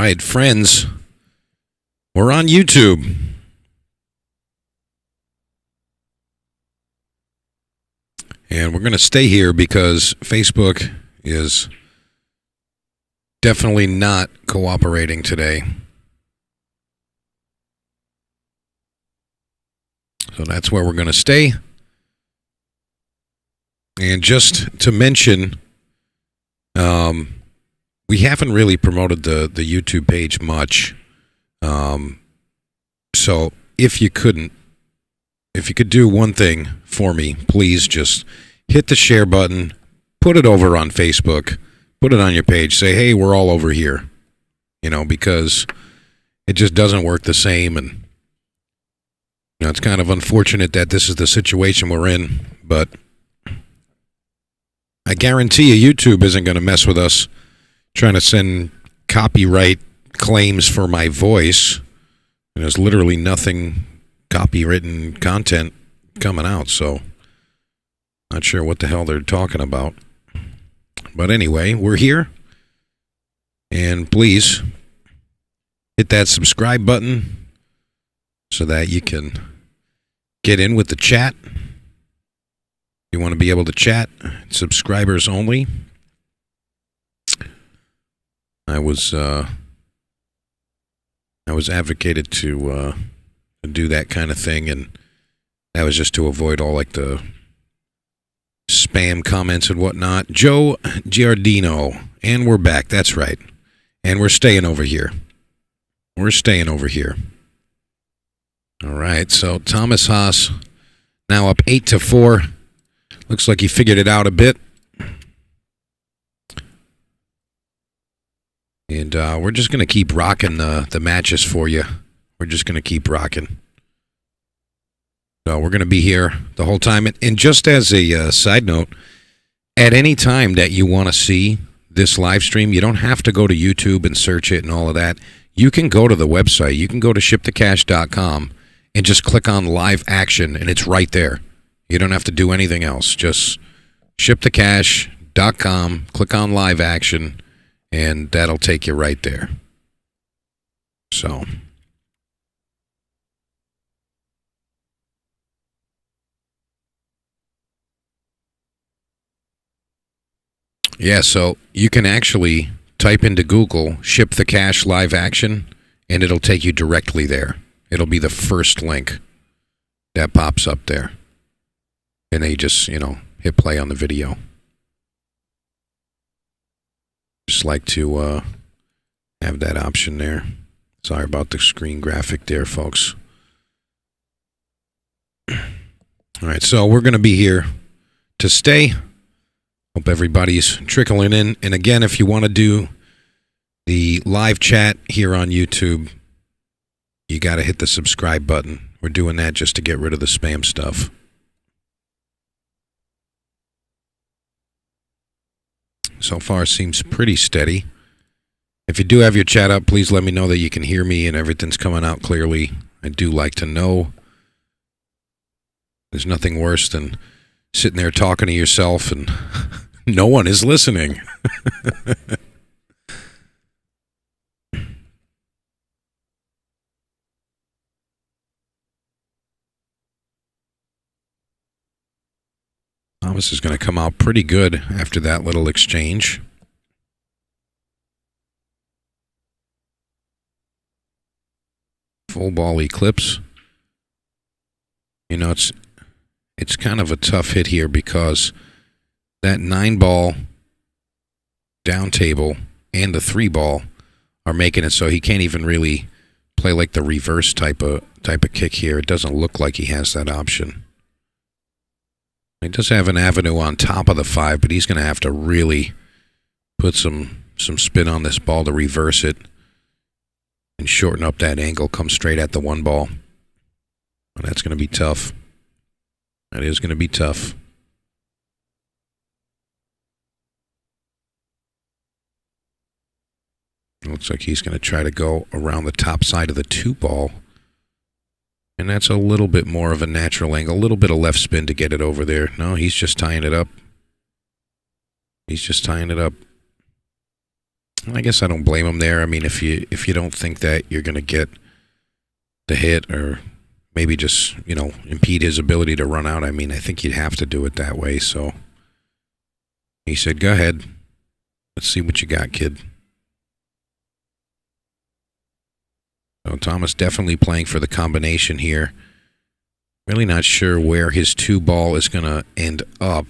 right, friends, we're on YouTube. And we're going to stay here because Facebook is definitely not cooperating today. So that's where we're going to stay. And just to mention, we haven't really promoted the YouTube page much. So if you could do one thing for me, please just hit the share button, put it over on Facebook, put it on your page, say, hey, we're all over here, because it just doesn't work the same. And, it's kind of unfortunate that this is the situation we're in, but I guarantee you YouTube isn't going to mess with us trying to send copyright claims for my voice. And there's literally nothing copywritten content coming out, so not sure what the hell they're talking about. But anyway, we're here, and please hit that subscribe button so that you can get in with the chat. You want to be able to chat, subscribers only. I was advocated to do that kind of thing, and that was just to avoid all the spam comments and whatnot. Joe Giardino, and we're back. That's right, and we're staying over here. We're staying over here. All right. So Thomas Haas now up 8-4. Looks like he figured it out a bit. And we're just going to keep rocking the matches for you. We're just going to keep rocking. So we're going to be here the whole time. And just as a side note, at any time that you want to see this live stream, you don't have to go to YouTube and search it and all of that. You can go to the website. You can go to shipthecash.com and just click on live action, and it's right there. You don't have to do anything else. Just shipthecash.com, click on live action, and that'll take you right there. So. Yeah, so you can actually type into Google, Ship the Cash live action, and it'll take you directly there. It'll be the first link that pops up there. And then you just, hit play on the video. Just like to have that option there. Sorry about the screen graphic there, folks. All right, so we're going to be here to stay. Hope everybody's trickling in. And again, if you want to do the live chat here on YouTube, you got to hit the subscribe button. We're doing that just to get rid of the spam stuff. So far, seems pretty steady. If you do have your chat up, please let me know that you can hear me and everything's coming out clearly. I do like to know. There's nothing worse than sitting there talking to yourself and no one is listening. Thomas is going to come out pretty good after that little exchange. Full ball eclipse. It's kind of a tough hit here because that 9-ball down table and the 3-ball are making it so he can't even really play like the reverse type of kick here. It doesn't look like he has that option. He does have an avenue on top of the 5, but he's going to have to really put some spin on this ball to reverse it and shorten up that angle, come straight at the 1 ball. Well, that's going to be tough. That is going to be tough. It looks like he's going to try to go around the top side of the 2 ball. And that's a little bit more of a natural angle, a little bit of left spin to get it over there. No, he's just tying it up. He's just tying it up. I guess I don't blame him there. I mean, if you don't think that you're going to get the hit or maybe just, impede his ability to run out, I mean, I think you'd have to do it that way. So he said, go ahead. Let's see what you got, kid. So Thomas definitely playing for the combination here. Really not sure where his 2-ball is going to end up.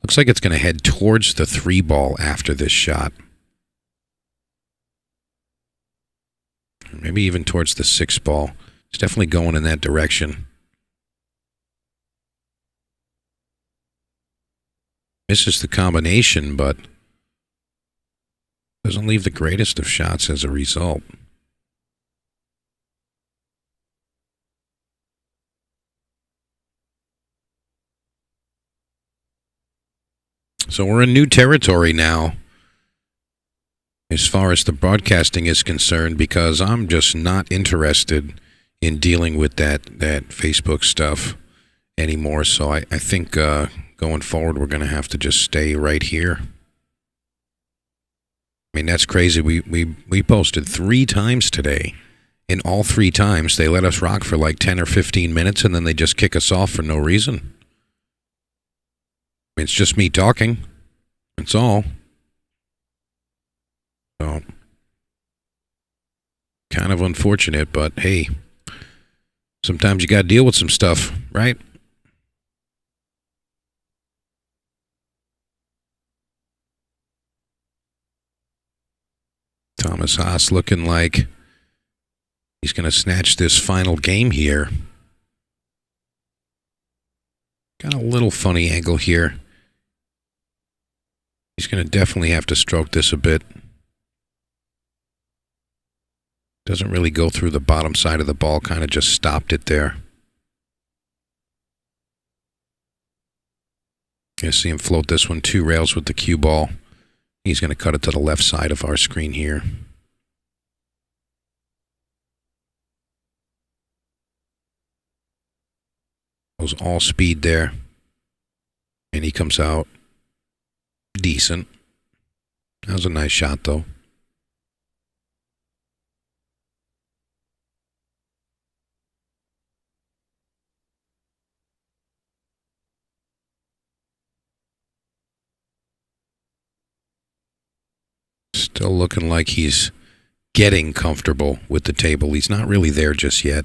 Looks like it's going to head towards the 3-ball after this shot. Maybe even towards the 6-ball. It's definitely going in that direction. Misses the combination, but doesn't leave the greatest of shots as a result. So we're in new territory now as far as the broadcasting is concerned, because I'm just not interested in dealing with that Facebook stuff anymore. So I think going forward we're going to have to just stay right here. I mean, that's crazy. We posted 3 times today. In all 3 times, they let us rock for like 10 or 15 minutes, and then they just kick us off for no reason. It's just me talking. That's all. So, kind of unfortunate, but hey, sometimes you got to deal with some stuff, right? Thomas Haas looking like he's going to snatch this final game here. Got a little funny angle here. He's going to definitely have to stroke this a bit. Doesn't really go through the bottom side of the ball, kind of just stopped it there. You see him float this one 2 rails with the cue ball. He's going to cut it to the left side of our screen here. Goes all speed there. And he comes out decent. That was a nice shot, though. Still looking like he's getting comfortable with the table. He's not really there just yet.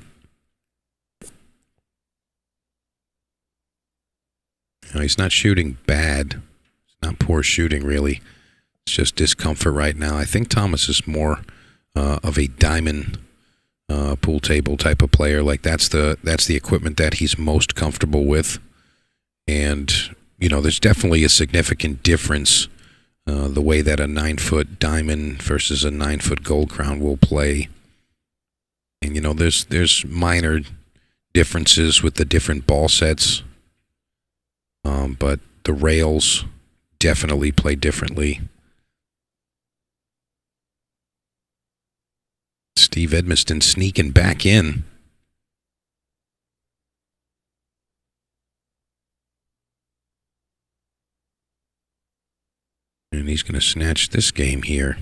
No, he's not shooting bad. It's not poor shooting, really. It's just discomfort right now. I think Thomas is more of a diamond pool table type of player. Like that's the equipment that he's most comfortable with. And, there's definitely a significant difference the way that a 9-foot diamond versus a 9-foot gold crown will play. And, there's minor differences with the different ball sets. But the rails definitely play differently. Steve Edmiston sneaking back in. And he's going to snatch this game here.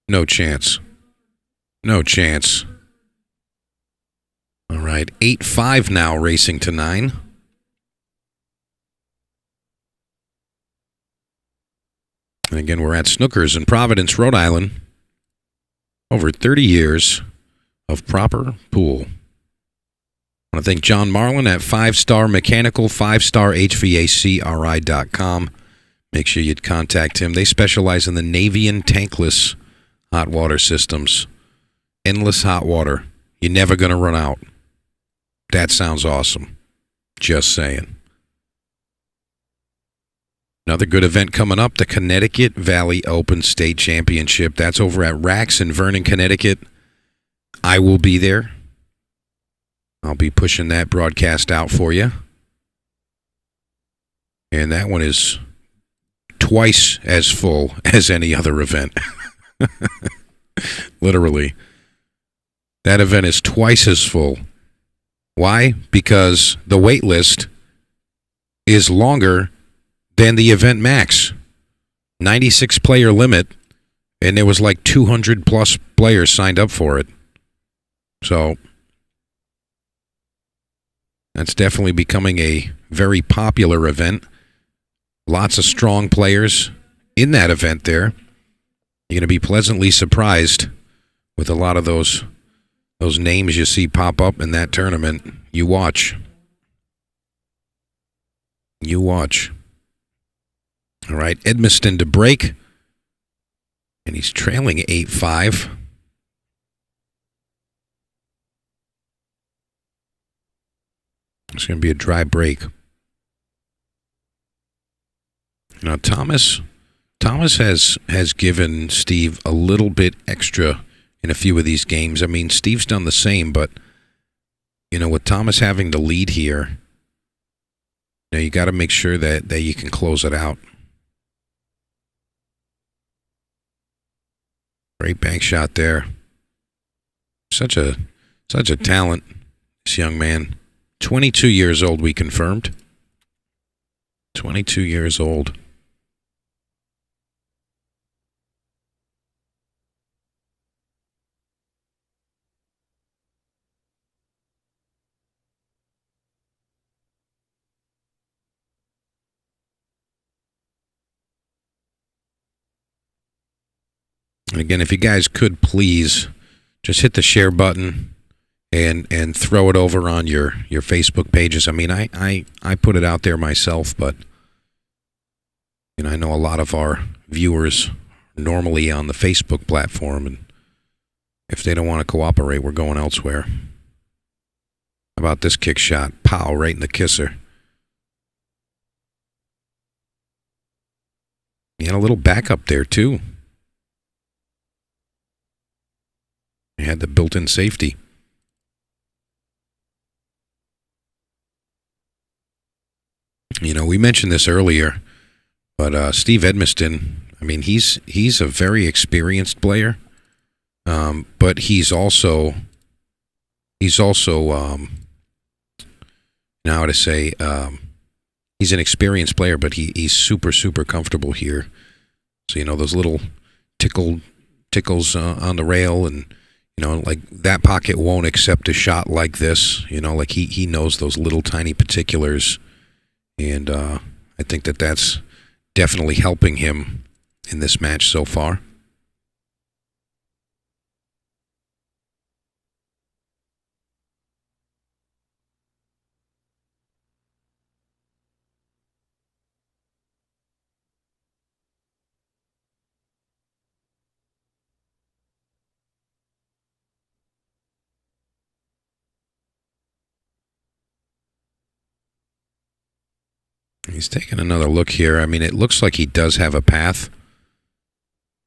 No chance. No chance. All right, 8-5 now, racing to 9. And again, we're at Snookers in Providence, Rhode Island. Over 30 years of proper pool. I want to thank John Marlin at 5-Star Mechanical, 5starhvacri.com. Make sure you contact him. They specialize in the Navian tankless hot water systems. Endless hot water. You're never going to run out. That sounds awesome. Just saying. Another good event coming up, the Connecticut Valley Open State Championship. That's over at Rax in Vernon, Connecticut. I will be there. I'll be pushing that broadcast out for you. And that one is twice as full as any other event. Literally. That event is twice as full Why? Because the wait list is longer than the event max. 96 player limit, and there was like 200 plus players signed up for it. So that's definitely becoming a very popular event. Lots of strong players in that event there. You're going to be pleasantly surprised with a lot of those names you see pop up in that tournament. You watch. You watch. All right, Edmiston to break. And he's trailing 8-5. It's going to be a dry break. Now, Thomas has given Steve a little bit extra in a few of these games. I mean, Steve's done the same, but, you know, with Thomas having the lead here, you know, you got to make sure that you can close it out. Great bank shot there. Such a talent, this young man. 22 years old, we confirmed. 22 years old. And again, if you guys could please just hit the share button and throw it over on your Facebook pages. I mean, I put it out there myself, but you know, I know a lot of our viewers normally on the Facebook platform, and if they don't want to cooperate, we're going elsewhere. How about this kick shot? Pow, right in the kisser. He had a little backup there, too. He had the built-in safety. You know, we mentioned this earlier, but Steve Edmiston, I mean, he's a very experienced player, but he's also now to say he's an experienced player, but he's super comfortable here. So, you know, those little tickles on the rail, and you know, like that pocket won't accept a shot like this. You know, like he knows those little tiny particulars, and I think that's definitely helping him in this match so far. He's taking another look here. I mean, it looks like he does have a path.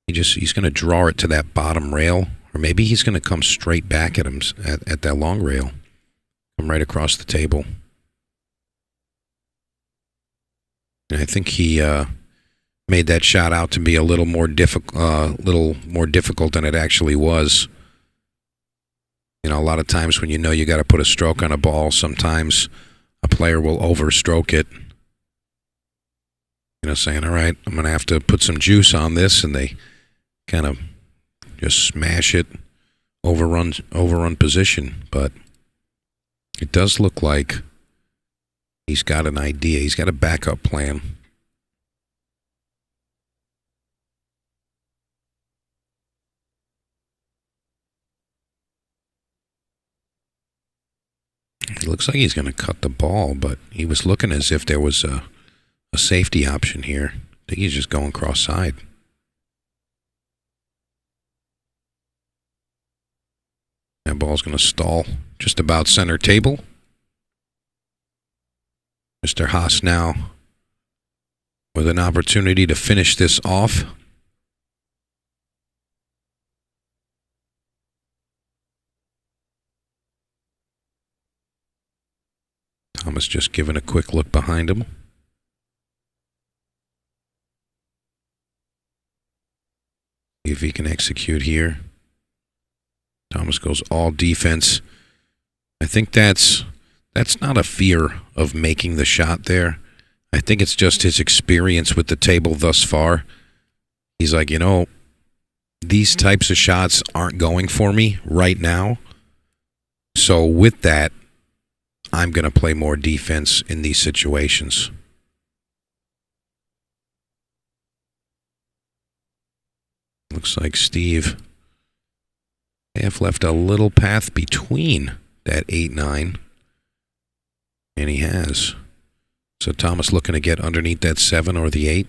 He's going to draw it to that bottom rail, or maybe he's going to come straight back at him at that long rail. Come right across the table. And I think he made that shot out to be a little more difficult than it actually was. You know, a lot of times when you know you got to put a stroke on a ball, sometimes a player will overstroke it. You know, saying, all right, I'm going to have to put some juice on this, and they kind of just smash it, overrun position. But it does look like he's got an idea. He's got a backup plan. It looks like he's going to cut the ball, but he was looking as if there was a safety option here. I think he's just going cross-side. That ball's going to stall just about center table. Mr. Haas now with an opportunity to finish this off. Thomas just giving a quick look behind him. See if he can execute here. Thomas goes all defense. I think that's that's not a fear of making the shot there. I think it's just his experience with the table thus far. He's like, these types of shots aren't going for me right now. So with that, I'm going to play more defense in these situations. Looks like Steve may have left a little path between that 8-9. And he has. So Thomas looking to get underneath that 7 or the 8.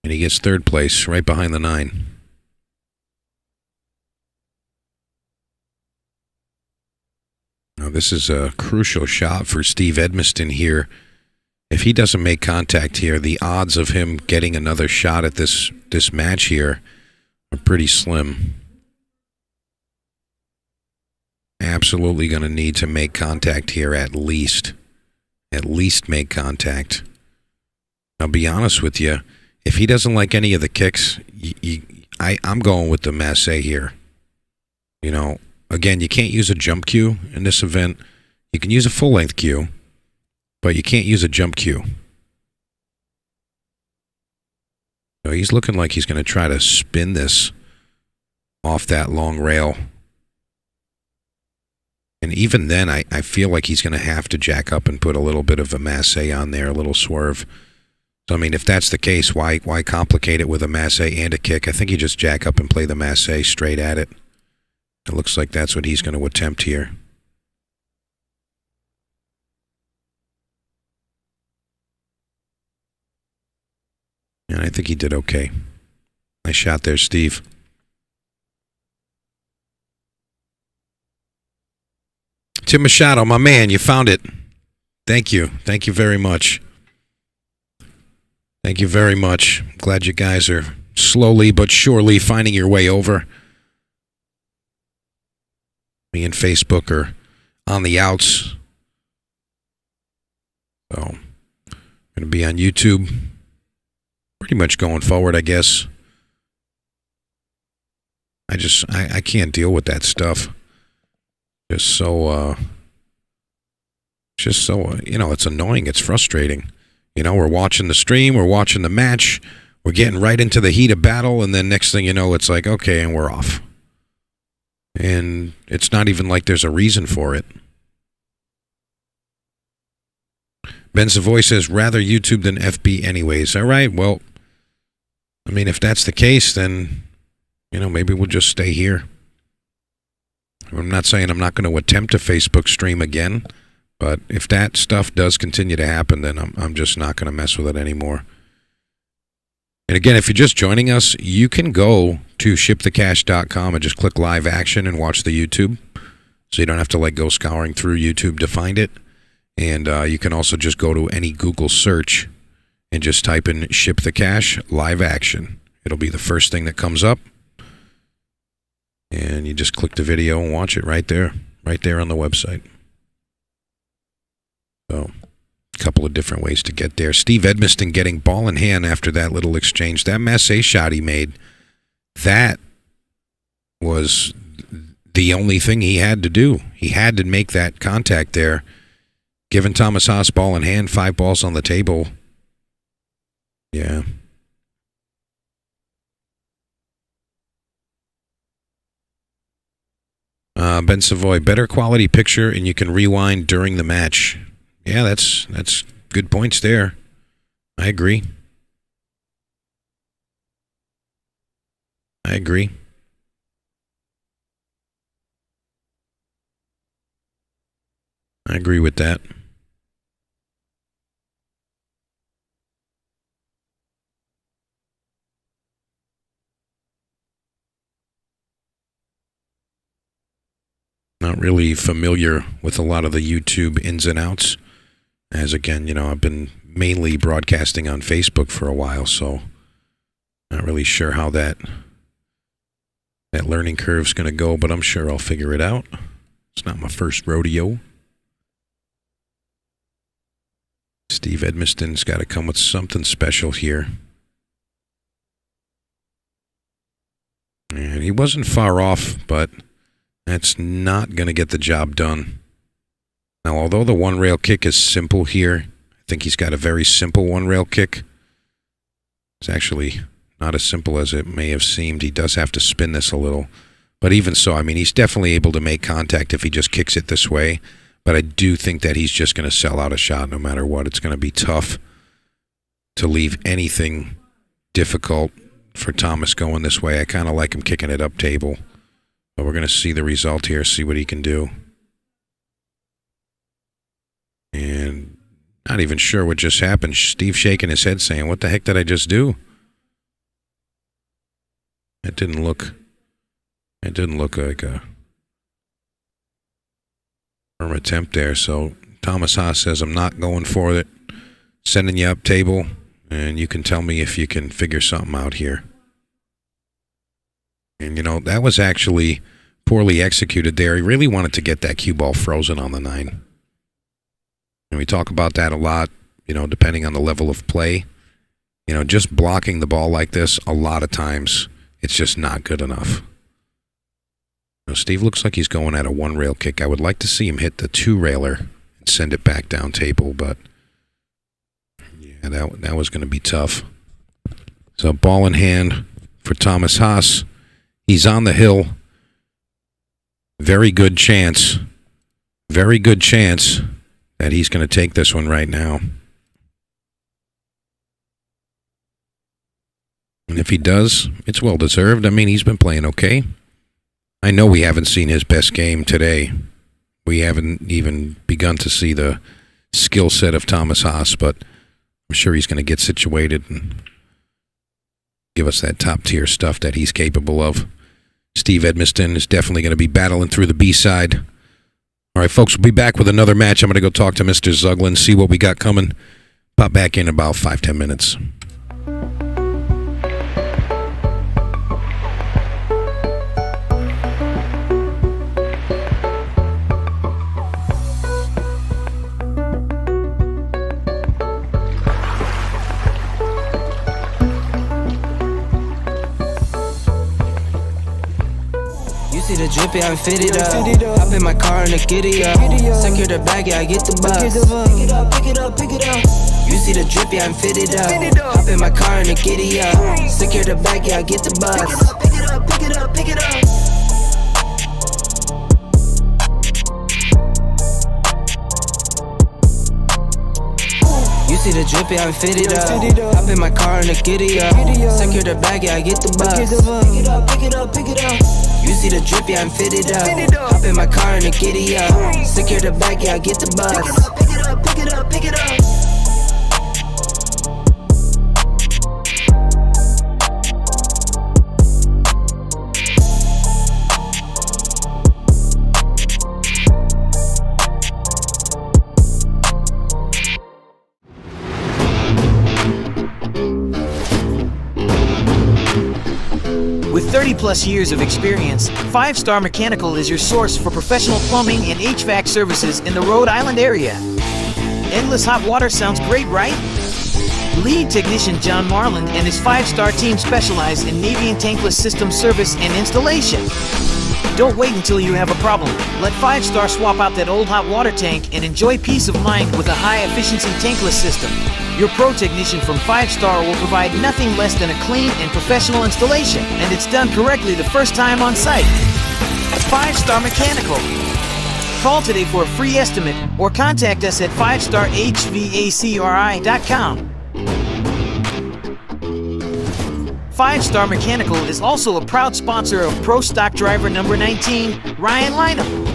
And he gets third place right behind the 9. Now this is a crucial shot for Steve Edmiston here. If he doesn't make contact here, the odds of him getting another shot at this match here are pretty slim. Absolutely going to need to make contact here at least. At least make contact. I'll be honest with you. If he doesn't like any of the kicks, I'm going with the masse here. Again, you can't use a jump cue in this event. You can use a full-length cue, but you can't use a jump cue. So he's looking like he's going to try to spin this off that long rail. And even then, I feel like he's going to have to jack up and put a little bit of a masse on there, a little swerve. So, if that's the case, why complicate it with a masse and a kick? I think you just jack up and play the masse straight at it. It looks like that's what he's going to attempt here. And I think he did okay. Nice shot there, Steve. Tim Machado, my man, you found it. Thank you. Thank you very much. Thank you very much. I'm glad you guys are slowly but surely finding your way over. Me and Facebook are on the outs. So, I'm going to be on YouTube pretty much going forward, I guess. I can't deal with that stuff. It's so, it's annoying. It's frustrating. We're watching the stream, we're watching the match, we're getting right into the heat of battle, and then next thing you know, it's like, okay, and we're off. And it's not even like there's a reason for it. Ben Savoy says, rather YouTube than FB anyways. All right, well, if that's the case, then, maybe we'll just stay here. I'm not saying I'm not going to attempt a Facebook stream again, but if that stuff does continue to happen, then I'm just not going to mess with it anymore. And again, if you're just joining us, you can go to shipthecash.com and just click live action and watch the YouTube. So you don't have to go scouring through YouTube to find it. And you can also just go to any Google search and just type in Ship the Cash live action. It'll be the first thing that comes up. And you just click the video and watch it right there on the website. So, a couple of different ways to get there. Steve Edmiston getting ball in hand after that little exchange. That masse shot he made, that was the only thing he had to do. He had to make that contact there. Giving Thomas Haas ball in hand, 5 balls on the table. Yeah. Ben Savoy, better quality picture, and you can rewind during the match. Yeah, that's good points there. I agree. I agree with that. Not really familiar with a lot of the YouTube ins and outs. As again, I've been mainly broadcasting on Facebook for a while, so not really sure how that learning curve's going to go, but I'm sure I'll figure it out. It's not my first rodeo. Steve Edmiston's got to come with something special here. And he wasn't far off, but that's not going to get the job done. Now, although the one-rail kick is simple here, I think he's got a very simple one-rail kick. It's actually not as simple as it may have seemed. He does have to spin this a little. But even so, I mean, he's definitely able to make contact if he just kicks it this way. But I do think that he's just going to sell out a shot no matter what. It's going to be tough to leave anything difficult for Thomas going this way. I kind of like him kicking it up table. But we're going to see the result here, see what he can do. And not even sure what just happened. Steve shaking his head saying, what the heck did I just do? It didn't look like a firm attempt there. So Thomas Haas says, I'm not going for it. Sending you up table, and you can tell me if you can figure something out here. And, you know, that was actually poorly executed there. He really wanted to get that cue ball frozen on the 9. And we talk about that a lot, you know, depending on the level of play. You know, just blocking the ball like this, a lot of times, it's just not good enough. You know, Steve looks like he's going at a one-rail kick. I would like to see him hit the two-railer and send it back down table, but yeah, that was going to be tough. So ball in hand for Thomas Haas. He's on the hill. Very good chance that he's going to take this one right now. And if he does, it's well deserved. I mean, he's been playing okay. I know we haven't seen his best game today. We haven't even begun to see the skill set of Thomas Haas, but I'm sure he's going to get situated and give us that top-tier stuff that he's capable of. Steve Edmiston is definitely going to be battling through the B-side. All right, folks, we'll be back with another match. I'm going to go talk to Mr. Zuglan, see what we got coming. Pop back in about 5-10 minutes. See the drippy, I'm fitted up. Hop in my car and I get it up. Secure the bag, yeah, I get the bus. Pick it up, pick it up, pick it up. You see the drippy, I'm fitted up. Hop in my car and I get it up. Secure the bag, yeah, I get the bus. Pick it up, pick it up, pick it up. You see the drippy, I'm fitted up. Hop in my car and I get it up. Secure the bag, yeah, I get the bus. Pick it up, pick it up, pick it up. You see the drippy, I'm fitted up. Hop in my car and I get it up. Secure the bag, yeah, I get the bus. Pick it up, pick it up, pick it up. With 30-plus years of experience, 5 Star Mechanical is your source for professional plumbing and HVAC services in the Rhode Island area. Endless hot water sounds great, right? Lead technician John Marland and his 5-star team specialize in Navy and tankless system service and installation. Don't wait until you have a problem. Let 5 Star swap out that old hot water tank and enjoy peace of mind with a high-efficiency tankless system. Your pro technician from 5 Star will provide nothing less than a clean and professional installation, and it's done correctly the first time on site. 5 Star Mechanical. Call today for a free estimate or contact us at 5starhvacri.com. 5 Star Mechanical is also a proud sponsor of Pro Stock Driver number 19, Ryan Lynham.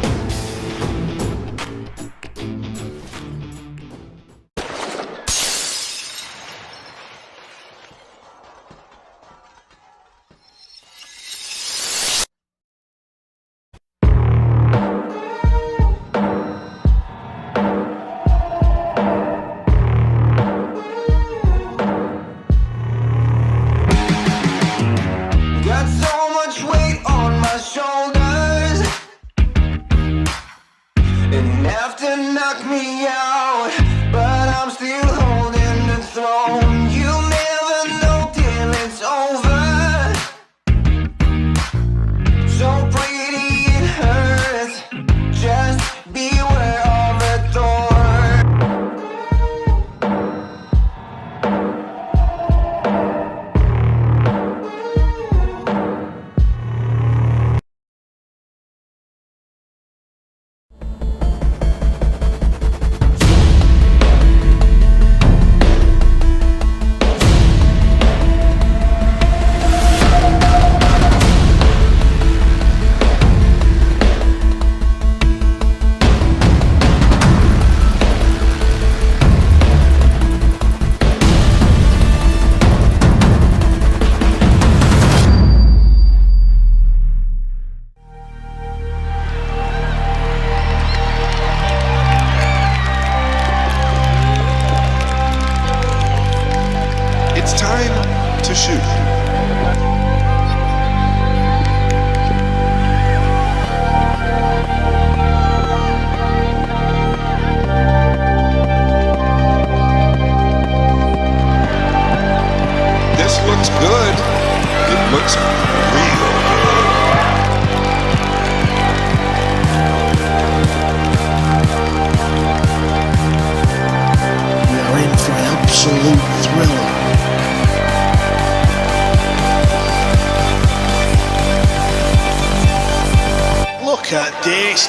at this.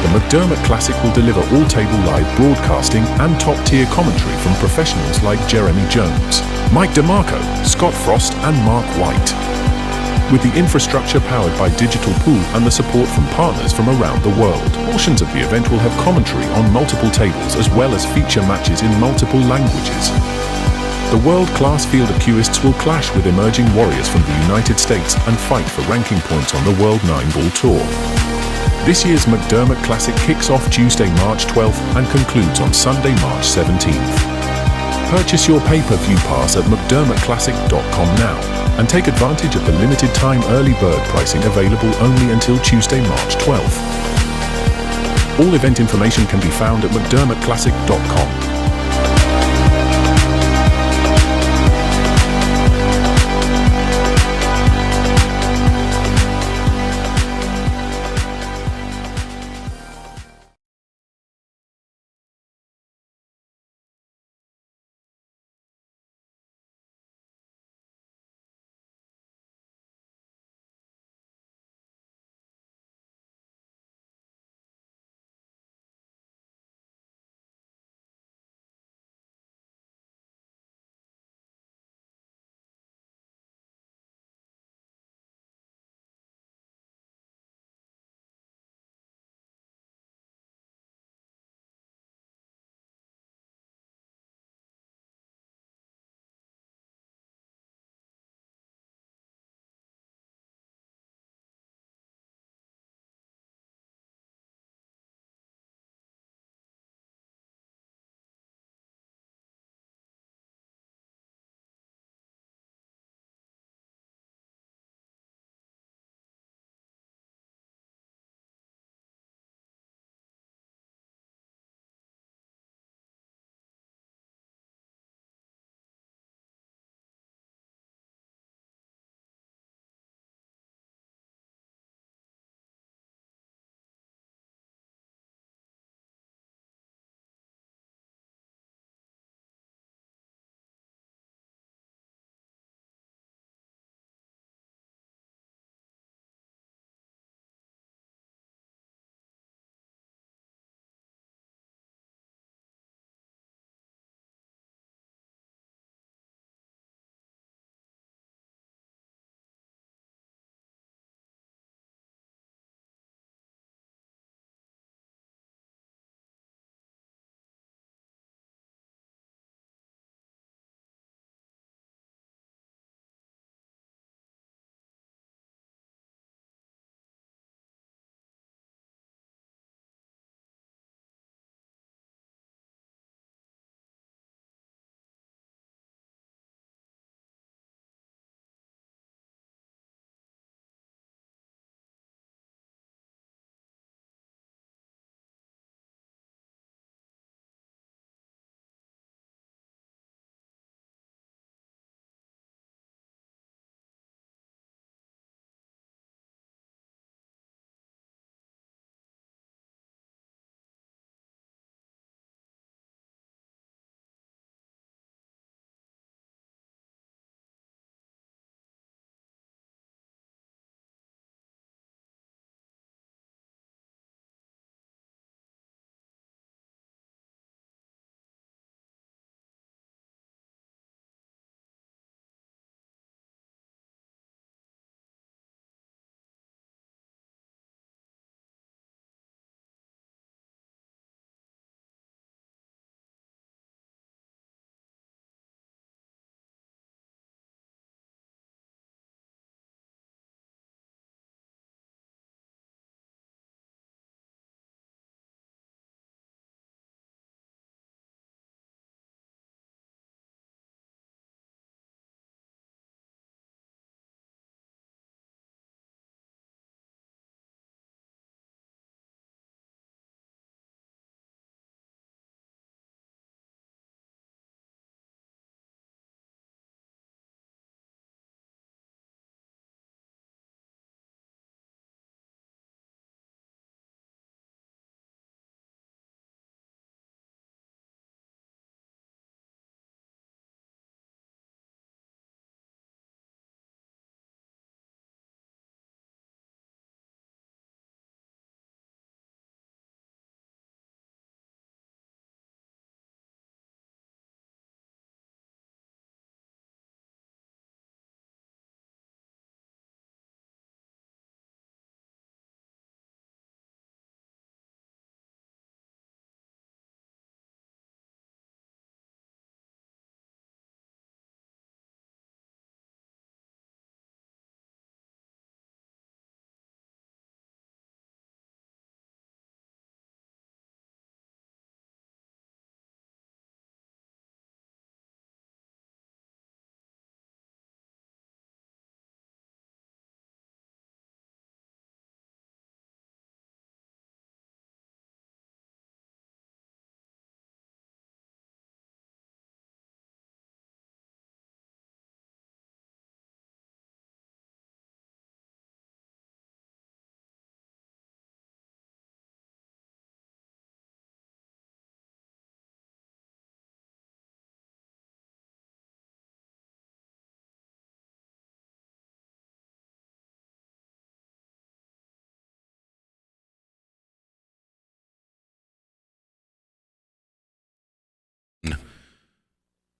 The McDermott Classic will deliver all-table live broadcasting and top-tier commentary from professionals like Jeremy Jones, Mike DeMarco, Scott Frost and Mark White. With the infrastructure powered by Digital Pool and the support from partners from around the world, portions of the event will have commentary on multiple tables as well as feature matches in multiple languages. The world-class field of cueists will clash with emerging warriors from the United States and fight for ranking points on the World 9-Ball Tour. This year's McDermott Classic kicks off Tuesday, March 12th and concludes on Sunday, March 17th. Purchase your pay-per-view pass at mcdermottclassic.com now and take advantage of the limited time early bird pricing available only until Tuesday, March 12th. All event information can be found at mcdermottclassic.com.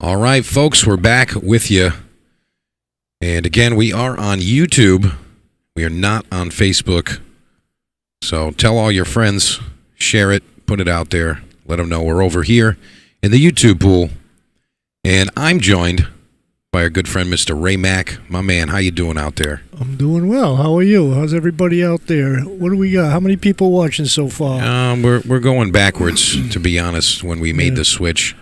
All right, folks, we're back with you. And again, we are on YouTube. We are not on Facebook. So tell all your friends, share it, put it out there. Let them know we're over here in the YouTube pool. And I'm joined by our good friend, Mr. Ray Mack. My man, how you doing out there? I'm doing well. How are you? How's everybody out there? What do we got? How many people watching so far? We're going backwards, to be honest, when we made the switch.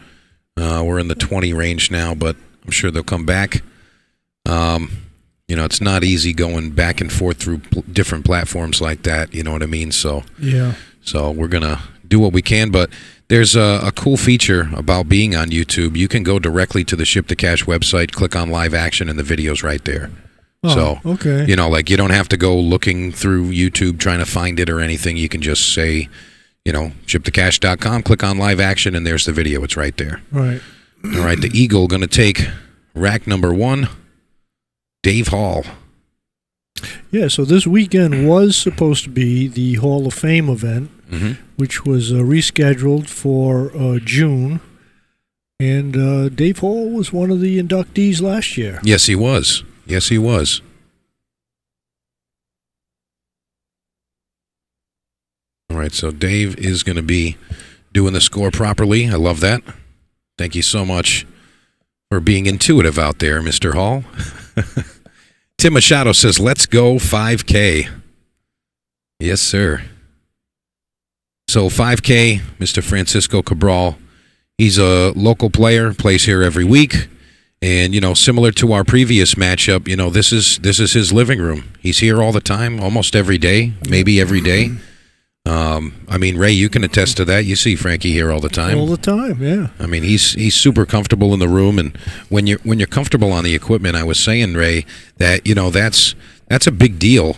We're in the 20 range now, but I'm sure they'll come back. It's not easy going back and forth through different platforms like that, you know what I mean? So we're going to do what we can, but there's a cool feature about being on YouTube. You can go directly to the Ship to Cash website, click on live action, and the video's right there. Oh, okay. You don't have to go looking through YouTube trying to find it or anything. You can just say, shiptocash.com, click on live action, and there's the video. It's right there. Right. All right, the Eagle going to take rack number 1, Dave Hall. Yeah, so this weekend was supposed to be the Hall of Fame event, which was rescheduled for June. And Dave Hall was one of the inductees last year. Yes, he was. Yes, he was. All right, so Dave is going to be doing the score properly. I love that. Thank you so much for being intuitive out there, Mr. Hall. Tim Machado says, let's go 5K. Yes, sir. So 5K, Mr. Francisco Cabral, he's a local player, plays here every week. And, similar to our previous matchup, this is his living room. He's here all the time, almost every day, maybe every day. Ray, you can attest to that. You see Frankie here all the time. All the time, yeah. He's super comfortable in the room, and when you're comfortable on the equipment, I was saying, Ray, that that's a big deal.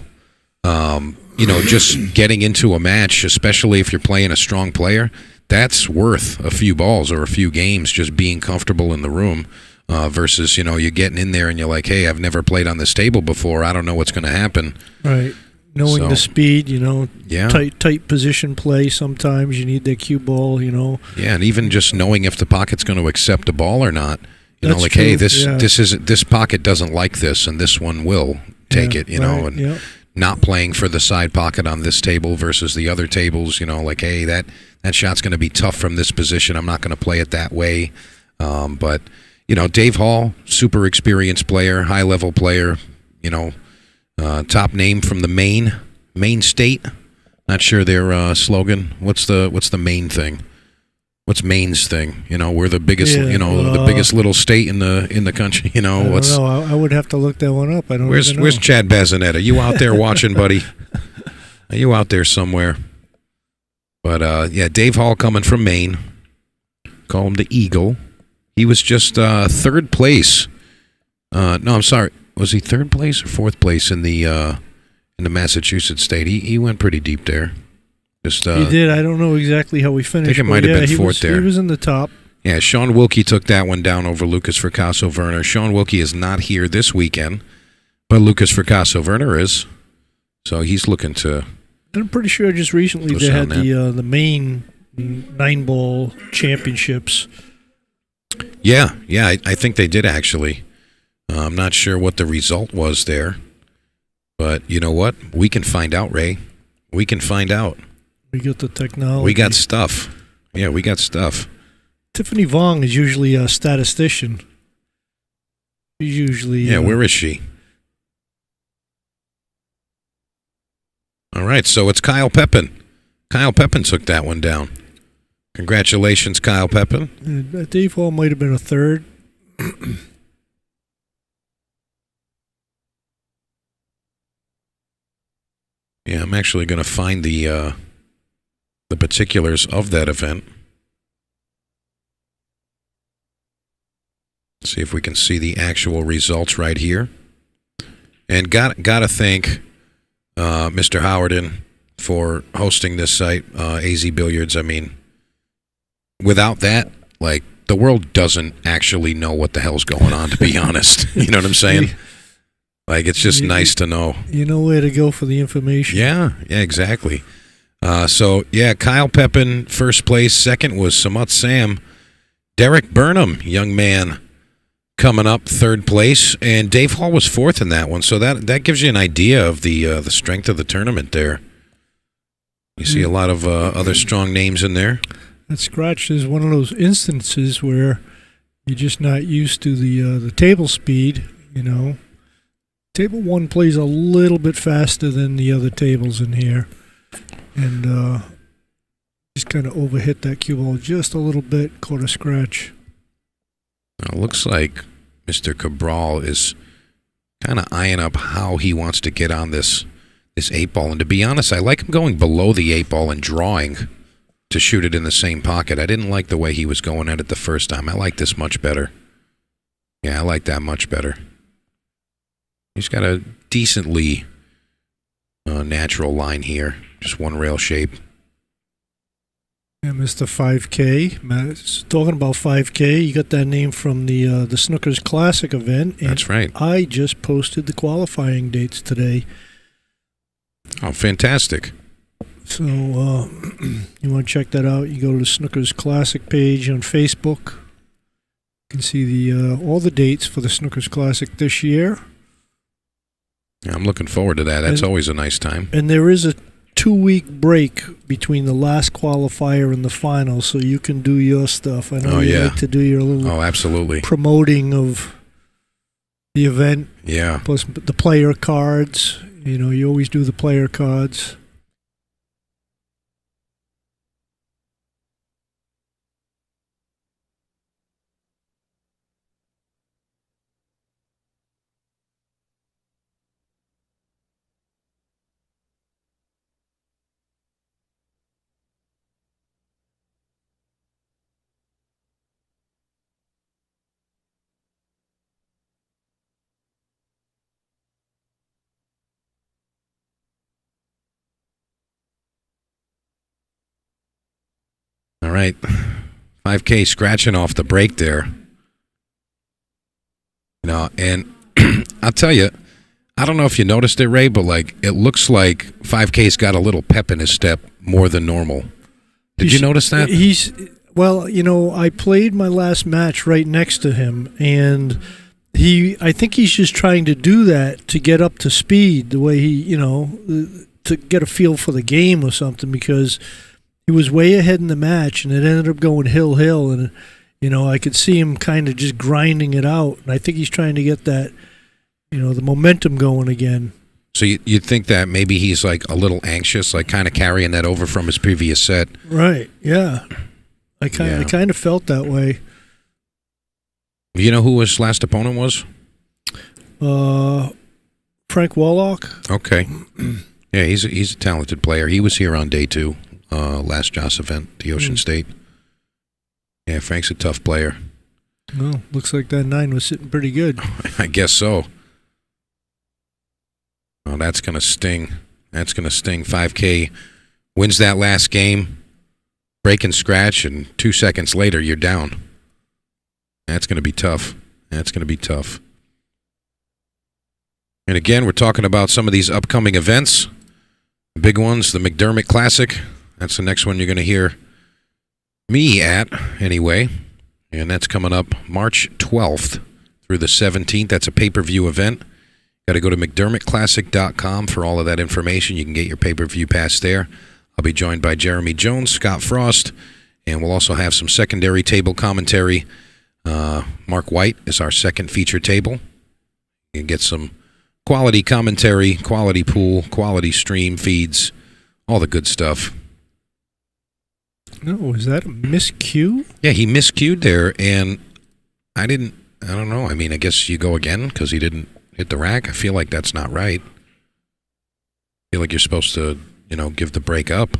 Just getting into a match, especially if you're playing a strong player, that's worth a few balls or a few games. Just being comfortable in the room. Versus, you're getting in there and you're like, hey, I've never played on this table before. I don't know what's going to happen. Right. Knowing the speed, yeah. tight position play. Sometimes you need that cue ball, Yeah, and even just knowing if the pocket's going to accept a ball or not. That's like, true. Hey, this pocket doesn't like this, and this one will take it. Not playing for the side pocket on this table versus the other tables. Like, hey, that shot's going to be tough from this position. I'm not going to play it that way. But Dave Hall, super experienced player, high-level player, top name from the Maine state. Not sure their slogan. What's the Maine thing? What's Maine's thing? We're the biggest, the biggest little state in the country. I don't know. I would have to look that one up. I don't Where's Chad Bazinet? Are you out there watching, buddy? Are you out there somewhere? But, Dave Hall coming from Maine. Call him the Eagle. He was just third place. No, I'm sorry. Was he third place or fourth place in the Massachusetts state? He went pretty deep there. He did. I don't know exactly how we finished. I think it might have been fourth there. He was in the top. Yeah, Sean Wilkie took that one down over Lucas Fracasso-Werner. Sean Wilkie is not here this weekend, but Lucas Fracasso-Werner is. So he's looking to... I'm pretty sure just recently they had the Maine 9-ball championships. Yeah, I think they did actually. I'm not sure what the result was there, but you know what? We can find out, Ray. We can find out. We got the technology. We got stuff. Yeah, we got stuff. Tiffany Vong is usually a statistician. She's usually... Yeah, where is she? All right, so it's Kyle Pepin. Kyle Pepin took that one down. Congratulations, Kyle Pepin. Dave Hall might have been a third. Yeah, I'm actually going to find the particulars of that event. See if we can see the actual results right here. And got to thank Mr. Howarden for hosting this site, AZ Billiards. I mean, without that, like, the world doesn't actually know what the hell's going on, to be honest. You know what I'm saying? Like, it's just nice to know. You know where to go for the information. Yeah, exactly. So, Kyle Pepin, first place. Second was Samut Sam. Derek Burnham, young man, coming up third place, and Dave Hall was fourth in that one. So that gives you an idea of the strength of the tournament there. You see a lot of other strong names in there. That scratch is one of those instances where you're just not used to the table speed, you know. Table 1 plays a little bit faster than the other tables in here. And just kind of overhit that cue ball just a little bit, caught a scratch. It looks like Mr. Cabral is kind of eyeing up how he wants to get on this 8-ball. And to be honest, I like him going below the 8-ball and drawing to shoot it in the same pocket. I didn't like the way he was going at it the first time. I like this much better. Yeah, I like that much better. He's got a decently natural line here. Just one rail shape. Yeah, Mr. 5K. Matt's talking about 5K. You got that name from the Snookers Classic event. And that's right. I just posted the qualifying dates today. Oh, fantastic. So you want to check that out, you go to the Snookers Classic page on Facebook. You can see the all the dates for the Snookers Classic this year. Yeah, I'm looking forward to that. That's always a nice time. And there is a 2-week break between the last qualifier and the final, so you can do your stuff. I know you like to do your little absolutely promoting of the event. Yeah. Plus the player cards. You know, you always do the player cards. All right. 5K scratching off the break there. You know, and I'll tell you, I don't know if you noticed it, Ray, but like it looks like 5K's got a little pep in his step more than normal. Did you notice that? Well, you know, I played my last match right next to him, and I think he's just trying to do that to get up to speed, the way he, you know, to get a feel for the game or something, because he was way ahead in the match, and it ended up going hill, and, you know, I could see him kind of just grinding it out, and I think he's trying to get that, you know, the momentum going again. So you think that maybe he's like a little anxious, like kind of carrying that over from his previous set? Right, yeah. I kind of felt that way. You know who his last opponent was? Frank Warlock. Okay. Yeah, he's a talented player. He was here on day 2. Last JOSS event, the Ocean State. Yeah, Frank's a tough player. Well, looks like that 9 was sitting pretty good. I guess so. Oh, that's going to sting. That's going to sting. 5K wins that last game, break and scratch, and 2 seconds later, you're down. That's going to be tough. That's going to be tough. And again, we're talking about some of these upcoming events. The big ones, the McDermott Classic. That's the next one you're going to hear me at, anyway. And that's coming up March 12th through the 17th. That's a pay-per-view event. Got to go to McDermottClassic.com for all of that information. You can get your pay-per-view pass there. I'll be joined by Jeremy Jones, Scott Frost, and we'll also have some secondary table commentary. Mark White is our second feature table. You can get some quality commentary, quality pool, quality stream feeds, all the good stuff. No, is that a miscue? Yeah, he miscued there, and I don't know. I mean, I guess you go again because he didn't hit the rack. I feel like that's not right. I feel like you're supposed to, you know, give the break up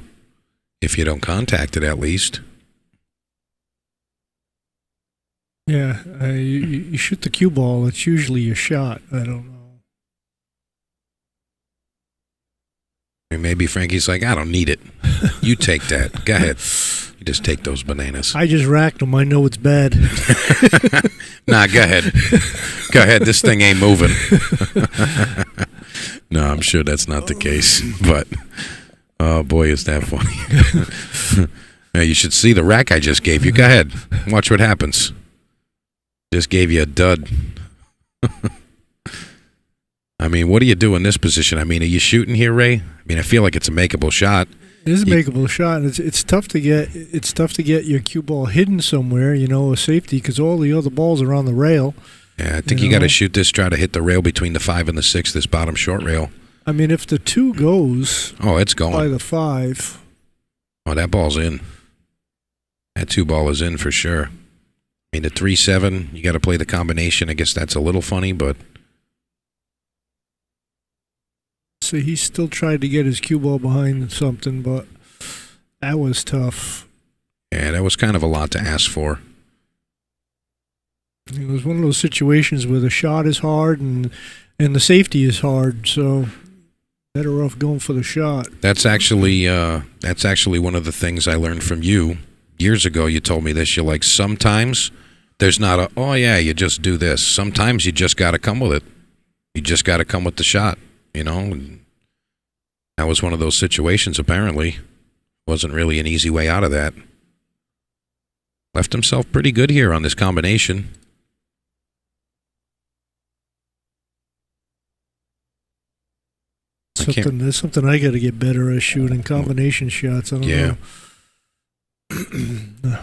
if you don't contact it at least. Yeah, you shoot the cue ball, it's usually your shot. I don't know. Maybe Frankie's like, I don't need it. You take that. Go ahead. You just take those bananas. I just racked them. I know it's bad. Nah, go ahead. Go ahead. This thing ain't moving. No, I'm sure that's not the case. But, oh boy, is that funny. Yeah, you should see the rack I just gave you. Go ahead. Watch what happens. Just gave you a dud. I mean, what do you do in this position? I mean, are you shooting here, Ray? I mean, I feel like it's a makeable shot. It is a makeable shot. It's tough to get. It's tough to get your cue ball hidden somewhere. A safety, because all the other balls are on the rail. Yeah, I think you got to shoot this. Try to hit the rail between the 5 and the 6. This bottom short rail. I mean, if the 2 goes, it's going by the 5. Oh, that ball's in. That 2 ball is in for sure. I mean, the 3-7, you got to play the combination. I guess that's a little funny, but. So he still tried to get his cue ball behind something, but that was tough. Yeah, that was kind of a lot to ask for. It was one of those situations where the shot is hard and the safety is hard, so better off going for the shot. That's actually one of the things I learned from you years ago. You told me this. You're like, sometimes there's not you just do this. Sometimes you just got to come with it. You just got to come with the shot. And that was one of those situations, apparently. Wasn't really an easy way out of that. Left himself pretty good here on this combination. There's something I got to get better at shooting combination shots. I don't know.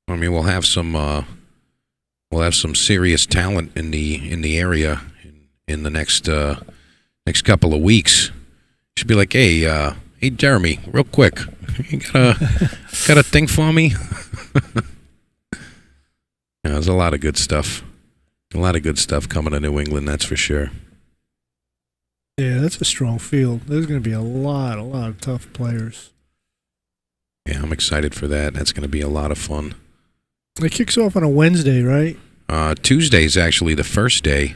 I mean, we'll have some serious talent in the area in the next couple of weeks. Should be like, hey Jeremy, real quick, you got a thing for me? There's a lot of good stuff. A lot of good stuff coming to New England, that's for sure. Yeah, that's a strong field. There's going to be a lot of tough players. Yeah, I'm excited for that. That's going to be a lot of fun. It kicks off on a Wednesday, right? Tuesday's actually the first day.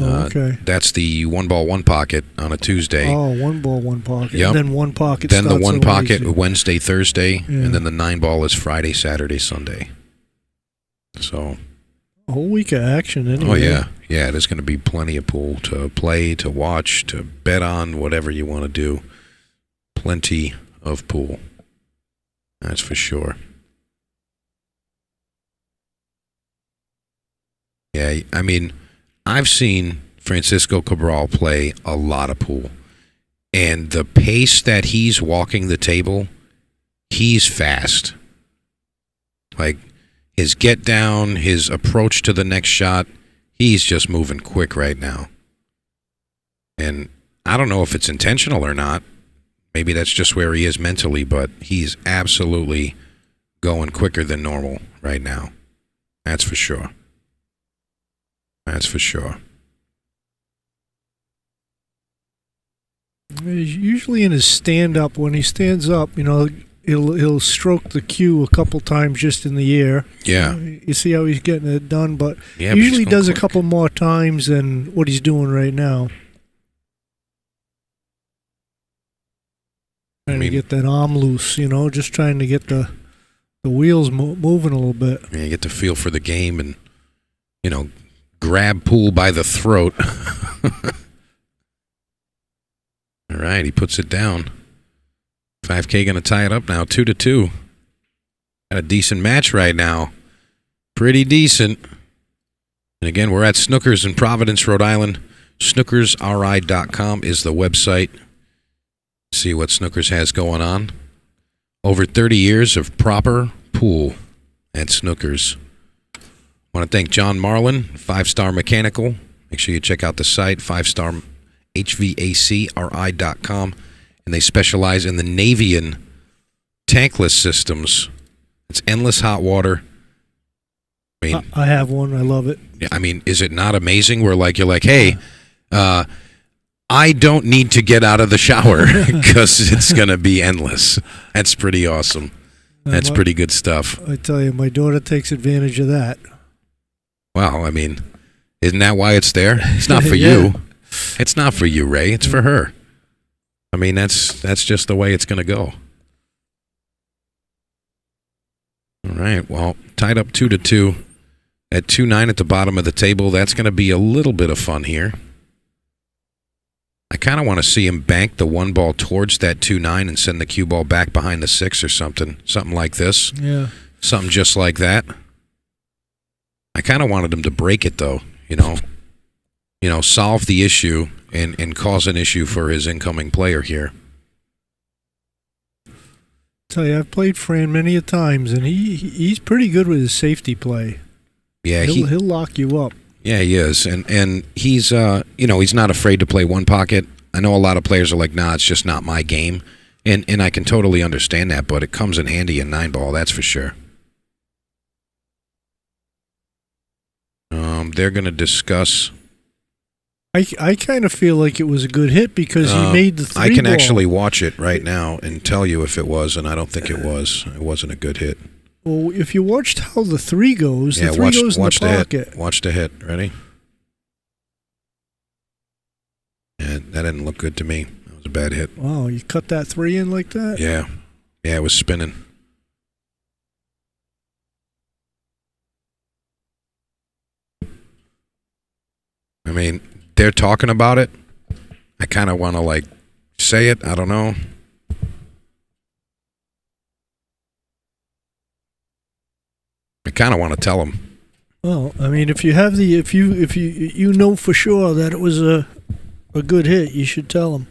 Okay. That's the 1 ball, 1 pocket on a Tuesday. Oh, 1 ball, 1 pocket. Yep. And then 1 pocket. Then the 1 pocket Wednesday. Wednesday, Thursday, and then the 9 ball is Friday, Saturday, Sunday. So a whole week of action anyway. Oh yeah. There's going to be plenty of pool to play, to watch, to bet on, whatever you want to do. Plenty of pool. That's for sure. Yeah, I mean, I've seen Francisco Cabral play a lot of pool. And the pace that he's walking the table, he's fast. Like, his get down, his approach to the next shot, he's just moving quick right now. And I don't know if it's intentional or not. Maybe that's just where he is mentally, but he's absolutely going quicker than normal right now. That's for sure. That's for sure. Usually in his stand-up, when he stands up, he'll stroke the cue a couple times just in the air. Yeah. You see how he's getting it done, but yeah, usually but does quick. a couple more times than what he's doing right now. Trying to get that arm loose, just trying to get the wheels moving a little bit. Yeah, you get the feel for the game and, grab pool by the throat. All right, he puts it down. 5K going to tie it up now, 2-2. Got a decent match right now. Pretty decent. And again, we're at Snookers in Providence, Rhode Island. SnookersRI.com is the website. See what Snookers has going on. Over 30 years of proper pool at Snookers. I want to thank John Marlin, 5-Star Mechanical. Make sure you check out the site, 5-Star HVACRI.com. And they specialize in the Navian tankless systems. It's endless hot water. I mean, I have one. I love it. I mean, is it not amazing? You're like, hey, I don't need to get out of the shower because it's going to be endless. That's pretty awesome. That's pretty good stuff. I tell you, my daughter takes advantage of that. Well, I mean, isn't that why it's there? It's not for Yeah. you. It's not for you, Ray. It's for her. I mean, that's just the way it's going to go. All right. Well, tied up 2-2 at 2-9 at the bottom of the table. That's going to be a little bit of fun here. I kind of want to see him bank the 1 ball towards that 2-9 and send the cue ball back behind the 6 or something. Something like this. Yeah. Something just like that. I kind of wanted him to break it, though, you know. Solve the issue and cause an issue for his incoming player here. Tell you, I've played Fran many a times, and he's pretty good with his safety play. Yeah, he'll lock you up. Yeah, he is, and he's he's not afraid to play one pocket. I know a lot of players are like, nah, it's just not my game, and I can totally understand that, but it comes in handy in 9-ball, that's for sure. They're going to discuss. I kind of feel like it was a good hit because he made the 3 I can ball. actually watch it right now and tell you if it was, and I don't think it was. It wasn't a good hit. Well, if you watched how the 3 goes, Yeah, the 3 goes in the pocket. Hit. Watch the hit. Ready? Yeah, that didn't look good to me. That was a bad hit. Wow, you cut that 3 in like that? Yeah. Yeah, it was spinning. I mean, they're talking about it. I kind of want to, say it. I don't know. I kind of want to tell them. Well, I mean, if you know for sure that it was a good hit, you should tell them.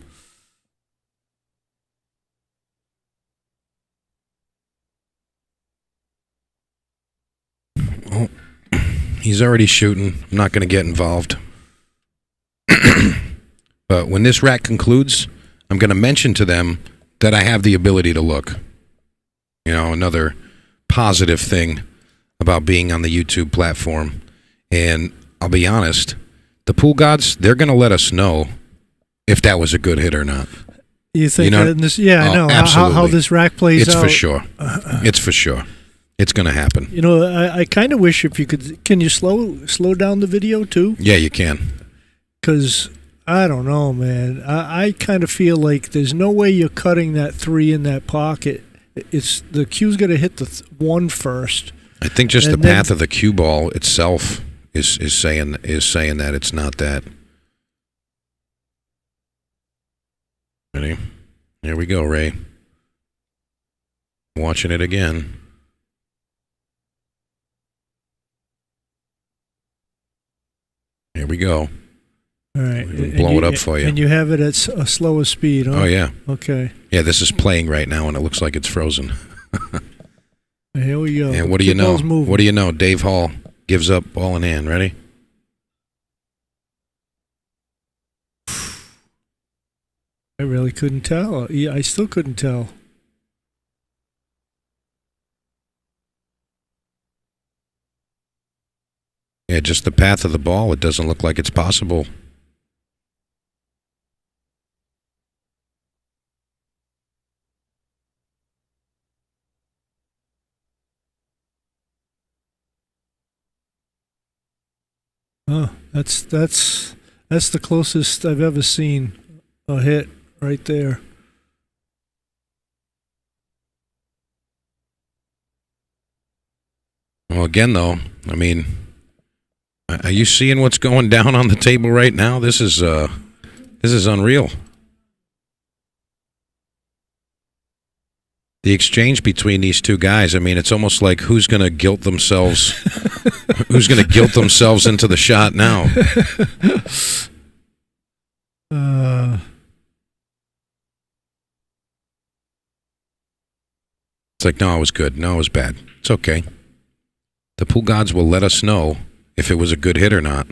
Well, he's already shooting. I'm not going to get involved. But when this rack concludes, I'm going to mention to them that I have the ability to look. Another positive thing about being on the YouTube platform. And I'll be honest, the pool gods, they're going to let us know if that was a good hit or not. You think that this? Yeah, I know how this rack plays out. It's for sure. It's for sure. It's going to happen. I kind of wish if you could. Can you slow down the video too? Yeah, you can. Because I don't know, man. I kind of feel like there's no way you're cutting that 3 in that pocket. It's the cue's got to hit the 1 first. I think just the path of the cue ball itself is saying that it's not that. Ready? Here we go, Ray. Watching it again. Here we go. All right. Blow it up for you. And you have it at a slower speed, huh? Oh, yeah. Okay. Yeah, this is playing right now, and it looks like it's frozen. Here we go. And what do you know? What do you know? Dave Hall gives up ball in hand. Ready? I really couldn't tell. I still couldn't tell. Yeah, just the path of the ball. It doesn't look like it's possible. Oh, that's the closest I've ever seen a hit right there. Well, again, though, I mean, are you seeing what's going down on the table right now? This is unreal. The exchange between these two guys, I mean, it's almost like who's going to guilt themselves into the shot now. It's like, no, it was good. No, it was bad. It's okay. The pool gods will let us know if it was a good hit or not.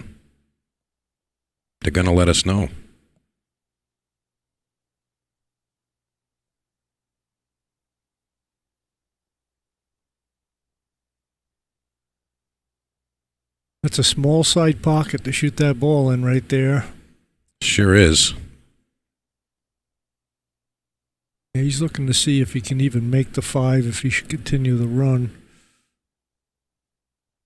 They're going to let us know. That's a small side pocket to shoot that ball in right there. Sure is. Yeah, he's looking to see if he can even make the 5, if he should continue the run.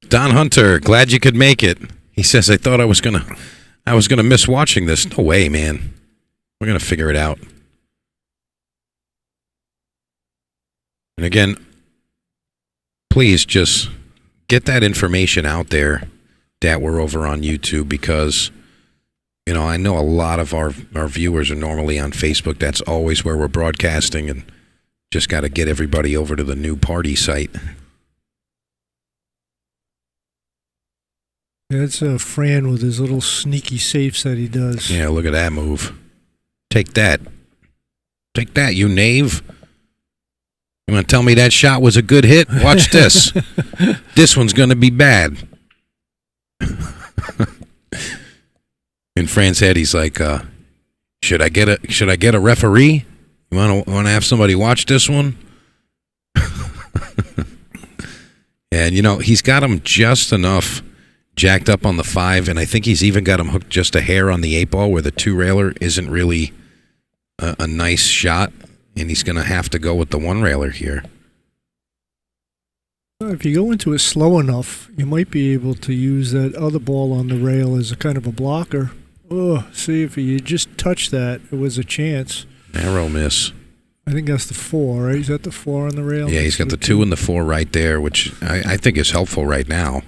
Don Hunter, glad you could make it. He says, I thought I was gonna miss watching this. No way, man. We're gonna figure it out. And again, please just get that information out there that we're over on YouTube, because You know, I know a lot of our viewers are normally on Facebook. That's always where we're broadcasting, and just got to get everybody over to the new party site. That's Fran with his little sneaky safes that he does. Yeah, look at that move. Take that. Take that, you knave. You want to tell me that shot was a good hit? Watch this. This one's going to be bad. In Fran's head, he's like, should I get a referee? You want to have somebody watch this one? And, you know, he's got him just enough jacked up on the 5, and I think he's even got him hooked just a hair on the 8 ball where the 2-railer isn't really a nice shot, and he's going to have to go with the 1-railer here. If you go into it slow enough, you might be able to use that other ball on the rail as a kind of a blocker. Oh, see, if you just touch that, it was a chance. Narrow miss. I think that's the 4, right? Is that the 4 on the rail? Yeah, he's got the 2 and the 4 right there, which I think is helpful right now.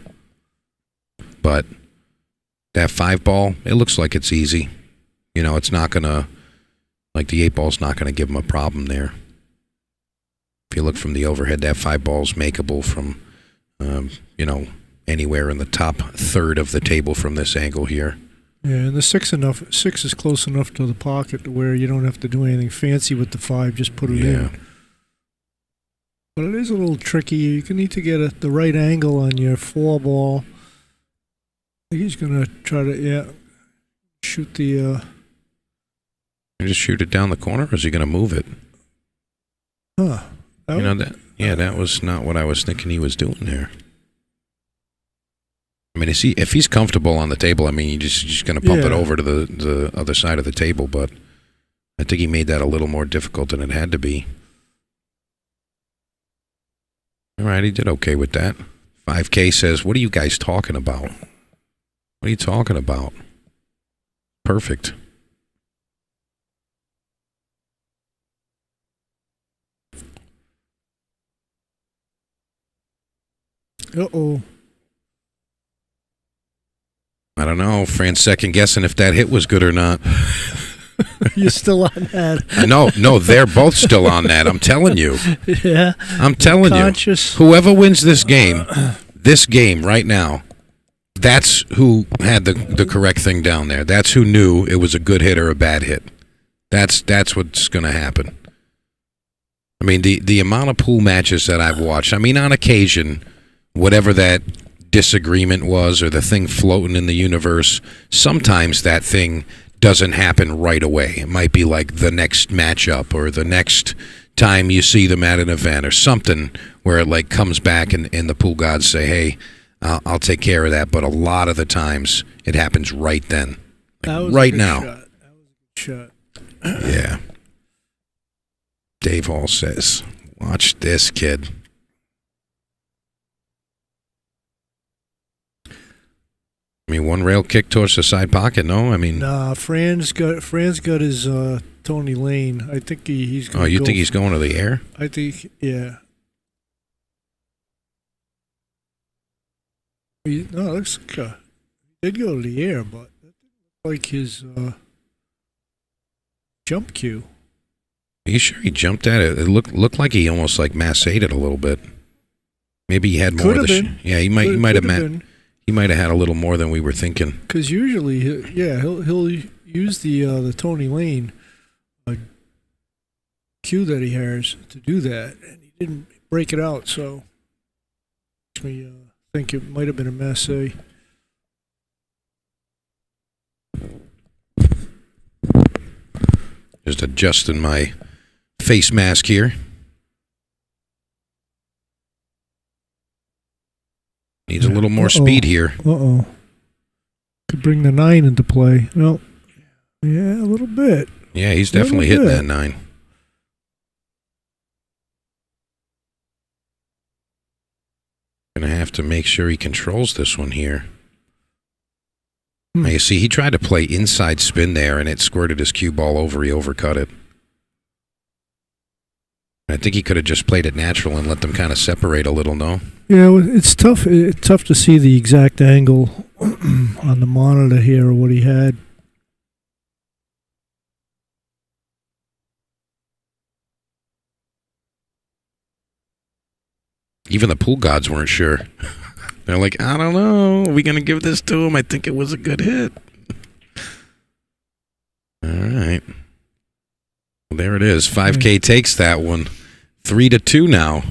But that 5 ball, it looks like it's easy. You know, it's not going to, like the 8 ball's not going to give him a problem there. If you look from the overhead, that 5 ball's makeable from, you know, anywhere in the top third of the table from this angle here. Yeah, and the 6 is close enough to the pocket to where you don't have to do anything fancy with the 5, just put it in. But it is a little tricky. You need to get the right angle on your 4 ball. I think he's going to try to, shoot the... You just shoot it down the corner, or is he going to move it? Huh. You know, that was not what I was thinking he was doing there. I mean, if he's comfortable on the table, I mean, you're just going to pump it over to the other side of the table, but I think he made that a little more difficult than it had to be. All right, he did okay with that. 5K says, what are you guys talking about? What are you talking about? Perfect. Uh-oh. I don't know. Fran's second guessing if that hit was good or not. You're still on that. No, they're both still on that. I'm telling you. Yeah. I'm telling you. Whoever wins this game right now, that's who had the correct thing down there. That's who knew it was a good hit or a bad hit. That's what's going to happen. I mean, the amount of pool matches that I've watched, I mean, on occasion, whatever that disagreement was or the thing floating in the universe, sometimes that thing doesn't happen right away. It might be like the next matchup or the next time you see them at an event or something where it like comes back and the pool gods say, hey, I'll take care of that. But a lot of the times it happens right then. Like right now. Shot. That was a good shot. Yeah. Dave Hall says, watch this, kid. I mean, 1 rail kick towards the side pocket. No, I mean, nah. Fran's got his Tony Lane. I think he's. Oh, you think he's going to the air? I think, yeah. It looks like he did go to the air, but like his jump cue. Are you sure he jumped at it? It looked like he almost like massaged it a little bit. Maybe he had more of the. Yeah, he might have been. He might have had a little more than we were thinking. Because usually, he'll use the Tony Lane cue that he has to do that, and he didn't break it out. So makes me think it might have been a mess. Just adjusting my face mask here. Needs a little more speed here. Uh-oh. Could bring the 9 into play. Well, yeah, a little bit. Yeah, he's definitely hitting that 9. Gonna have to make sure he controls this one here. Now you see, he tried to play inside spin there, and it squirted his cue ball over. He overcut it. I think he could have just played it natural and let them kind of separate a little, no? Yeah, it's tough. It's tough to see the exact angle on the monitor here or what he had. Even the pool gods weren't sure. They're like, I don't know. Are we going to give this to him? I think it was a good hit. All right. Well, there it is. 5K takes that one. 3-2 now.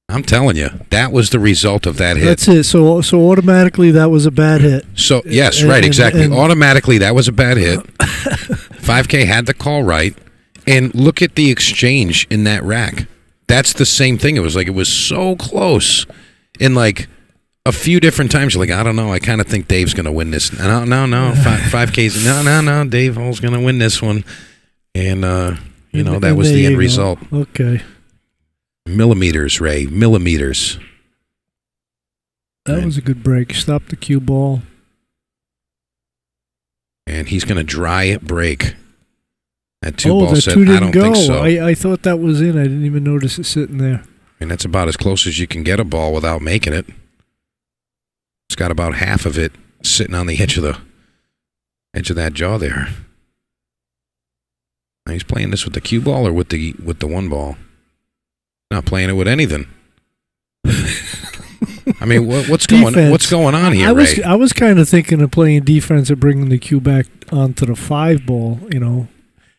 I'm telling you, that was the result of that hit. That's it. So automatically that was a bad hit. So yes, right, exactly. Automatically that was a bad hit. 5K had the call right, and look at the exchange in that rack. That's the same thing. It was so close, in like a few different times. You're like, I don't know. I kind of think Dave's going to win this. No. 5K's no. Dave Hall's going to win this one, and that was the end result. Okay. Millimeters, Ray. Millimeters. That was a good break. Stop the cue ball. And he's going to dry break. That two-ball that set, two didn't I don't go. think so. I thought that was in. I didn't even notice it sitting there. And that's about as close as you can get a ball without making it. It's got about half of it sitting on the edge of that jaw there. Now he's playing this with the cue ball or with the one ball? Not playing it with anything. I mean, what's going on here, Ray? I was kind of thinking of playing defense and bringing the cue back onto the 5 ball.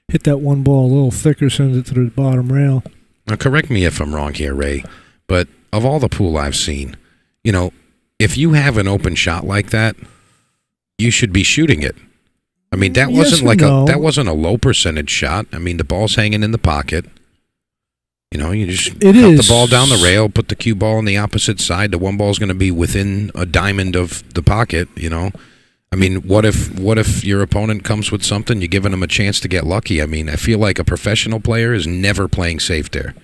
Hit that one ball a little thicker, send it to the bottom rail. Now, correct me if I'm wrong here, Ray, but of all the pool I've seen, if you have an open shot like that, you should be shooting it. I mean, that wasn't a low percentage shot. I mean, the ball's hanging in the pocket. You just cut the ball down the rail, put the cue ball on the opposite side. The one ball's going to be within a diamond of the pocket, I mean, what if your opponent comes with something, you're giving them a chance to get lucky? I mean, I feel like a professional player is never playing safe there.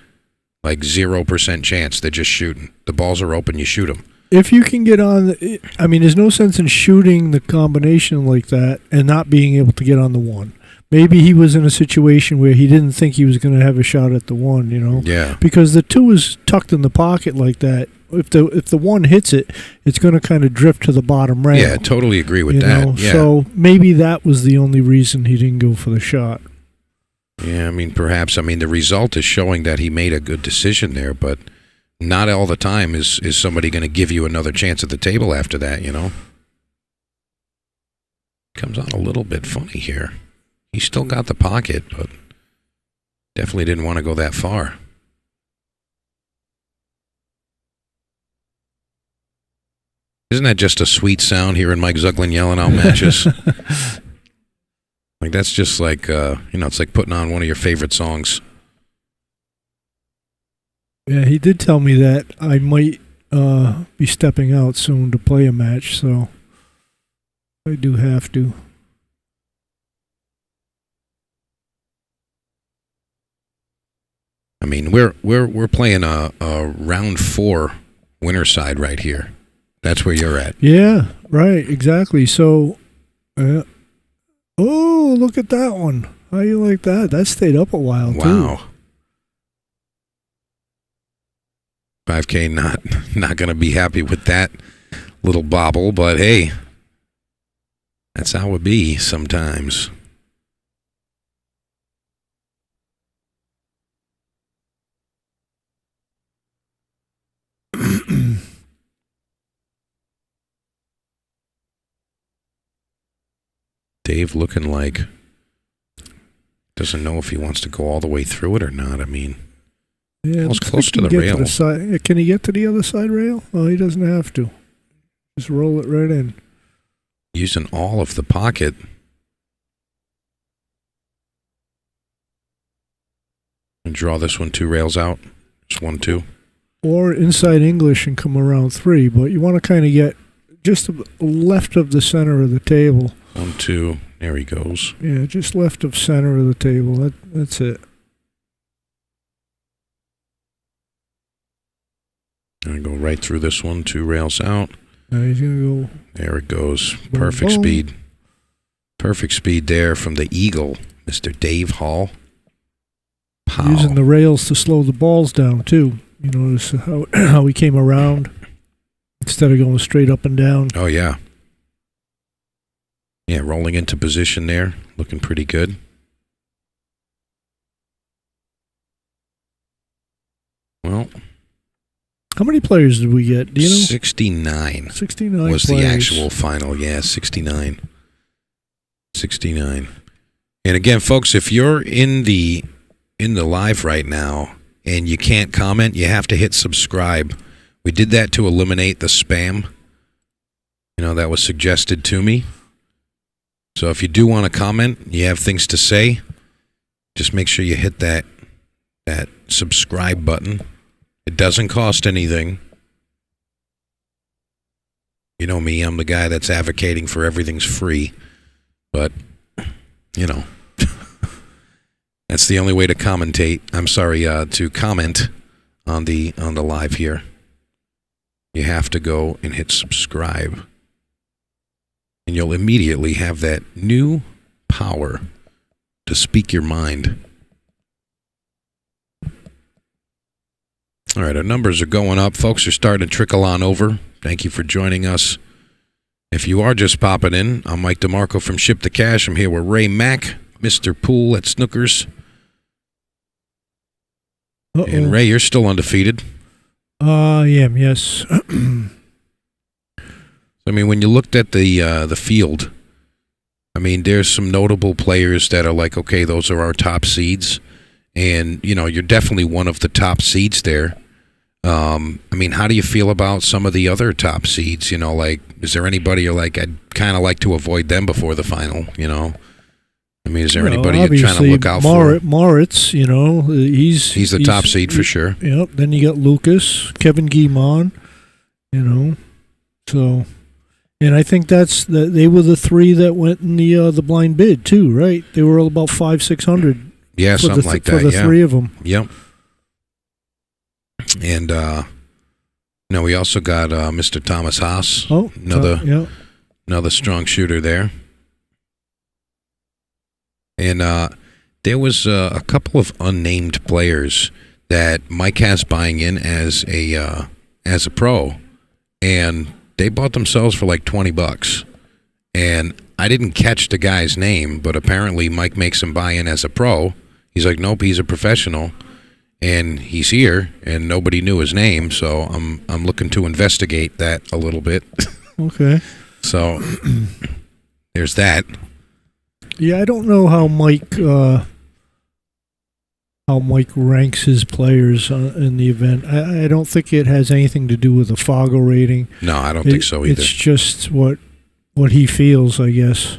Like 0% chance. They're just shooting. The balls are open, you shoot them. If you can get on, there's no sense in shooting the combination like that and not being able to get on the one. Maybe he was in a situation where he didn't think he was going to have a shot at the one, Yeah. Because the 2 is tucked in the pocket like that. If the 1 hits it, it's going to kind of drift to the bottom rail. Yeah, totally agree with that. Yeah. So maybe that was the only reason he didn't go for the shot. Yeah, perhaps. The result is showing that he made a good decision there, but not all the time is somebody going to give you another chance at the table after that, Comes out a little bit funny here. He still got the pocket, but definitely didn't want to go that far. Isn't that just a sweet sound hearing Mike Zuglan yelling out matches? Like, that's just like, it's like putting on one of your favorite songs. Yeah, he did tell me that I might be stepping out soon to play a match, so I do have to. We're playing a round 4 winner side right here. That's where you're at. Yeah, right, exactly. So, oh, look at that one. How you like that? That stayed up a while, too. Wow. 5K not going to be happy with that little bobble, but hey, that's how it be sometimes. Dave looking like doesn't know if he wants to go all the way through it or not. Yeah, it's close to the rail. Can he get to the other side rail? Oh, he doesn't have to. Just roll it right in. Using all of the pocket. And draw this one 2 rails out. Just 1, 2. Or inside English and come around 3, but you want to kind of get just left of the center of the table. 1, 2. There he goes. Yeah, just left of center of the table. That's it. I go right through this one, 2 rails out. Now he's going to go. There it goes. Boom, Perfect boom. speed. Perfect speed there from the Eagle, Mr. Dave Hall. Pow. Using the rails to slow the balls down, too. You notice how he came around instead of going straight up and down. Oh, yeah. Yeah, rolling into position there. Looking pretty good. Well, How many players did we get? Do you know? 69. 69 was players. the actual final. Yeah, 69. 69. And again, folks, if you're in the live right now and you can't comment, you have to hit subscribe. We did that to eliminate the spam. That was suggested to me. So if you do want to comment, you have things to say, just make sure you hit that subscribe button. It doesn't cost anything. You know me, I'm the guy that's advocating for everything's free. But, that's the only way to commentate. I'm sorry, to comment on the live here. You have to go and hit subscribe. And you'll immediately have that new power to speak your mind. All right, our numbers are going up. Folks are starting to trickle on over. Thank you for joining us. If you are just popping in, I'm Mike DeMarco from Ship to Cash. I'm here with Ray Mack, Mr. Poole at Snookers. Uh-oh. And Ray, you're still undefeated. I am, yes. I mean, when you looked at the field, I mean, there's some notable players that are like, okay, those are our top seeds. And, you're definitely one of the top seeds there. I mean, how do you feel about some of the other top seeds? Is there anybody you're like, I'd kind of like to avoid them before the final, I mean, is there anybody you're trying to look out for? Moritz, he's the top seed for sure. Yep. Then you got Lucas, Kevin Guimond, So, and I think they were the three that went in the blind bid too, right? They were all about 500-600. Yeah, something like that. For the three of them. Yep. And we also got Mr. Thomas Haas. Oh, another strong shooter there. And there was a couple of unnamed players that Mike has buying in as a pro, and they bought themselves for like $20. And I didn't catch the guy's name, but apparently Mike makes him buy in as a pro. He's like, nope, he's a professional, and he's here, and nobody knew his name. So I'm looking to investigate that a little bit. Okay. So there's that. Yeah, I don't know how Mike ranks his players in the event. I don't think it has anything to do with the Fargo rating. No, I don't think so either. It's just what he feels, I guess.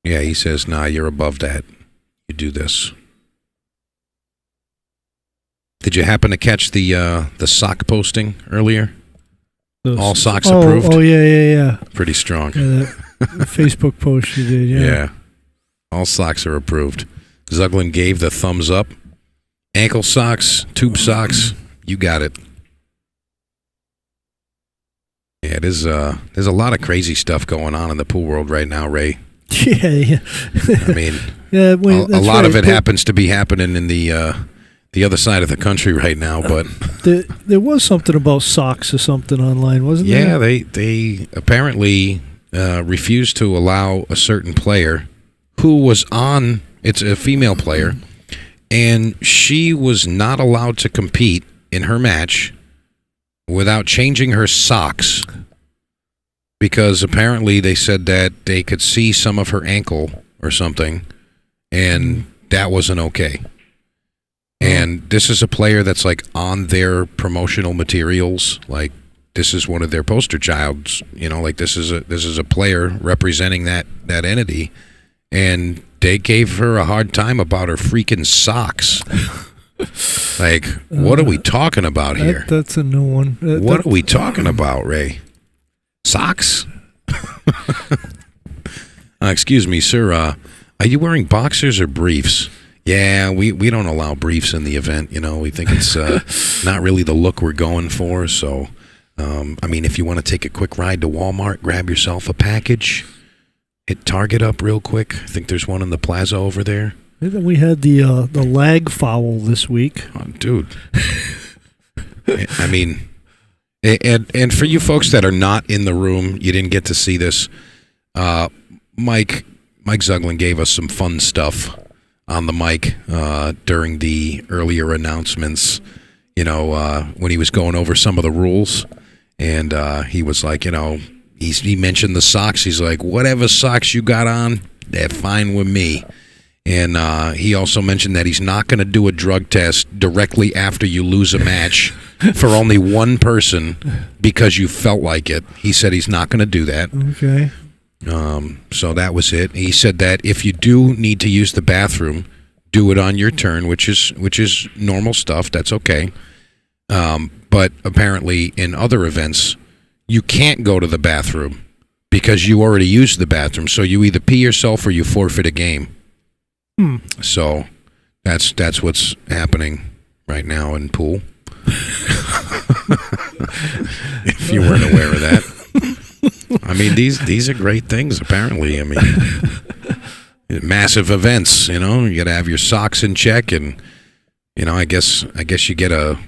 Yeah, he says, nah, you're above that. You do this. Did you happen to catch the sock posting earlier? All socks approved? Oh, yeah. Pretty strong. Yeah, the Facebook post you did, yeah. Yeah. All socks are approved. Zuglan gave the thumbs up. Ankle socks, tube socks, you got it. Yeah, there's a lot of crazy stuff going on in the pool world right now, Ray. Yeah. I mean, a lot of it happens to be happening in the other side of the country right now, but there was something about socks or something online, wasn't there? Yeah, they apparently refused to allow a certain player who was on. It's a female player, and she was not allowed to compete in her match without changing her socks. Because apparently they said that they could see some of her ankle or something, and that wasn't okay. And this is a player that's like on their promotional materials, like this is one of their poster childs, like this is a player representing that entity, and they gave her a hard time about her freaking socks. Like, what are we talking about here? That's a new one. What are we talking about, Ray? Socks? Excuse me, sir. Are you wearing boxers or briefs? Yeah, we don't allow briefs in the event. We think it's not really the look we're going for. So, I mean, if you want to take a quick ride to Walmart, grab yourself a package, hit Target up real quick. I think there's one in the plaza over there. We had the lag foul this week. Oh, dude. I mean... And for you folks that are not in the room, you didn't get to see this, Mike Zuglan gave us some fun stuff on the mic during the earlier announcements. when he was going over some of the rules, and he was like, he mentioned the socks. He's like, whatever socks you got on, they're fine with me. And he also mentioned that he's not going to do a drug test directly after you lose a match for only one person because you felt like it. He said he's not going to do that. Okay. So that was it. He said that if you do need to use the bathroom, do it on your turn, which is normal stuff. That's okay. But apparently in other events, you can't go to the bathroom because you already used the bathroom. So you either pee yourself or you forfeit a game. So that's what's happening right now in pool. If you weren't aware of that. I mean, these are great things, apparently. I mean, massive events, you got to have your socks in check, and I guess you get a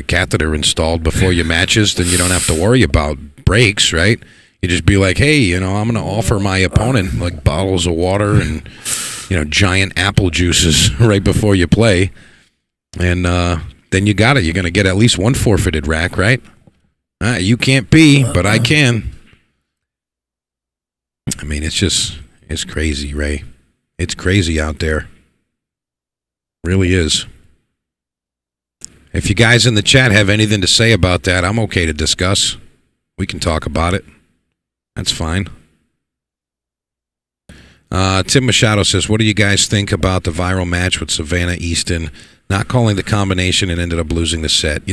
catheter installed before your matches, then you don't have to worry about breaks, right? You just be like, hey, I'm going to offer my opponent like bottles of water and giant apple juices right before you play, and then you got it. You're going to get at least one forfeited rack, right? You can't pee, but I can. I mean, it's crazy, Ray. It's crazy out there. Really is. If you guys in the chat have anything to say about that, I'm okay to discuss. We can talk about it. That's fine. Tim Machado says, what do you guys think about the viral match with Savannah Easton not calling the combination and ended up losing the set?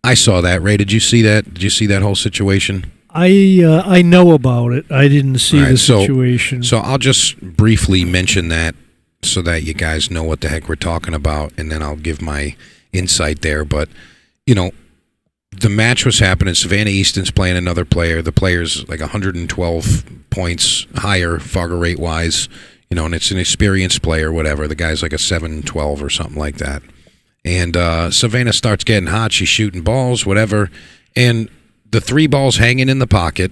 I saw that. Ray, did you see that? Did you see that whole situation? I know about it. I didn't see the situation. So I'll just briefly mention that so that you guys know what the heck we're talking about, and then I'll give my insight there. But, the match was happening. Savannah Easton's playing another player. The player's like 112 points higher, Fargo rate-wise, and it's an experienced player, whatever. The guy's like a 712 or something like that. And Savannah starts getting hot. She's shooting balls, whatever. And the 3 ball's hanging in the pocket,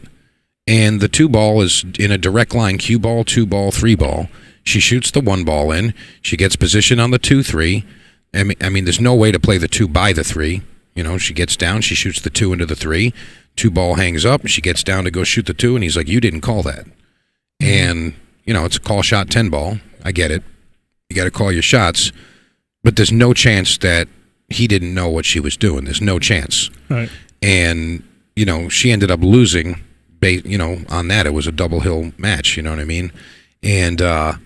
and the 2 ball is in a direct line, cue ball, 2 ball, 3 ball. She shoots the 1 ball in. She gets position on the 2-3. I mean, there's no way to play the 2 by the 3. She gets down, she shoots the 2 into the 3. 2 ball hangs up, and she gets down to go shoot the 2, and he's like, you didn't call that. And, it's a call shot 10 ball. I get it. You got to call your shots. But there's no chance that he didn't know what she was doing. There's no chance. Right. And, she ended up losing, on that. It was a double hill match, you know what I mean? And, I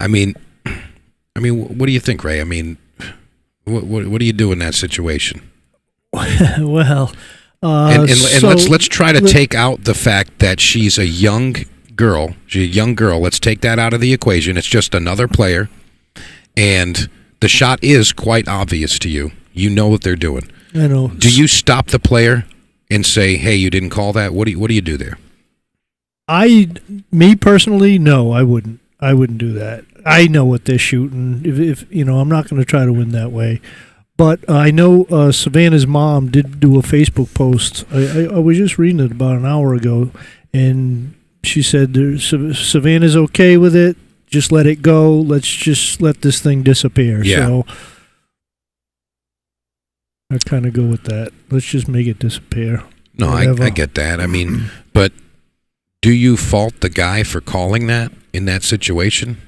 mean, what do you think, Ray? I mean, what do you do in that situation? Well, and let's try to take out the fact that she's a young girl. She's a young girl. Let's take that out of the equation. It's just another player, and the shot is quite obvious to you. You know what they're doing. I know. Do you stop the player and say, "Hey, you didn't call that"? What do you do there? Me personally, no, I wouldn't. I wouldn't do that. I know what they're shooting. If I'm not going to try to win that way. But I know Savannah's mom did do a Facebook post. I was just reading it about an hour ago, and she said Savannah's okay with it. Just let it go. Let's just let this thing disappear. Yeah. So I kind of go with that. Let's just make it disappear. No, I get that. I mean, but do you fault the guy for calling that in that situation?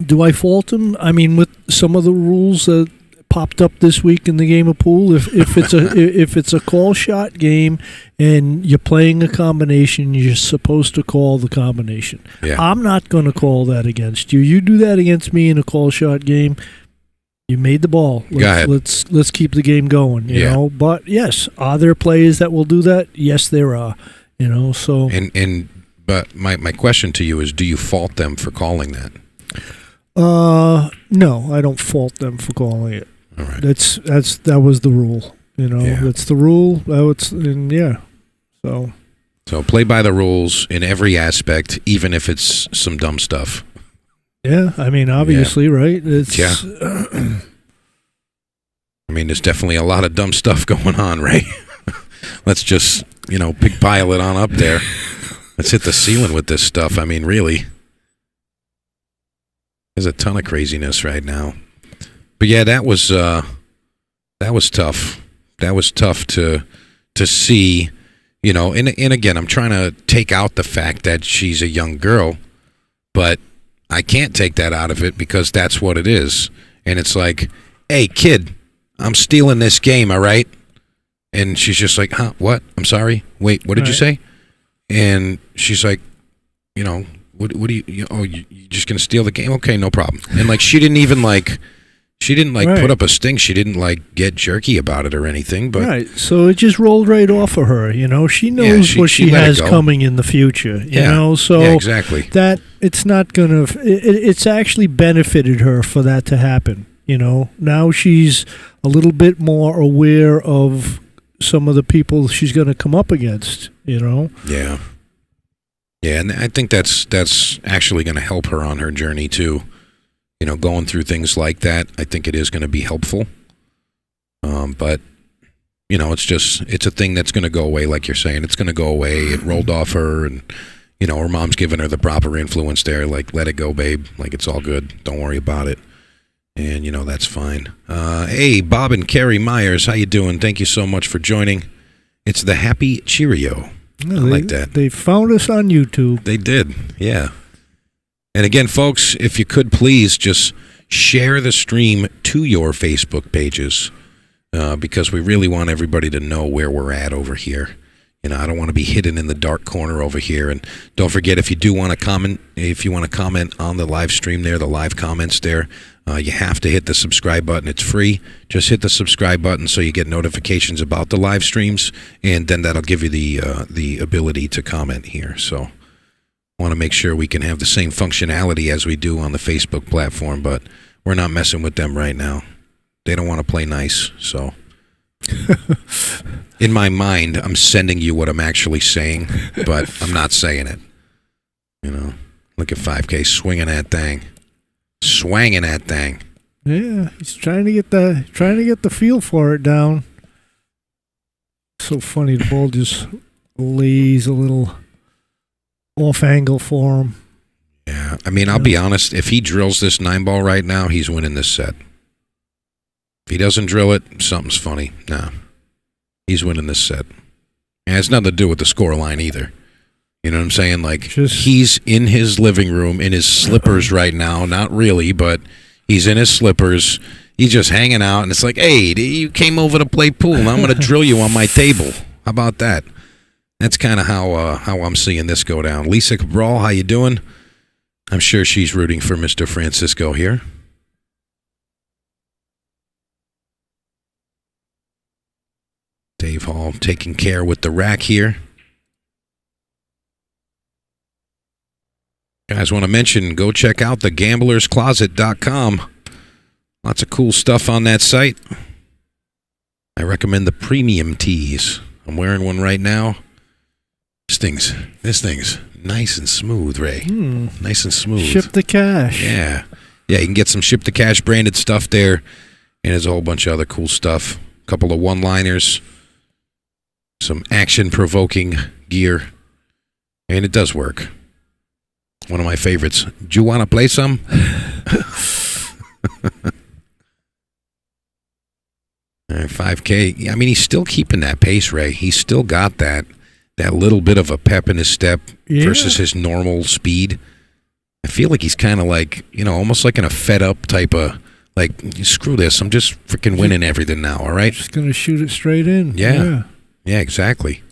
Do I fault him? I mean, with some of the rules that popped up this week in the game of pool, if it's a call shot game and you're playing a combination, you're supposed to call the combination. Yeah. I'm not going to call that against you. You do that against me in a call shot game, you made the ball. Go ahead. Let's keep the game going. You know. But yes, are there players that will do that? Yes, there are. So but my question to you is, do you fault them for calling that? No, I don't fault them for calling it. All right. That was the rule. That's the rule. So play by the rules in every aspect, even if it's some dumb stuff. Yeah, I mean, obviously, right? It's I mean, there's definitely a lot of dumb stuff going on, Ray. Let's just big pile it on up there. Let's hit the ceiling with this stuff. I mean, really. There's a ton of craziness right now. But yeah, that was tough. That was tough to see, you know. And again, I'm trying to take out the fact that she's a young girl, but I can't take that out of it because that's what it is. And it's like, hey, kid, I'm stealing this game, all right? And she's just like, huh, what? I'm sorry? Wait, what did you say? And she's like, you know, what do you you're just going to steal the game? Okay, no problem. And, like, she didn't put up a stink. She didn't, like, get jerky about it or anything. But right, so it just rolled right off of her, you know. She knows what she has coming in the future, you know. So exactly. That it's not going to, it's actually benefited her for that to happen, you know. Now she's a little bit more aware of some of the people she's going to come up against, you know. Yeah, and I think that's actually going to help her on her journey too. You know, going through things like that, I think it is going to be helpful. But you know, it's a thing that's going to go away, like you're saying. It's going to go away. It rolled off her, and you know, her mom's giving her the proper influence there. Like, let it go, babe. Like, it's all good. Don't worry about it. And, you know, that's fine. Hey, Bob and Carrie Myers, how you doing? Thank you so much for joining. It's the Happy Cheerio. I like that. They found us on YouTube. They did, yeah. And again, folks, if you could please just share the stream to your Facebook pages because we really want everybody to know where we're at over here. You know, I don't want to be hidden in the dark corner over here. And don't forget, if you do want to comment, on the live stream there, the live comments there, you have to hit the subscribe button. It's free. Just hit the subscribe button so you get notifications about the live streams, and then that'll give you the ability to comment here. So I want to make sure we can have the same functionality as we do on the Facebook platform, but we're not messing with them right now. They don't want to play nice, so... In my mind, I'm sending you what I'm actually saying, but I'm not saying it. You know, look at 5K swinging that thing. Yeah, he's trying to get the feel for it down. So funny, the ball just lays a little off angle for him. Yeah, I mean, I'll be honest. If he drills this 9-ball right now, he's winning this set. If he doesn't drill it, something's funny. No, he's winning this set. And it has nothing to do with the scoreline either. You know what I'm saying? Like, he's in his living room in his slippers right now. Not really, but he's in his slippers. He's just hanging out, and it's like, hey, you came over to play pool, and I'm going to drill you on my table. How about that? That's kind of how I'm seeing this go down. Lisa Cabral, how you doing? I'm sure she's rooting for Mr. Francisco here. Dave Hall taking care with the rack here. Guys, want to mention, go check out thegamblerscloset.com. Lots of cool stuff on that site. I recommend the premium tees. I'm wearing one right now. This thing's nice and smooth, Ray. Nice and smooth. Ship the cash. Yeah, you can get some Ship the Cash branded stuff there, and there's a whole bunch of other cool stuff. A couple of one-liners. Some action-provoking gear, and it does work. One of my favorites. Do you want to play some? All right, 5K. I mean, he's still keeping that pace, Ray. He's still got that little bit of a pep in his step versus his normal speed. I feel like he's kind of like, you know, almost like in a fed-up type of, like, screw this, I'm just freaking winning everything now, all right? Just going to shoot it straight in. Yeah, exactly.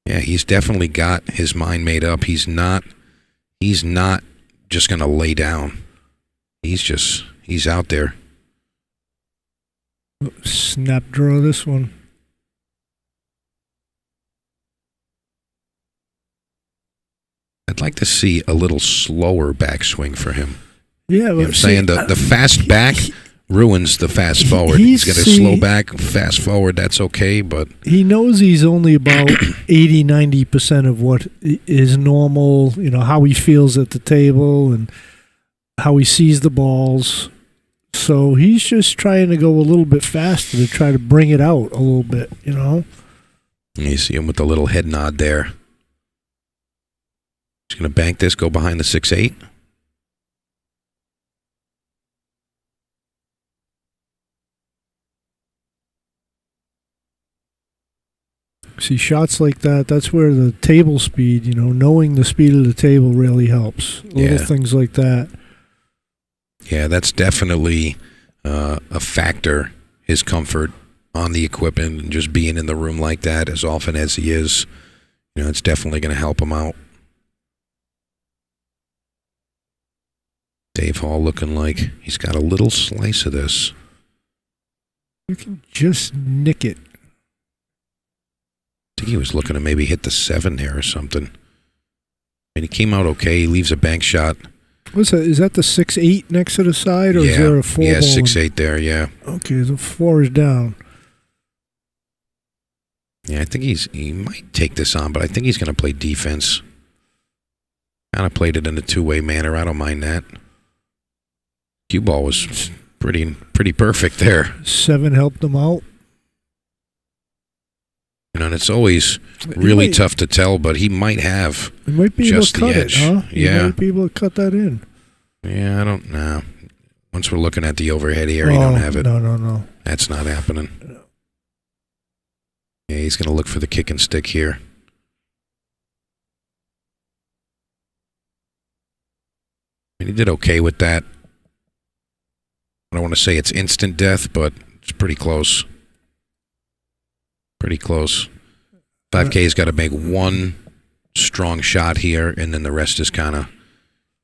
Yeah, he's definitely got his mind made up. He's not just going to lay down. He's out there. Snap draw this one. I'd like to see a little slower backswing for him. Yeah, you know what I'm saying? The fast back ruins the fast forward. He's got a slow back, fast forward, that's okay, but... He knows he's only about 80-90% of what is normal, you know, how he feels at the table and how he sees the balls. So he's just trying to go a little bit faster to try to bring it out a little bit, you know? You see him with the little head nod there. He's going to bank this, go behind the 6-8. See, shots like that, that's where the table speed, knowing the speed of the table really helps. Little things like that. Yeah, that's definitely a factor, his comfort on the equipment and just being in the room like that as often as he is. It's definitely going to help him out. Dave Hall looking like he's got a little slice of this. You can just nick it. I think he was looking to maybe hit the 7 there or something. And he came out okay. He leaves a bank shot. What's that? Is that the 6-8 next to the side, or is there a 4 Yeah, ball? 6-8 there, yeah. Okay, the 4 is down. Yeah, I think he might take this on, but I think he's going to play defense. Kind of played it in a two-way manner. I don't mind that. Cue ball was pretty perfect there. 7 helped him out. And it's always really tough to tell, but he might have he might be just able to the cut edge. It, huh? Yeah. He might be able to cut that in. Yeah, I don't know. Once we're looking at the overhead here, you don't have it. No. That's not happening. Yeah, he's going to look for the kick and stick here. And he did okay with that. I don't want to say it's instant death, but it's pretty close. Pretty close. 5K's got to make one strong shot here, and then the rest is kind of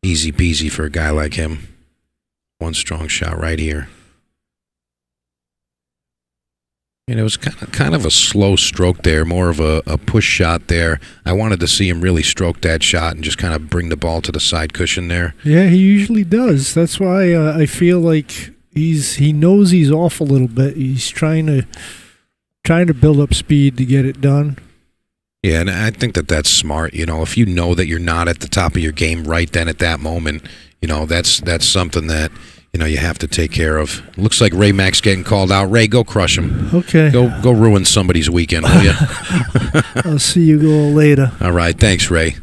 easy peasy for a guy like him. One strong shot right here. And it was kind of a slow stroke there, more of a push shot there. I wanted to see him really stroke that shot and just kind of bring the ball to the side cushion there. Yeah, he usually does. That's why I feel like he knows he's off a little bit. He's trying to build up speed to get it done. Yeah, and I think that's smart. If you know that you're not at the top of your game right then at that moment, that's something that you have to take care of. Looks like Ray Mack's getting called out. Ray, go crush him. Okay. Go ruin somebody's weekend, will you? I'll see you go later. All right, thanks, Ray.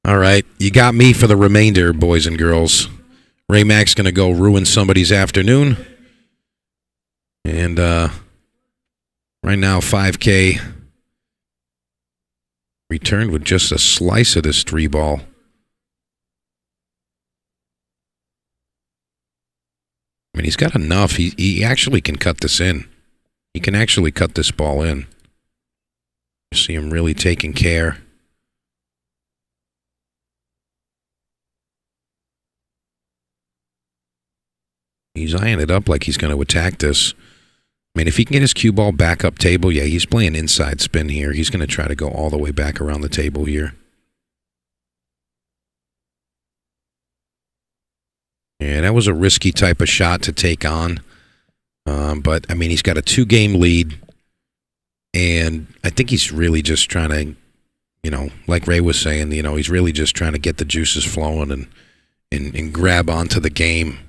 All right, you got me for the remainder, boys and girls. Ray Mack's going to go ruin somebody's afternoon. And right now, 5K returned with just a slice of this 3-ball. I mean, he's got enough. He actually can cut this in. He can actually cut this ball in. You see him really taking care. He's eyeing it up like he's going to attack this. I mean, if he can get his cue ball back up table, yeah, he's playing inside spin here. He's going to try to go all the way back around the table here. Yeah, that was a risky type of shot to take on. But, I mean, he's got a 2-game lead. And I think he's really just trying to, like Ray was saying, he's really just trying to get the juices flowing and grab onto the game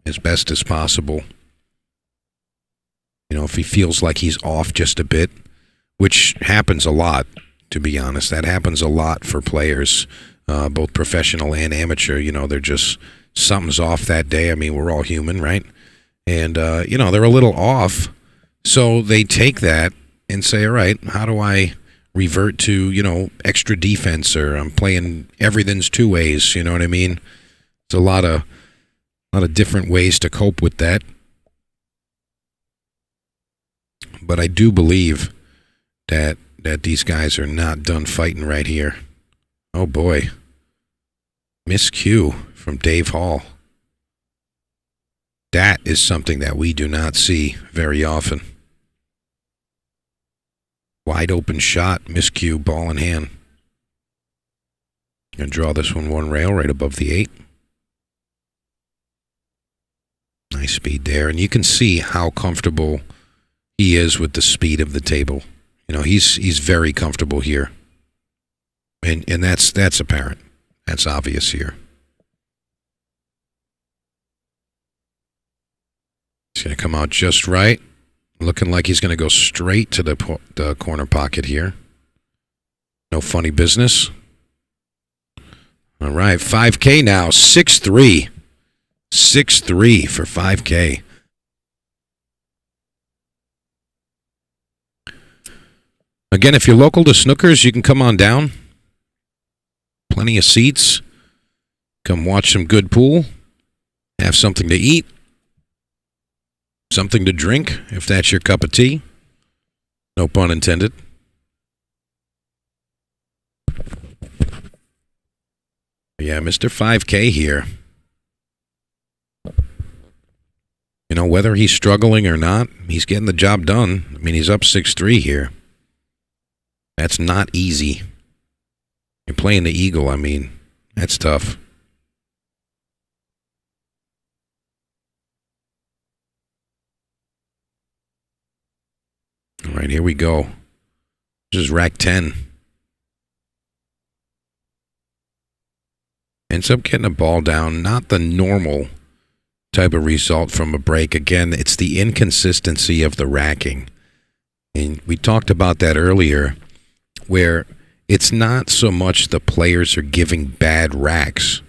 as best as possible. If he feels like he's off just a bit, which happens a lot, to be honest. That happens a lot for players, both professional and amateur. They're just, something's off that day. I mean, we're all human, right? And, they're a little off. So they take that and say, all right, how do I revert to, extra defense, or I'm playing everything's 2 ways, you know what I mean? It's a lot of different ways to cope with that. But I do believe that these guys are not done fighting right here. Oh, boy. Miscue from Dave Hall. That is something that we do not see very often. Wide open shot, miscue, ball in hand. Gonna draw this one rail right above the 8. Nice speed there, and you can see how comfortable he is with the speed of the table. He's very comfortable here, and that's apparent. That's obvious here. He's going to come out just right, looking like he's going to go straight to the corner pocket here. No funny business. All right, 5K now, 6-3. 6-3 for 5K. Again, if you're local to Snookers, you can come on down. Plenty of seats. Come watch some good pool. Have something to eat. Something to drink, if that's your cup of tea. No pun intended. Yeah, Mr. 5K here. You know, whether he's struggling or not, he's getting the job done. I mean, he's up 6-3 here. That's not easy. You're playing the Eagle, I mean, that's tough. All right, here we go. This is rack 10. Ends up getting a ball down, not the normal type of result from a break. Again, it's the inconsistency of the racking. And we talked about that earlier, where it's not so much the players are giving bad racks.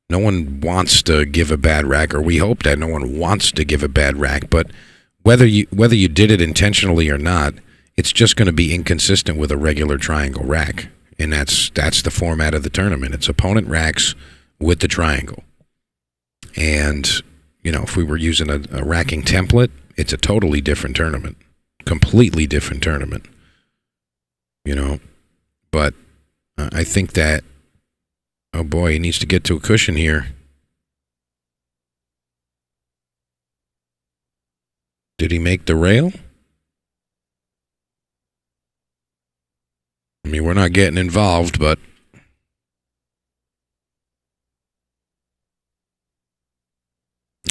No one wants to give a bad rack, or we hope that no one wants to give a bad rack, but whether you did it intentionally or not, it's just going to be inconsistent with a regular triangle rack. And that's the format of the tournament. It's opponent racks with the triangle. And, you know, if we were using a racking template, it's a totally different tournament. Completely different tournament. You know, but I think that, oh boy, he needs to get to a cushion here. Did he make the rail? I mean, we're not getting involved, but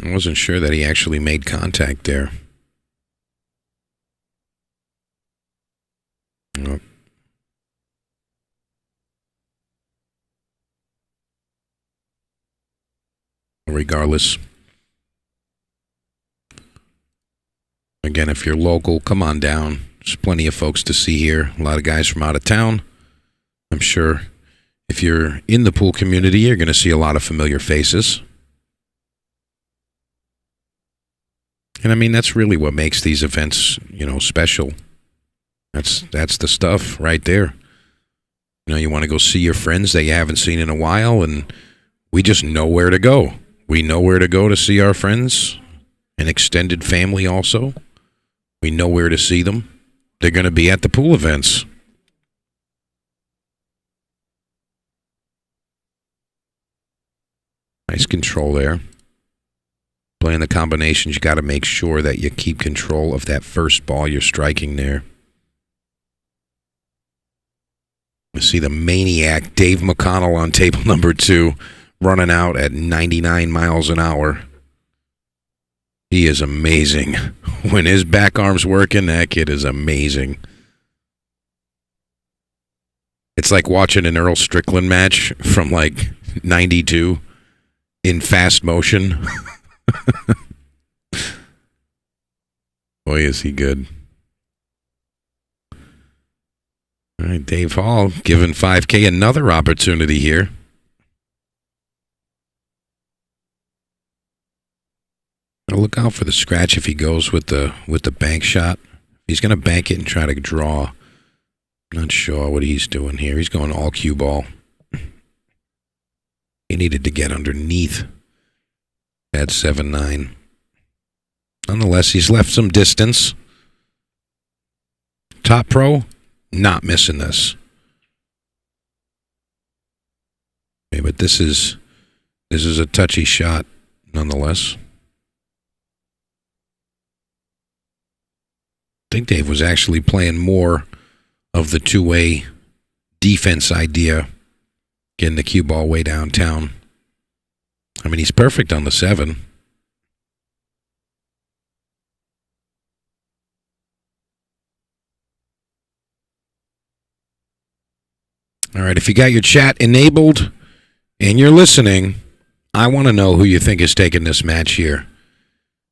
I wasn't sure that he actually made contact there. Oh. Regardless. Again, if you're local, come on down. There's plenty of folks to see here. A lot of guys from out of town. I'm sure if you're in the pool community, you're going to see a lot of familiar faces. And I mean, that's really what makes these events, you know, special. That's the stuff right there. You know, you want to go see your friends that you haven't seen in a while, and we just know where to go. We know where to go to see our friends and extended family also. We know where to see them. They're going to be at the pool events. Nice control there. Playing the combinations, you got to make sure that you keep control of that first ball you're striking there. You see the maniac Dave McConnell on table number 2 running out at 99 miles an hour. He is amazing. When his back arm's working, that kid is amazing. It's like watching an Earl Strickland match from like 92 in fast motion. Boy, is he good. All right, Dave Hall giving 5K another opportunity here. Look out for the scratch if he goes with the bank shot. He's going to bank it and try to draw. Not sure what he's doing here. He's going all cue ball. He needed to get underneath at 7-9. Nonetheless, he's left some distance. Top pro, not missing this. Okay, but this is a touchy shot nonetheless. I think Dave was actually playing more of the two-way defense idea, getting the cue ball way downtown. I mean, he's perfect on the 7. All right, if you got your chat enabled and you're listening, I want to know who you think is taking this match here.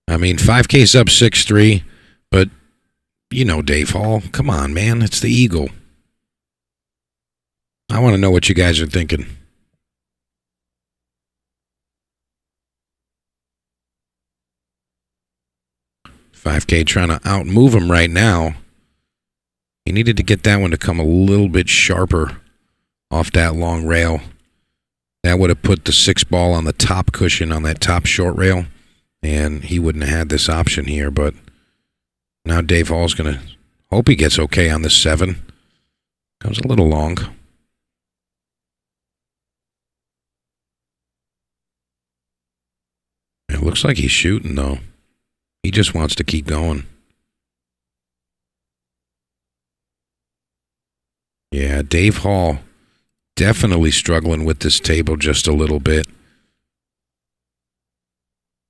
I mean, 5K's up 6-3, but you know Dave Hall. Come on, man. It's the Eagle. I want to know what you guys are thinking. 5K trying to outmove him right now. He needed to get that one to come a little bit sharper off that long rail. That would have put the 6-ball on the top cushion on that top short rail, and he wouldn't have had this option here. But now Dave Hall's going to hope he gets okay on the 7. Comes a little long. It looks like he's shooting, though. He just wants to keep going. Yeah, Dave Hall definitely struggling with this table just a little bit.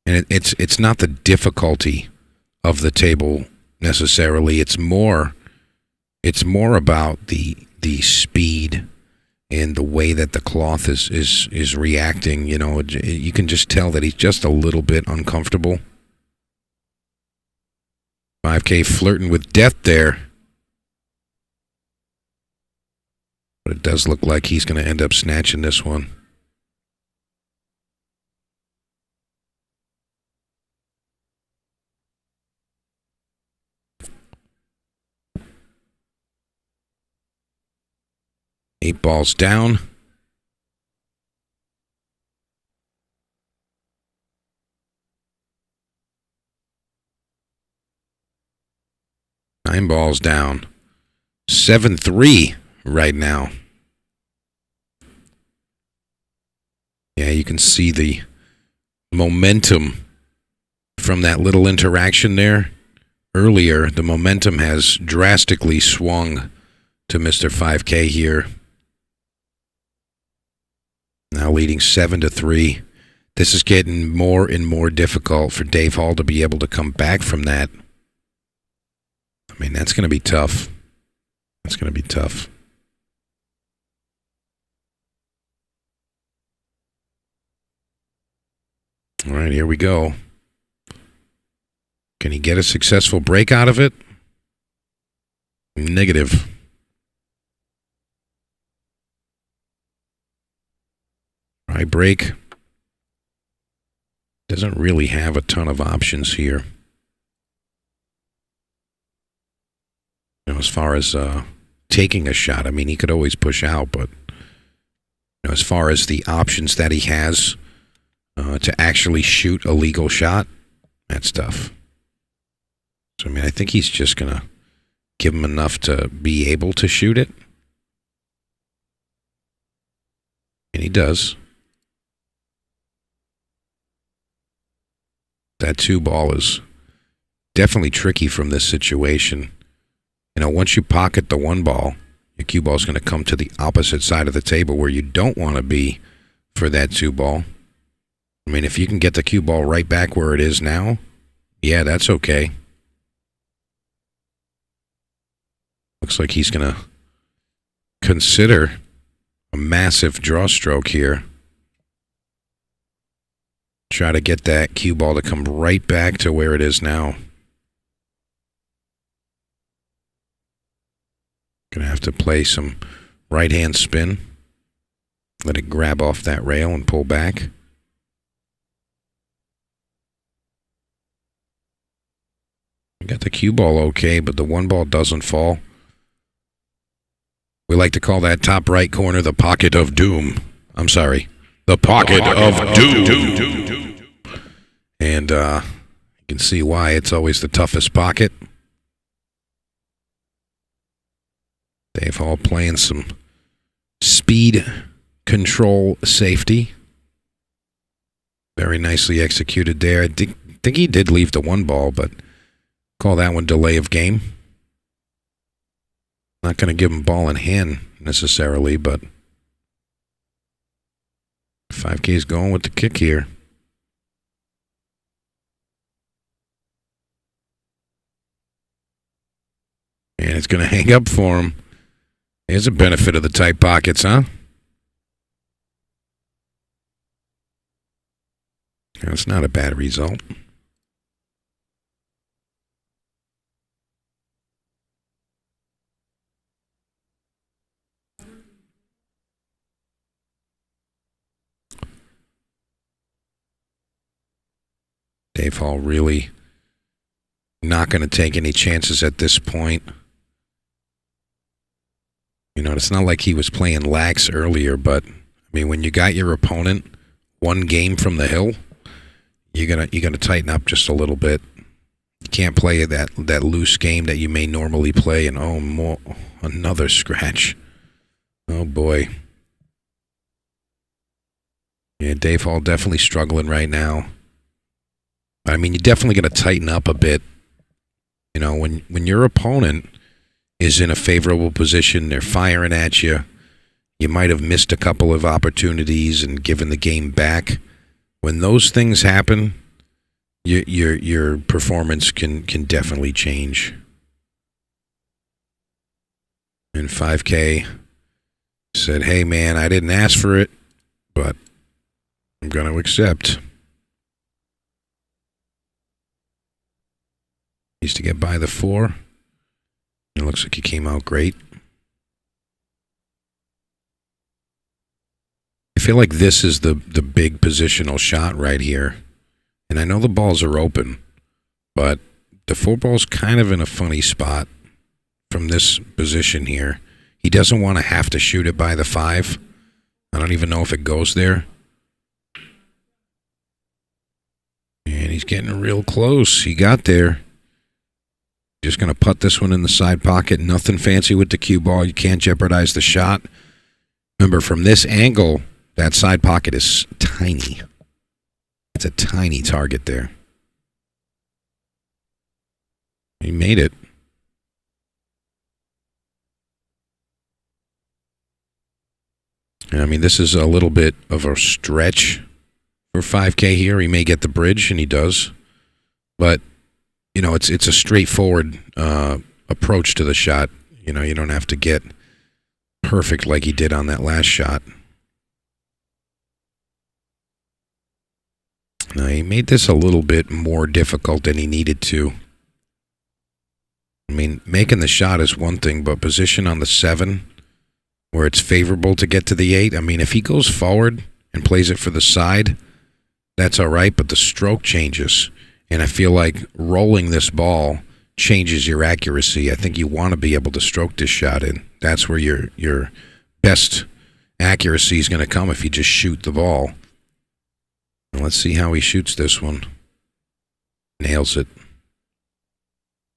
And it's not the difficulty of the table necessarily. It's more about the speed and the way that the cloth is reacting. You know, you can just tell that he's just a little bit uncomfortable. 5K flirting with death there. But it does look like he's going to end up snatching this one. Eight balls down. Nine balls down. 7-3 right now. Yeah, you can see the momentum from that little interaction there. Earlier, the momentum has drastically swung to Mr. 5K here. Now leading 7-3. This is getting more and more difficult for Dave Hall to be able to come back from that. I mean, that's going to be tough. That's going to be tough. All right, here we go. Can he get a successful break out of it? Negative. Try break. Doesn't really have a ton of options here. You know, as far as taking a shot, I mean, he could always push out, but you know, as far as the options that he has to actually shoot a legal shot, that's tough. So, I mean, I think he's just going to give him enough to be able to shoot it. And he does. That 2-ball is definitely tricky from this situation. You know, once you pocket the 1-ball, your cue ball is going to come to the opposite side of the table where you don't want to be for that 2-ball. I mean, if you can get the cue ball right back where it is now, yeah, that's okay. Looks like he's going to consider a massive draw stroke here. Try to get that cue ball to come right back to where it is now. Gonna have to play some right-hand spin. Let it grab off that rail and pull back. We got the cue ball okay, but the 1-ball doesn't fall. We like to call that top right corner the pocket of doom. I'm sorry. The pocket of doom. And you can see why it's always the toughest pocket. Dave Hall playing some speed control safety. Very nicely executed there. I think he did leave the 1-ball, but call that one delay of game. Not going to give him ball in hand necessarily, but 5K is going with the kick here. And it's going to hang up for him. Here's a benefit of the tight pockets, huh? That's not a bad result. Dave Hall really not going to take any chances at this point. You know, it's not like he was playing lax earlier, but I mean, when you got your opponent one game from the hill, you're gonna tighten up just a little bit. You can't play that loose game that you may normally play. And another scratch. Oh boy. Yeah, Dave Hall definitely struggling right now. I mean, you're definitely gonna tighten up a bit. You know, when your opponent is in a favorable position, they're firing at you. You might have missed a couple of opportunities and given the game back. When those things happen, your performance can definitely change. And 5K said, "Hey man, I didn't ask for it, but I'm going to accept." Needs to get by the 4. It looks like he came out great. I feel like this is the big positional shot right here. And I know the balls are open, but the 4 ball's kind of in a funny spot from this position here. He doesn't want to have to shoot it by the 5. I don't even know if it goes there. And he's getting real close. He got there. Just going to put this one in the side pocket. Nothing fancy with the cue ball. You can't jeopardize the shot. Remember, from this angle, that side pocket is tiny. It's a tiny target there. He made it. And I mean, this is a little bit of a stretch for 5K here. He may get the bridge, and he does. But you know, it's a straightforward approach to the shot. You know, you don't have to get perfect like he did on that last shot. Now, he made this a little bit more difficult than he needed to. I mean, making the shot is one thing, but position on the 7, where it's favorable to get to the 8. I mean, if he goes forward and plays it for the side, that's all right, but the stroke changes. And I feel like rolling this ball changes your accuracy. I think you want to be able to stroke this shot in. That's where your best accuracy is going to come if you just shoot the ball. And let's see how he shoots this one. Nails it.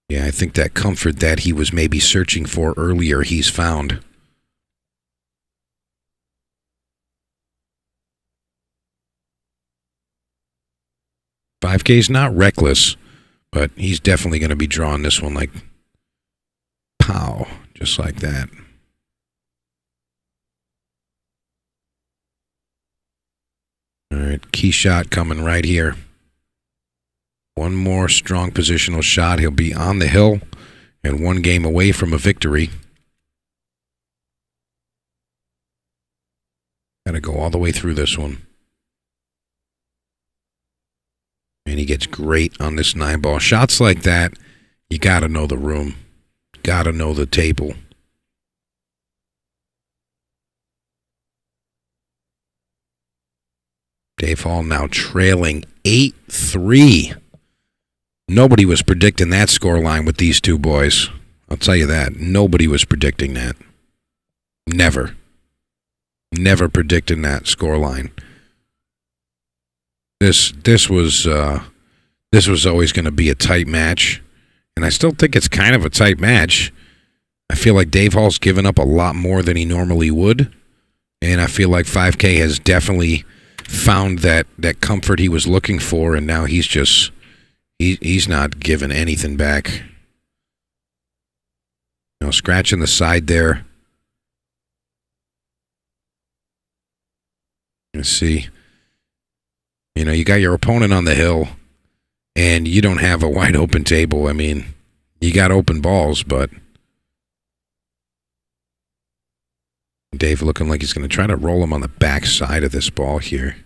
Yeah, I think that comfort that he was maybe searching for earlier, he's found. $5K's not reckless, but he's definitely going to be drawing this one like pow, just like that. All right, key shot coming right here. One more strong positional shot. He'll be on the hill and one game away from a victory. Got to go all the way through this one. And he gets great on this 9-ball. Shots like that, you got to know the room. Got to know the table. Dave Hall now trailing 8-3. Nobody was predicting that scoreline with these two boys. I'll tell you that. Nobody was predicting that. Never. Never predicting that scoreline. This was always going to be a tight match, and I still think it's kind of a tight match. I feel like Dave Hall's given up a lot more than he normally would, and I feel like 5K has definitely found that comfort he was looking for, and now he's just he's not giving anything back. You know, scratching the side there. Let's see. You know, you got your opponent on the hill, and you don't have a wide open table. I mean, you got open balls, but Dave looking like he's going to try to roll him on the back side of this ball here.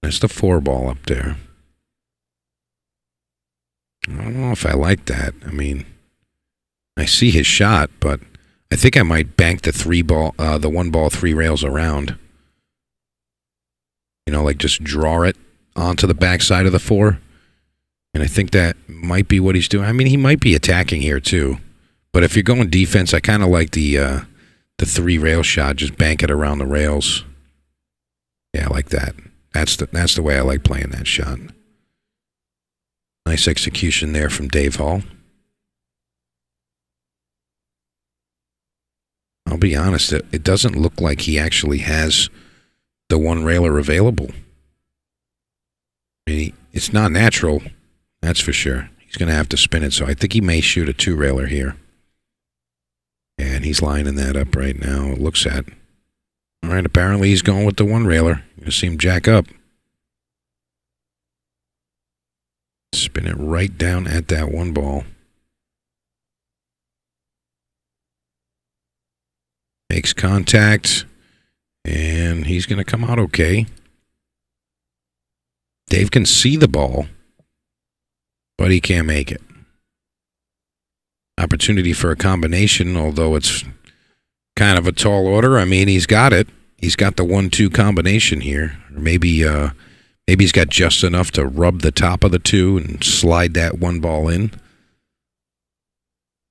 That's the 4 ball up there. I don't know if I like that. I mean, I see his shot, but I think I might bank the 1 ball 3 rails around. You know, like just draw it onto the backside of the 4. And I think that might be what he's doing. I mean, he might be attacking here too. But if you're going defense, I kind of like the 3-rail shot. Just bank it around the rails. Yeah, I like that. That's the way I like playing that shot. Nice execution there from Dave Hall. I'll be honest, it doesn't look like he actually has the 1-railer available. I mean, it's not natural, that's for sure. He's going to have to spin it, so I think he may shoot a 2-railer here. And he's lining that up right now. It looks at. All right, apparently he's going with the 1-railer. You're going to see him jack up. Spin it right down at that 1 ball. Makes contact, and he's going to come out okay. Dave can see the ball, but he can't make it. Opportunity for a combination, although it's kind of a tall order. I mean, he's got it. He's got the 1-2 combination here. Or maybe he's got just enough to rub the top of the 2 and slide that 1 ball in.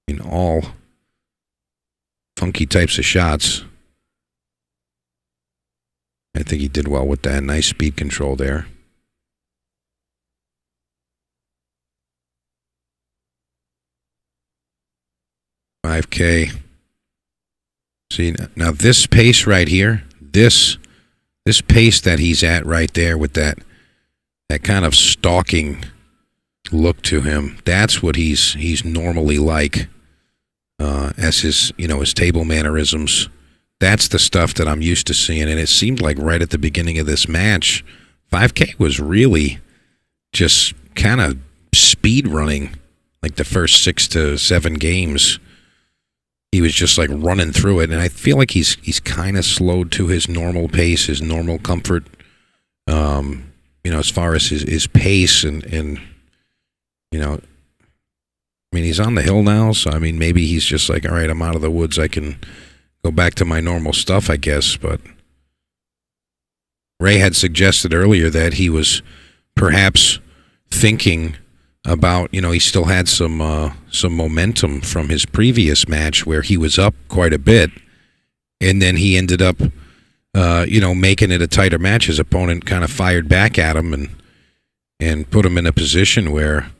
In all funky types of shots. I think he did well with that. Nice speed control there. $5K. See, now this pace right here, this pace that he's at right there with that kind of stalking look to him, that's what he's normally like. As his table mannerisms, that's the stuff that I'm used to seeing. And it seemed like right at the beginning of this match, 5K was really just kind of speed running, like the first 6 to 7 games. He was just like running through it, and I feel like he's kind of slowed to his normal pace, his normal comfort. As far as his pace and I mean, he's on the hill now, so I mean, maybe he's just like, all right, I'm out of the woods. I can go back to my normal stuff, I guess. But Ray had suggested earlier that he was perhaps thinking about, he still had some momentum from his previous match where he was up quite a bit, and then he ended up, making it a tighter match. His opponent kind of fired back at him and put him in a position where,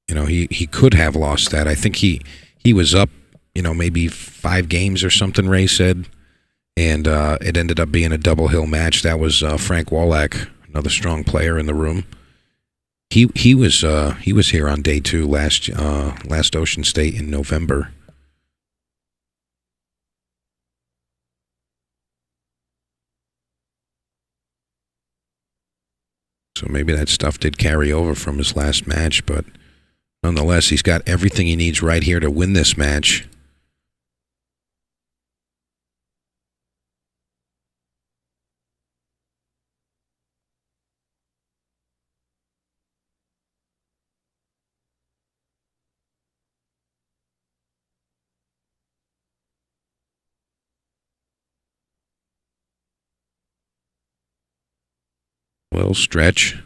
he could have lost that. I think he was up, maybe 5 games or something, Ray said, and it ended up being a double hill match. That was Frank Wallach, another strong player in the room. He was here on day 2 last Ocean State in November. So maybe that stuff did carry over from his last match, but nonetheless, he's got everything he needs right here to win this match. Little stretch.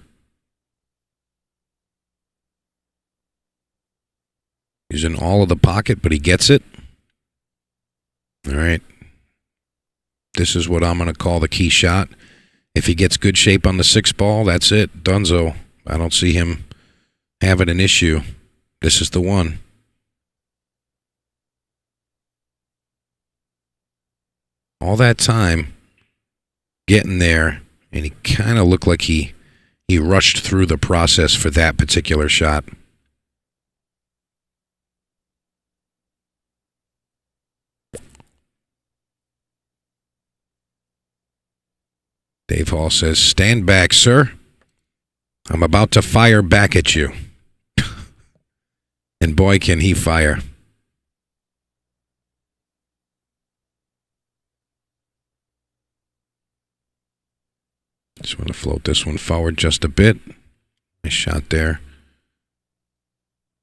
He's in all of the pocket, but he gets it. All right. This is what I'm going to call the key shot. If he gets good shape on the 6 ball, that's it. Dunzo. I don't see him having an issue. This is the one. All that time getting there, and he kind of looked like he rushed through the process for that particular shot. Dave Hall says, "Stand back, sir. I'm about to fire back at you." And boy, can he fire. Just want to float this one forward just a bit. Nice shot there.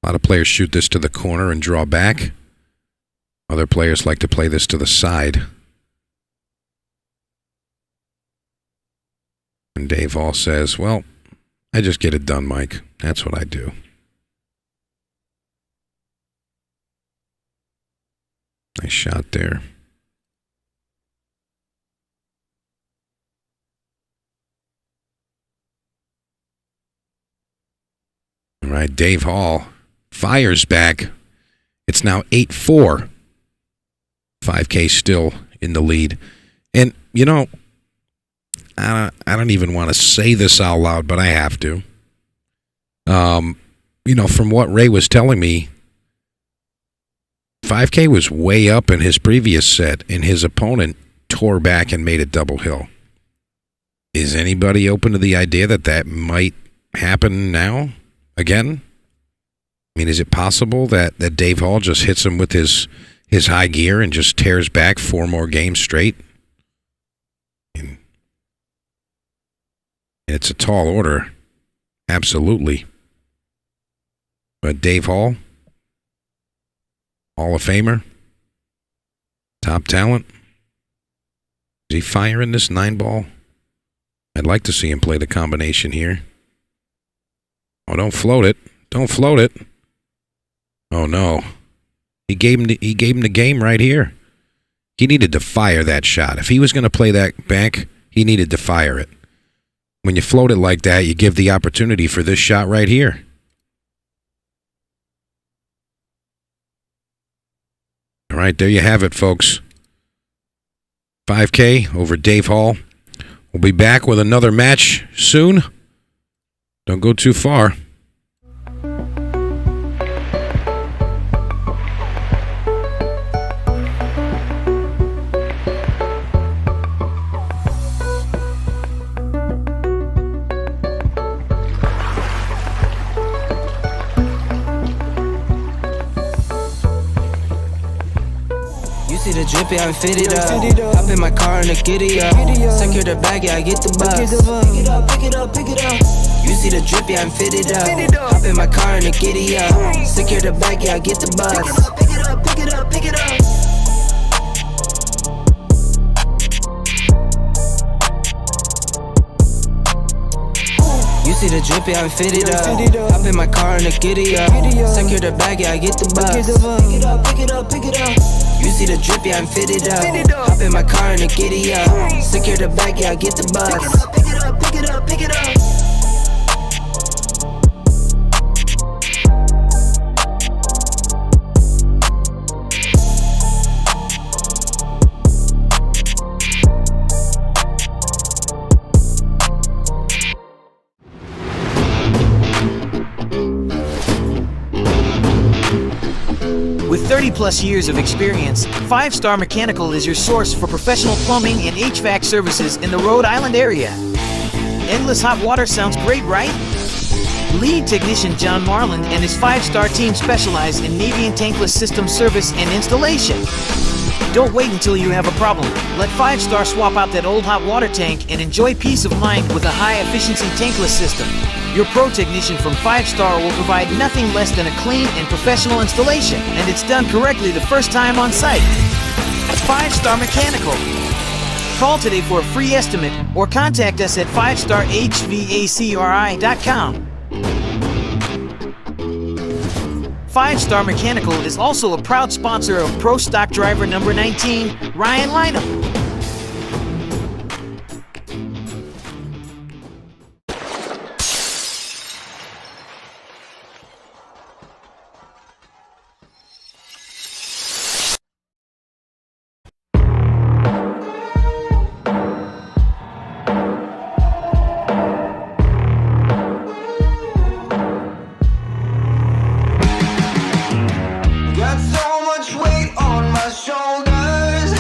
A lot of players shoot this to the corner and draw back. Other players like to play this to the side. And Dave Hall says, well, I just get it done, Mike. That's what I do. Nice shot there. All right, Dave Hall fires back. It's now 8-4. 5K still in the lead. And, you know, I don't even want to say this out loud, but I have to. You know, from what Ray was telling me, 5K was way up in his previous set, and his opponent tore back and made a double hill. Is anybody open to the idea that that might happen now again? I mean, is it possible that Dave Hall just hits him with his high gear and just tears back 4 more games straight? And it's a tall order, absolutely. But Dave Hall, Hall of Famer, top talent. Is he firing this 9-ball? I'd like to see him play the combination here. Oh, don't float it. Don't float it. Oh, no. He gave him the game right here. He needed to fire that shot. If he was going to play that back, he needed to fire it. When you float it like that, you give the opportunity for this shot right here. All right, there you have it, folks. 5K over Dave Hall. We'll be back with another match soon. Don't go too far. The drip, yeah, I'm fitted up. Hop in my car and a giddy up. Secure the bag, yeah, I get the bus. Pick it up, pick it up, pick it up. You see the drip, yeah, I'm fitted up. Hop in my car and a giddy up. Secure the bag, yeah, I get the bus. Pick it up, pick it up, pick it up. You see the drip, yeah, I'm fitted up. Hop in my car and a giddy up. Secure the bag, yeah, I get the bus. Pick it up, pick it up, pick it up. You see the drip, yeah, I'm fitted up. Hop in my car and a giddy up. Secure the bag, yeah, I get the bus. Pick it up, pick it up, pick it up. With 30-plus years of experience, 5 Star Mechanical is your source for professional plumbing and HVAC services in the Rhode Island area. Endless hot water sounds great, right? Lead technician John Marland and his 5-star team specialize in Navy and tankless system service and installation. Don't wait until you have a problem. Let 5 Star swap out that old hot water tank and enjoy peace of mind with a high-efficiency tankless system. Your pro technician from 5 Star will provide nothing less than a clean and professional installation, and it's done correctly the first time on site. 5 Star Mechanical. Call today for a free estimate or contact us at 5starhvacri.com. 5 Star Mechanical is also a proud sponsor of Pro Stock Driver number 19, Ryan Lynham. Got so much weight on my shoulders.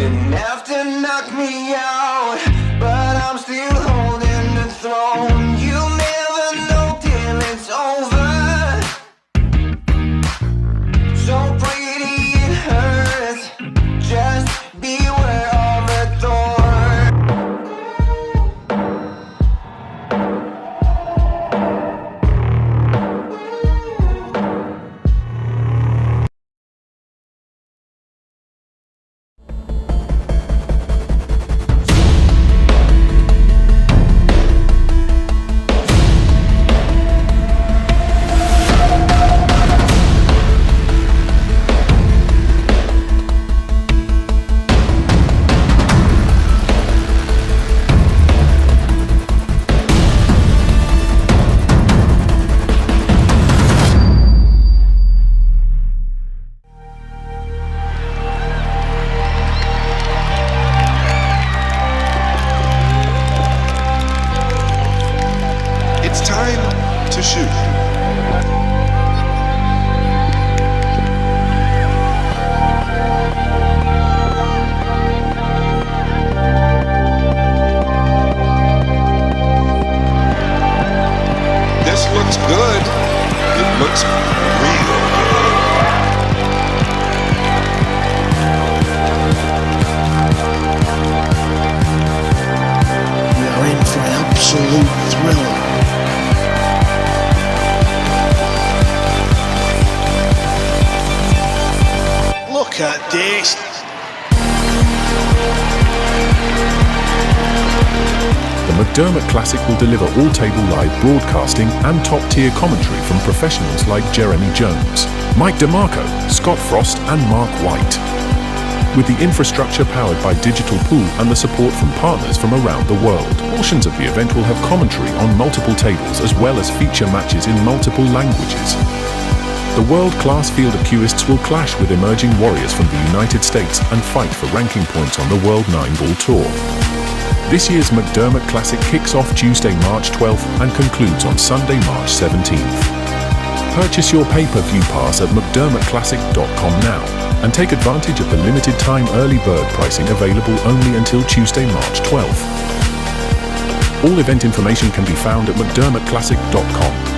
Enough to knock me out, but I'm still holding the throne. You never know till it's over. So pretty it hurts. Just beware of the thorn. McDermott Classic will deliver all-table live broadcasting and top-tier commentary from professionals like Jeremy Jones, Mike DeMarco, Scott Frost and Mark White. With the infrastructure powered by Digital Pool and the support from partners from around the world, portions of the event will have commentary on multiple tables as well as feature matches in multiple languages. The world-class field of cueists will clash with emerging warriors from the United States and fight for ranking points on the World 9-Ball Tour. This year's McDermott Classic kicks off Tuesday, March 12th and concludes on Sunday, March 17th. Purchase your pay-per-view pass at mcdermottclassic.com now and take advantage of the limited time early bird pricing available only until Tuesday, March 12th. All event information can be found at mcdermottclassic.com.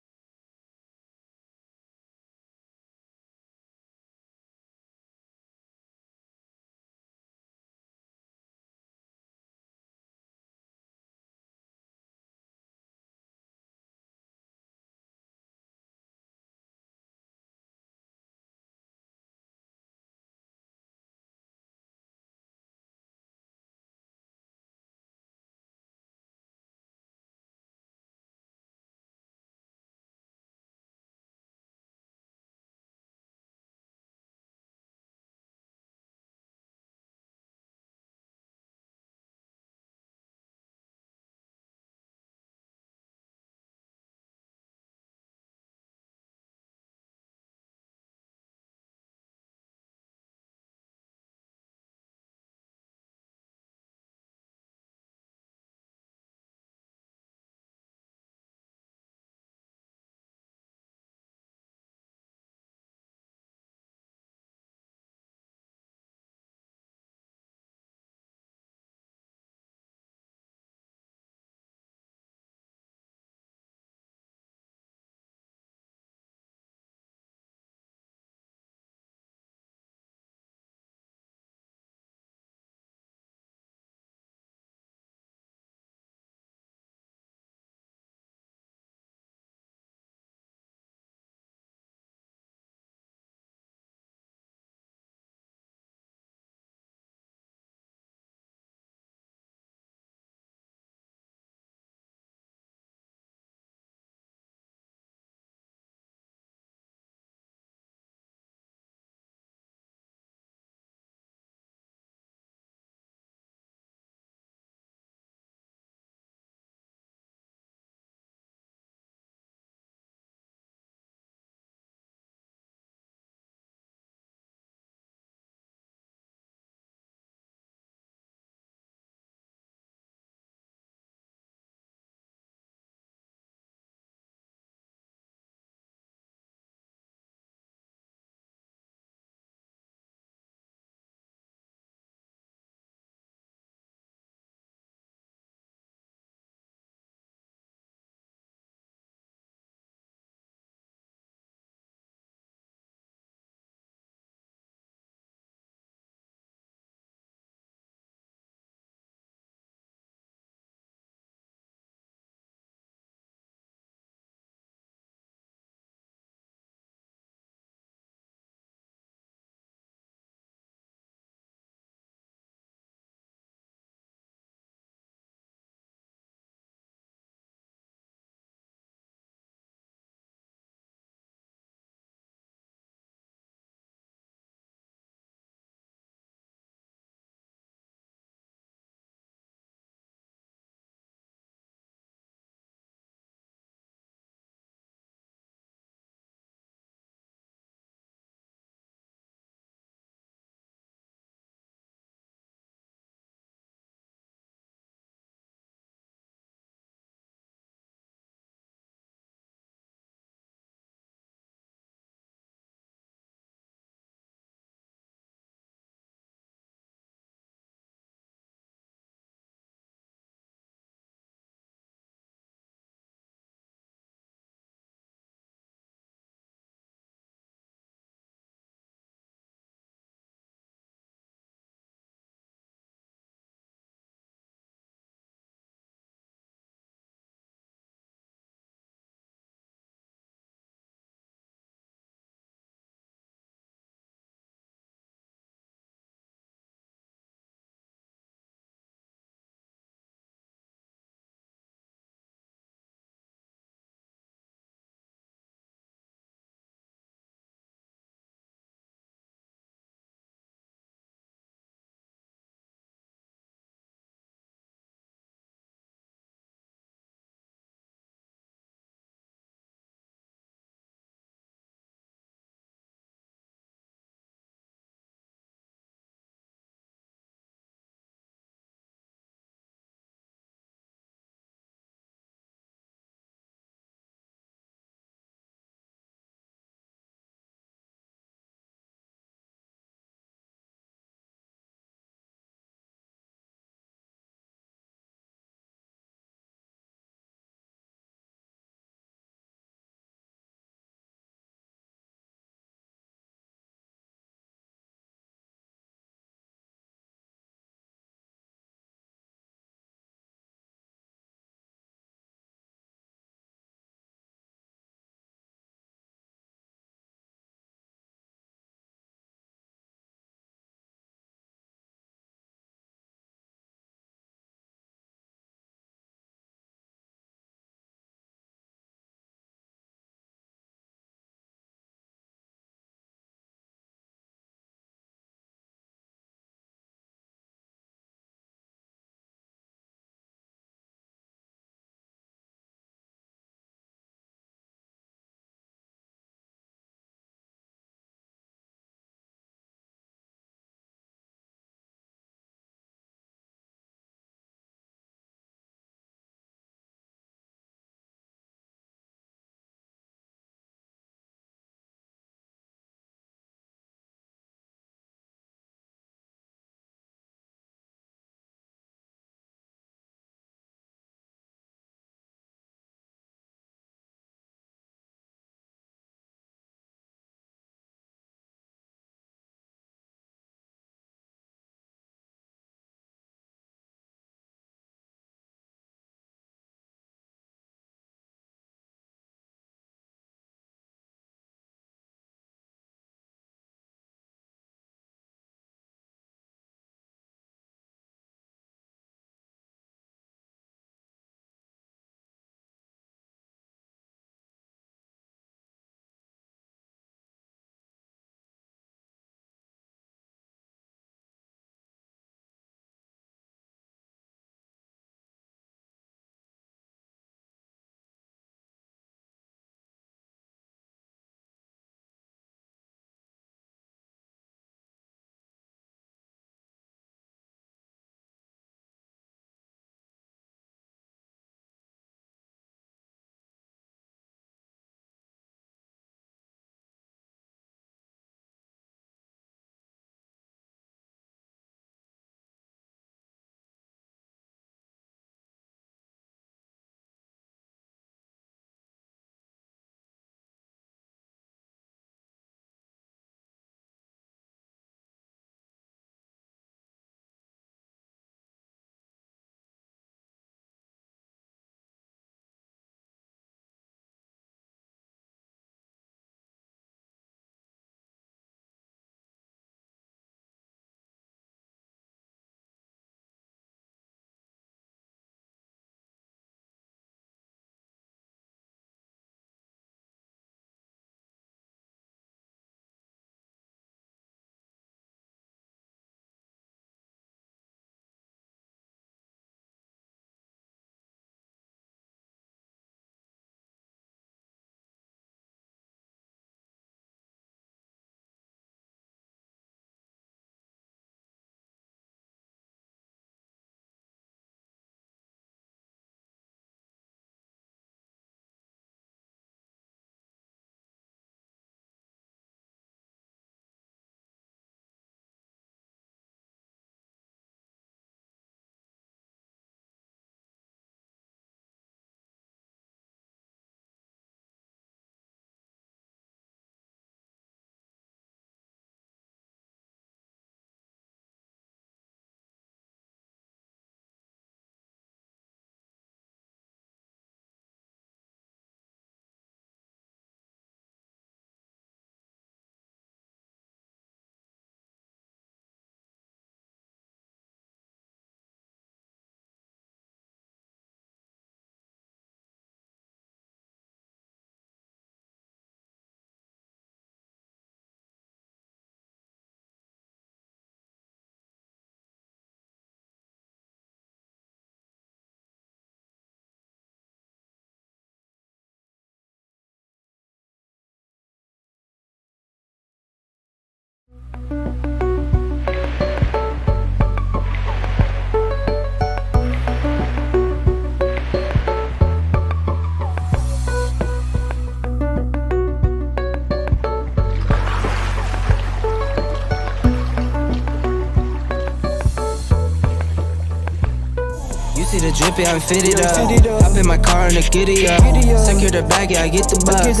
see the drip, yeah, I'm fitted up. Hop in my car and a giddy up. Secure the bag, yeah, I get the bus. Pick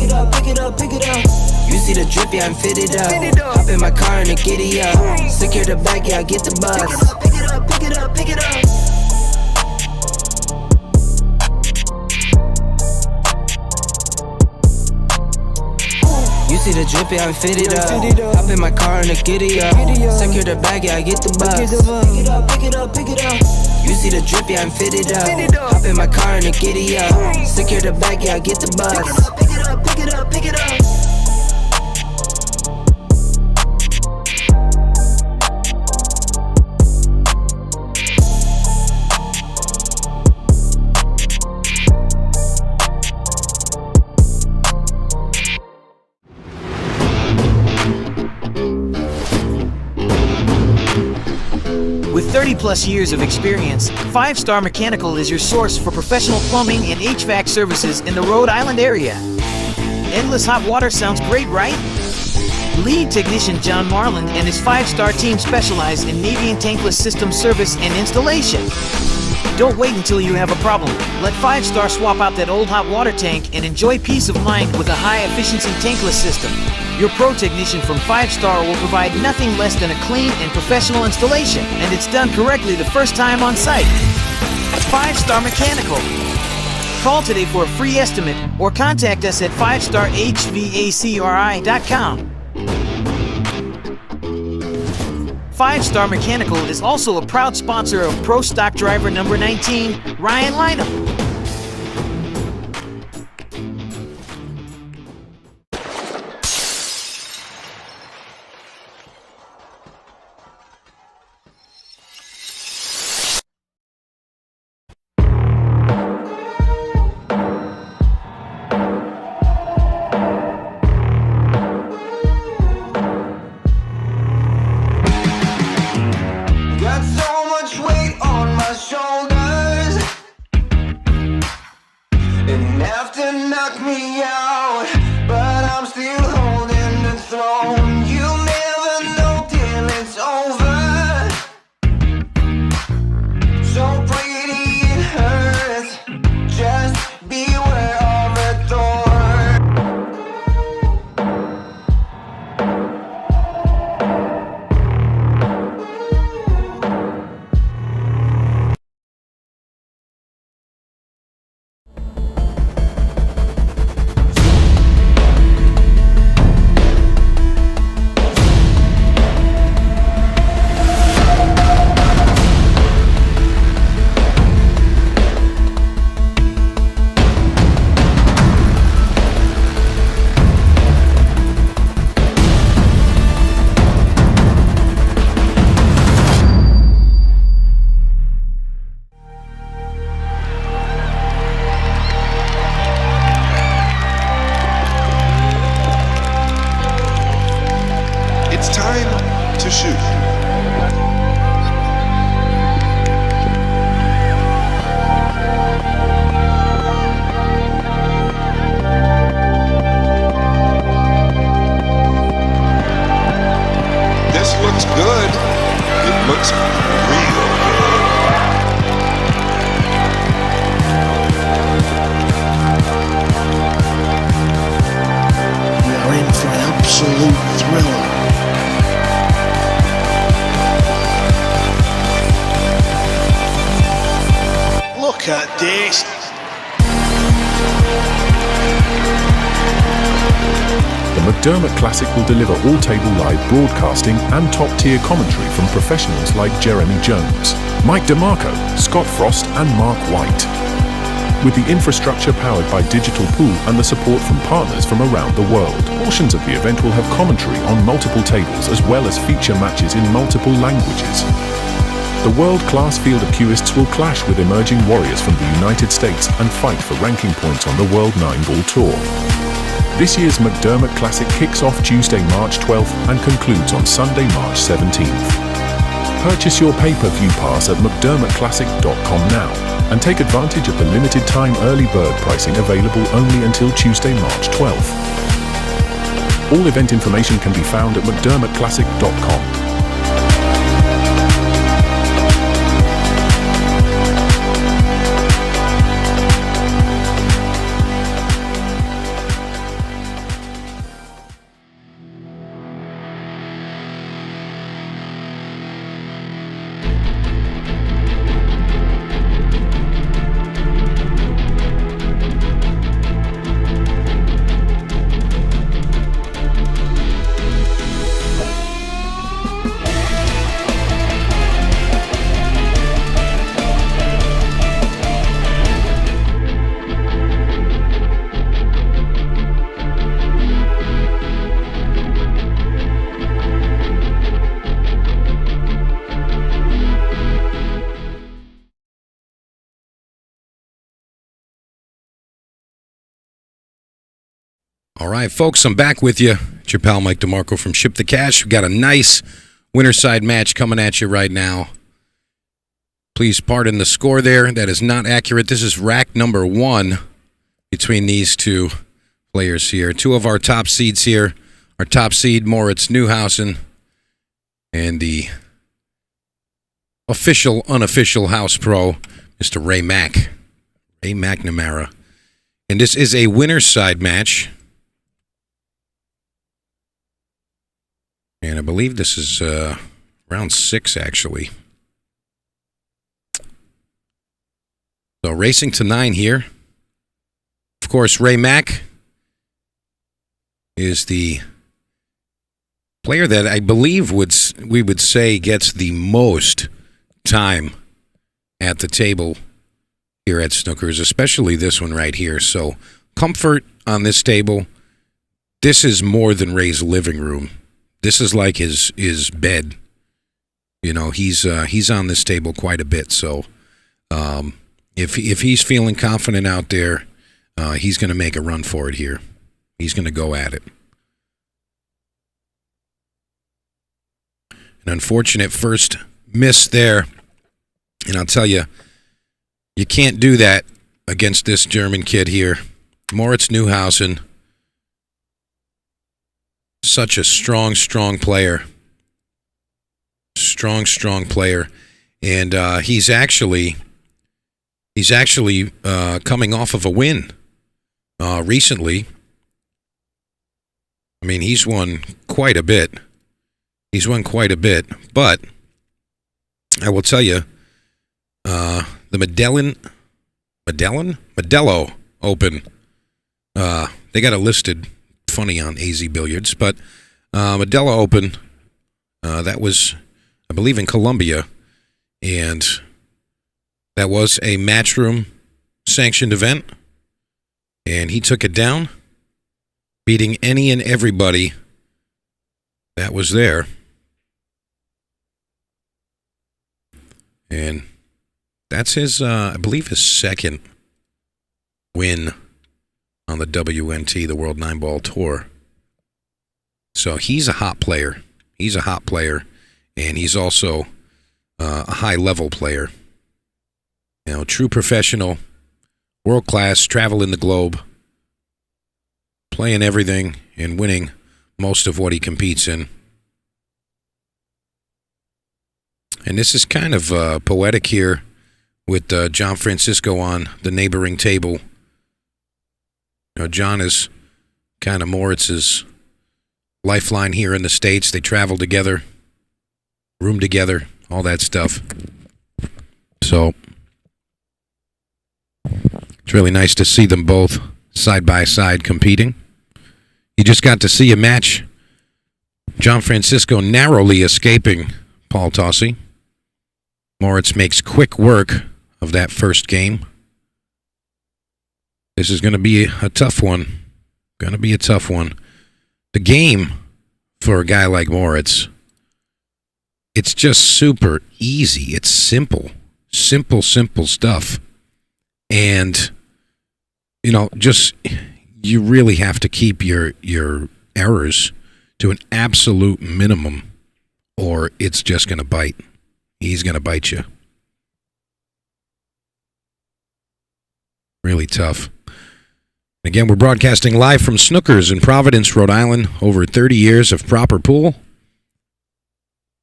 it up, pick it up, pick it up. You see the drip, yeah, I'm fitted up. Hop in my car and a giddy up. Secure the bag, yeah, I get the bus. Pick it up, pick it up, pick it up. You see the drip, yeah, I'm fitted up. Hop in my car and a giddy up. Secure the bag, yeah, I get the bus. Pick it up, pick it up, pick it up. You see the drip, yeah, I'm fitted up. Hop in my car and a giddy up. Secure the bag, yeah, I get the bus. Pick it up, pick it up, pick it up. With 30 plus years of experience, 5 Star Mechanical is your source for professional plumbing and HVAC services in the Rhode Island area. Endless hot water sounds great, right? Lead technician John Marlin and his 5-star team specialize in Navy and tankless system service and installation. Don't wait until you have a problem. Let 5 Star swap out that old hot water tank and enjoy peace of mind with a high-efficiency tankless system. Your pro technician from 5 Star will provide nothing less than a clean and professional installation, and it's done correctly the first time on site. 5 Star Mechanical. Call today for a free estimate or contact us at 5starhvacri.com. 5 Star Mechanical is also a proud sponsor of Pro Stock Driver number 19, Ryan Lynham. Got so much weight on my shoulders. Enough to knock me out, but I'm still holding the throne. You never know till it's over. So pretty it hurts. Just beware of a thorn. It's time to shoot. This looks good. It looks real good. We are in for an absolute thriller. Look at this. The McDermott Classic will deliver all-table live broadcasting and top-tier commentary from professionals like Jeremy Jones, Mike DeMarco, Scott Frost and Mark White. With the infrastructure powered by Digital Pool and the support from partners from around the world, portions of the event will have commentary on multiple tables as well as feature matches in multiple languages. The world-class field of cueists will clash with emerging warriors from the United States and fight for ranking points on the World 9-Ball Tour. This year's McDermott Classic kicks off Tuesday, March 12th and concludes on Sunday, March 17th. Purchase your pay-per-view pass at mcdermottclassic.com now and take advantage of the limited-time early bird pricing available only until Tuesday, March 12th. All event information can be found at mcdermottclassic.com. All right, folks, I'm back with you. It's your pal Mike DeMarco from Ship the Cash. We've got a nice winterside match coming at you right now. Please pardon the score there. That is not accurate. This is rack number 1 between these two players here. Two of our top seeds here. Our top seed, Moritz Neuhausen, and the official, unofficial house pro, Mr. Ray McNamara. And this is a winner's side match. And I believe this is round 6, actually. So racing to 9 here. Of course, Ray Mack is the player that I believe we would say gets the most time at the table here at Snookers, especially this one right here. So comfort on this table. This is more than Ray's living room. This is like his bed. You know, he's on this table quite a bit. So if he's feeling confident out there, he's going to make a run for it here. He's going to go at it. An unfortunate first miss there. And I'll tell you, you can't do that against this German kid here. Moritz Neuhausen. Such a strong player. Strong player. And he's actually coming off of a win recently. I mean, he's won quite a bit. But I will tell you, the Modelo Open, they got it listed funny on AZ Billiards, but Modelo Open, that was, I believe, in Colombia, and that was a Matchroom sanctioned event, and he took it down, beating any and everybody that was there. And that's his, I believe, his second win on the WNT, the World 9-Ball Tour. So he's a hot player. And he's also a high-level player. You know, true professional, world-class, traveling the globe, playing everything and winning most of what he competes in. And this is kind of poetic here with John Francisco on the neighboring table. You know, John is kind of Moritz's lifeline here in the States. They travel together, room together, all that stuff. So it's really nice to see them both side by side competing. You just got to see a match. John Francisco narrowly escaping Paul Tossi. Moritz makes quick work of that first game. This is going to be a tough one. The game, for a guy like Moritz, it's just super easy. It's simple stuff. And, you know, just, you really have to keep your errors to an absolute minimum, or it's just going to bite. He's going to bite you. Really tough. Again, we're broadcasting live from Snookers in Providence, Rhode Island. Over 30 years of proper pool.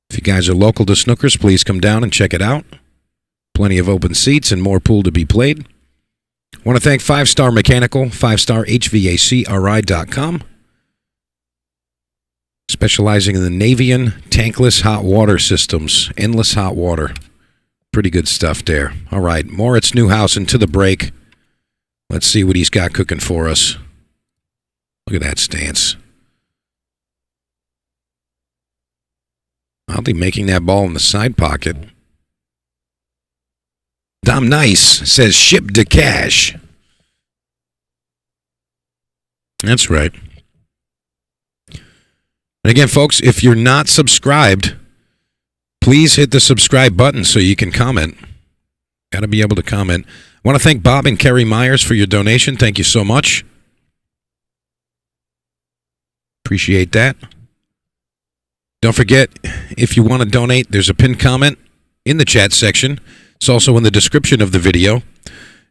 If you guys are local to Snookers, please come down and check it out. Plenty of open seats and more pool to be played. I want to thank 5-Star Mechanical, 5starhvacri.com. Specializing in the Navian tankless hot water systems. Endless hot water. Pretty good stuff there. All right, Moritz Neuhausen to the break. Let's see what he's got cooking for us. Look at that stance. I'll be making that ball in the side pocket. Dom Nice says ship to cash. That's right. And again, folks, if you're not subscribed, please hit the subscribe button so you can comment. Got to be able to comment. I want to thank Bob and Kerry Myers for your donation. Thank you so much. Appreciate that. Don't forget, if you want to donate, there's a pinned comment in the chat section. It's also in the description of the video,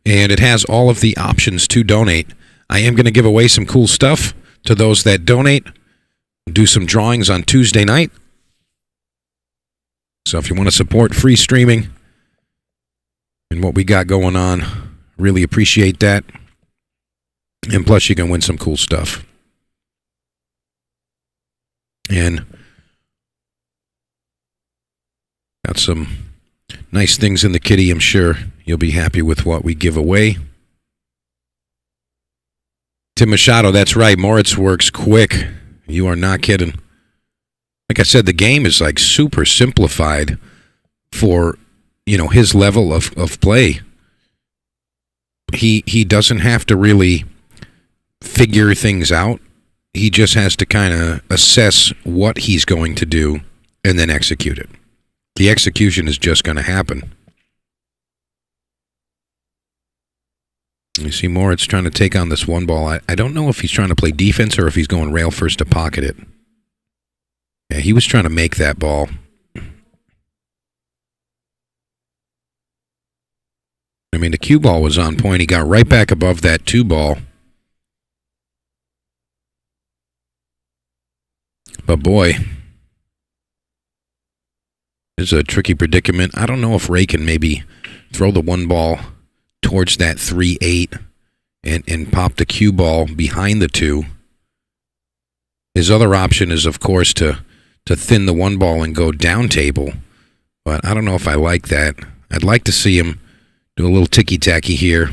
and it has all of the options to donate. I am going to give away some cool stuff to those that donate. Do some drawings on Tuesday night. So if you want to support free streaming and what we got going on, really appreciate that. And plus, you can win some cool stuff. And got some nice things in the kitty. I'm sure you'll be happy with what we give away. Tim Machado, that's right. Moritz works quick. You are not kidding. Like I said, the game is like super simplified for, his level of play. He doesn't have to really figure things out. He just has to kind of assess what he's going to do and then execute it. The execution is just going to happen. You see Moritz trying to take on this one ball. I don't know if he's trying to play defense or if he's going rail first to pocket it. Yeah, he was trying to make that ball. I mean, the cue ball was on point. He got right back above that 2 ball. But boy, this is a tricky predicament. I don't know if Ray can maybe throw the 1 ball towards that 3-8 and pop the cue ball behind the 2. His other option is, of course, to thin the 1 ball and go down table. But I don't know if I like that. I'd like to see him do a little ticky-tacky here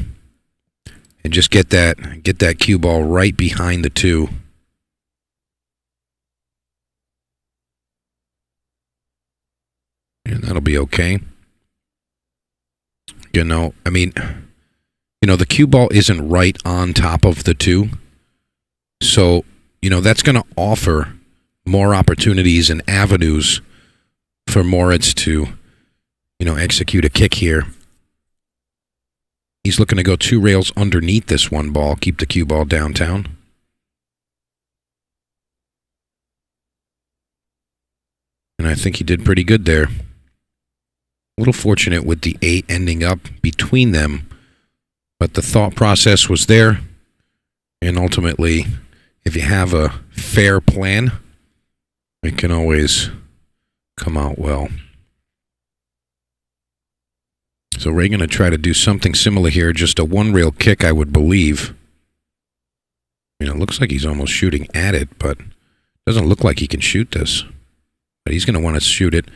and just get that cue ball right behind the 2. And that'll be okay. The cue ball isn't right on top of the 2. So, that's going to offer more opportunities and avenues for Moritz to, execute a kick here. He's looking to go 2 rails underneath this 1 ball, keep the cue ball downtown. And I think he did pretty good there. A little fortunate with the 8 ending up between them, but the thought process was there. And ultimately, if you have a fair plan, it can always come out well. So Ray going to try to do something similar here, just a 1-rail kick, I would believe. It looks like he's almost shooting at it, but it doesn't look like he can shoot this. But he's going to want to shoot it,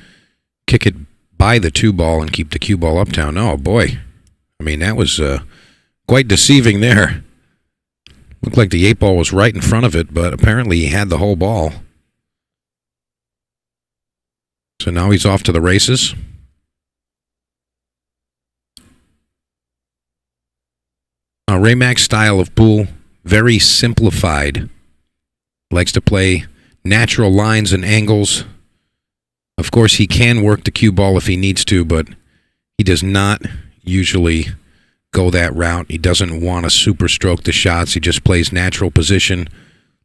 kick it by the 2 ball and keep the cue ball uptown. Oh, boy. That was quite deceiving there. Looked like the 8 ball was right in front of it, but apparently he had the whole ball. So now he's off to the races. Ray Mack's style of pool, very simplified. Likes to play natural lines and angles. Of course, he can work the cue ball if he needs to, but he does not usually go that route. He doesn't want to super stroke the shots. He just plays natural position.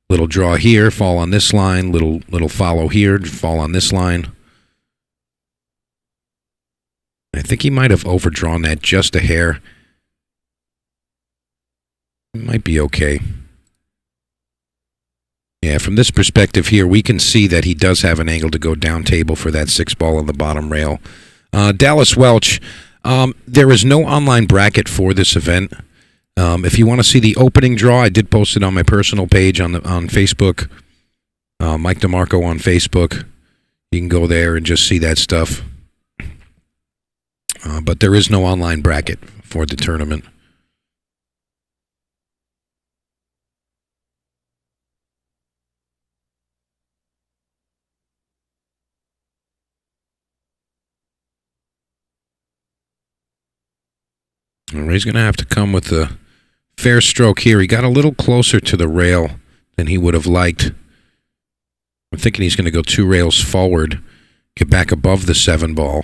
Little draw here, fall on this line. Little follow here, fall on this line. I think he might have overdrawn that just a hair. It might be okay. Yeah, from this perspective here, we can see that he does have an angle to go down table for that 6 ball on the bottom rail. Dallas Welch, there is no online bracket for this event. If you want to see the opening draw, I did post it on my personal page on Facebook. Mike DeMarco on Facebook. You can go there and just see that stuff. But there is no online bracket for the tournament. Ray's going to have to come with a fair stroke here. He got a little closer to the rail than he would have liked. I'm thinking he's going to go 2 rails forward, get back above the 7 ball.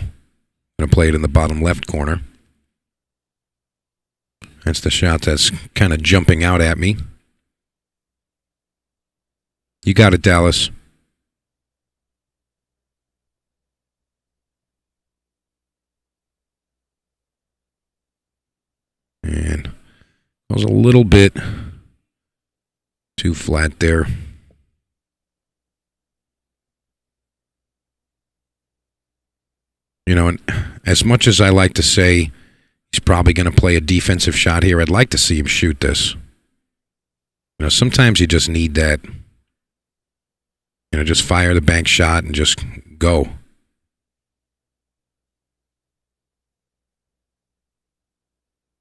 Going to play it in the bottom left corner. That's the shot that's kind of jumping out at me. You got it, Dallas. And it was a little bit too flat there. You know, and as much as I like to say he's probably going to play a defensive shot here, I'd like to see him shoot this. You know, sometimes you just need that. You know, just fire the bank shot and just go.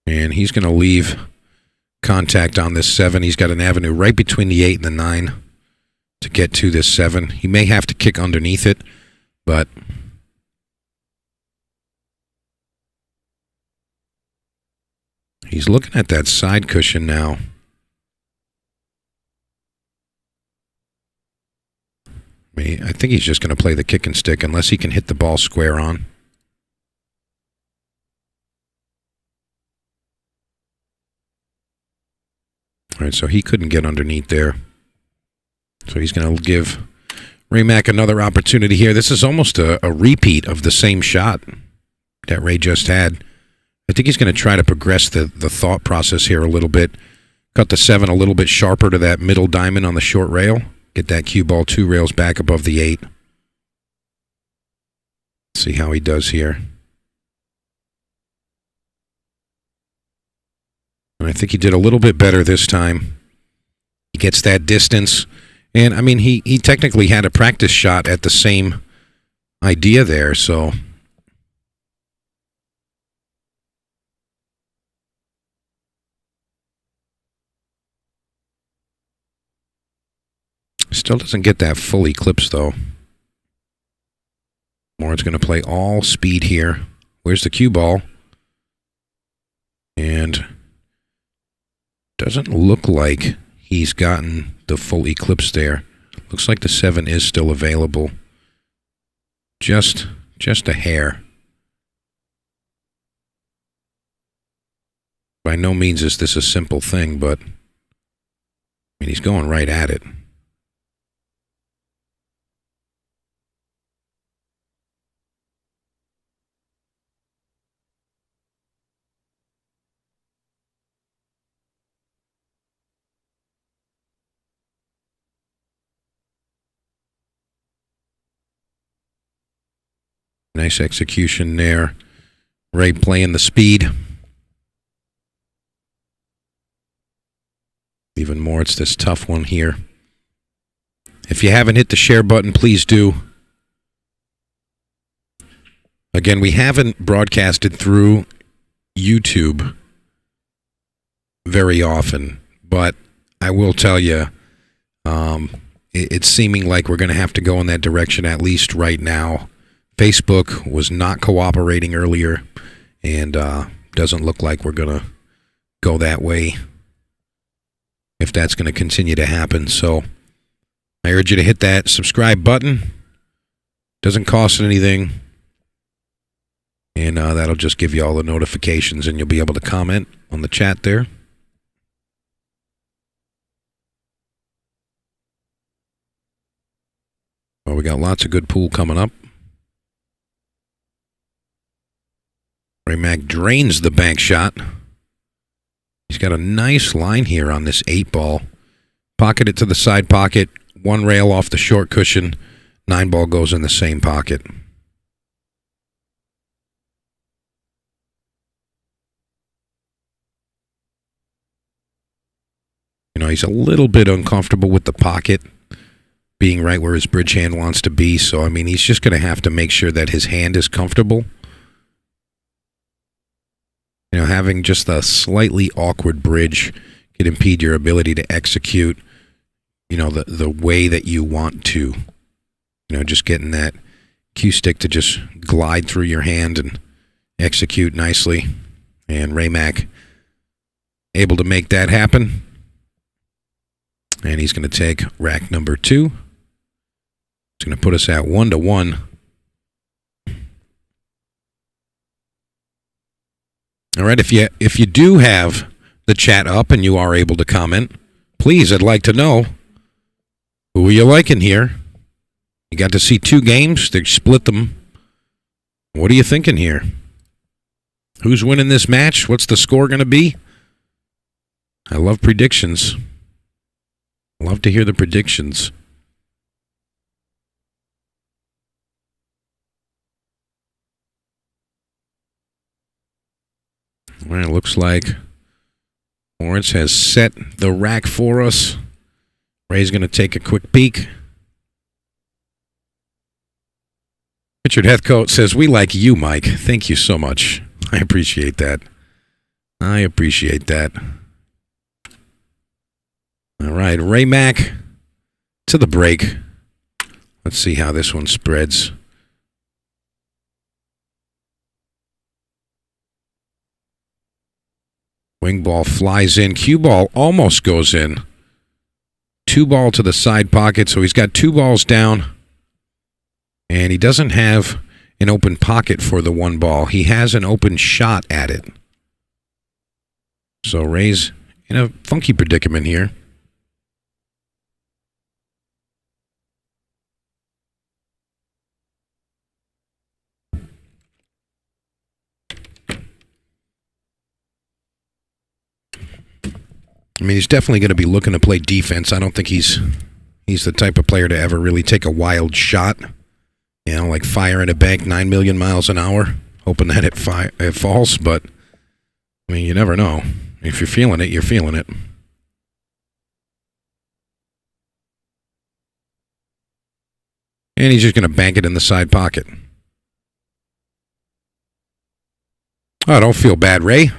And he's going to leave contact on this 7. He's got an avenue right between the 8 and the 9 to get to this 7. He may have to kick underneath it, but he's looking at that side cushion now. I think he's just going to play the kick and stick unless he can hit the ball square on. All right, so he couldn't get underneath there. So he's going to give Ray-Mac another opportunity here. This is almost a repeat of the same shot that Ray just had. I think he's going to try to progress the thought process here a little bit. Cut the 7 a little bit sharper to that middle diamond on the short rail. Get that cue ball 2 rails back above the 8. See how he does here. And I think he did a little bit better this time. He gets that distance. And, I mean, he technically had a practice shot at the same idea there, so still doesn't get that full eclipse, though. Moore's going to play all speed here. Where's the cue ball? And doesn't look like he's gotten the full eclipse there. Looks like the 7 is still available. Just a hair. By no means is this a simple thing, but I mean, he's going right at it. Nice execution there. Ray playing the speed. Even more, it's this tough one here. If you haven't hit the share button, please do. Again, we haven't broadcasted through YouTube very often, but I will tell you, it's seeming like we're going to have to go in that direction at least right now. Facebook was not cooperating earlier, and doesn't look like we're going to go that way if that's going to continue to happen. So I urge you to hit that subscribe button. Doesn't cost anything, and that'll just give you all the notifications, and you'll be able to comment on the chat there. Well, we got lots of good pool coming up. Ray-Mac drains the bank shot. He's got a nice line here on this 8 ball. Pocket it to the side pocket. 1 rail off the short cushion. 9 ball goes in the same pocket. You know, he's a little bit uncomfortable with the pocket being right where his bridge hand wants to be. So, I mean, he's just going to have to make sure that his hand is comfortable. You know, having just a slightly awkward bridge could impede your ability to execute, you know, the way that you want to. You know, just getting that cue stick to just glide through your hand and execute nicely. And Ray-Mac able to make that happen. And he's going to take rack number 2. It's going to put us at 1-1. All right, if you do have the chat up and you are able to comment, please, I'd like to know Who are you liking here? You got to see 2 games. They split them. What are you thinking here? Who's winning this match? What's the score going to be? I love predictions. Love to hear the predictions. Well, it looks like Lawrence has set the rack for us. Ray's going to take a quick peek. Richard Heathcote says, we like you, Mike. Thank you so much. I appreciate that. I appreciate that. All right, Ray Mack to the break. Let's see how this one spreads. Wing ball flies in. Cue ball almost goes in. 2 ball to the side pocket, so he's got 2 balls down. And he doesn't have an open pocket for the 1 ball. He has an open shot at it. So Ray's in a funky predicament here. I mean, he's definitely going to be looking to play defense. I don't think he's the type of player to ever really take a wild shot. You know, like firing a bank 9 million miles an hour, hoping that it falls. But, I mean, you never know. If you're feeling it, you're feeling it. And he's just going to bank it in the side pocket. Oh, don't feel bad, Ray.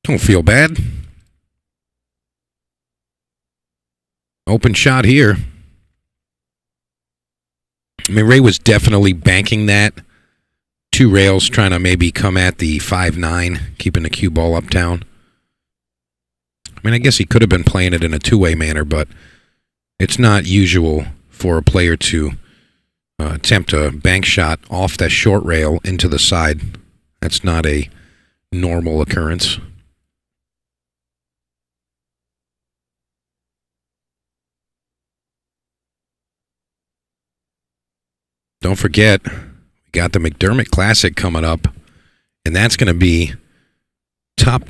Don't feel bad. Open shot here. I mean, Ray was definitely banking that. 2 rails, trying to maybe come at the 5-9, keeping the cue ball uptown. I mean, I guess he could have been playing it in a 2-way manner, but it's not usual for a player to attempt a bank shot off that short rail into the side. That's not a normal occurrence. Don't forget, we got the McDermott Classic coming up, and that's going to be top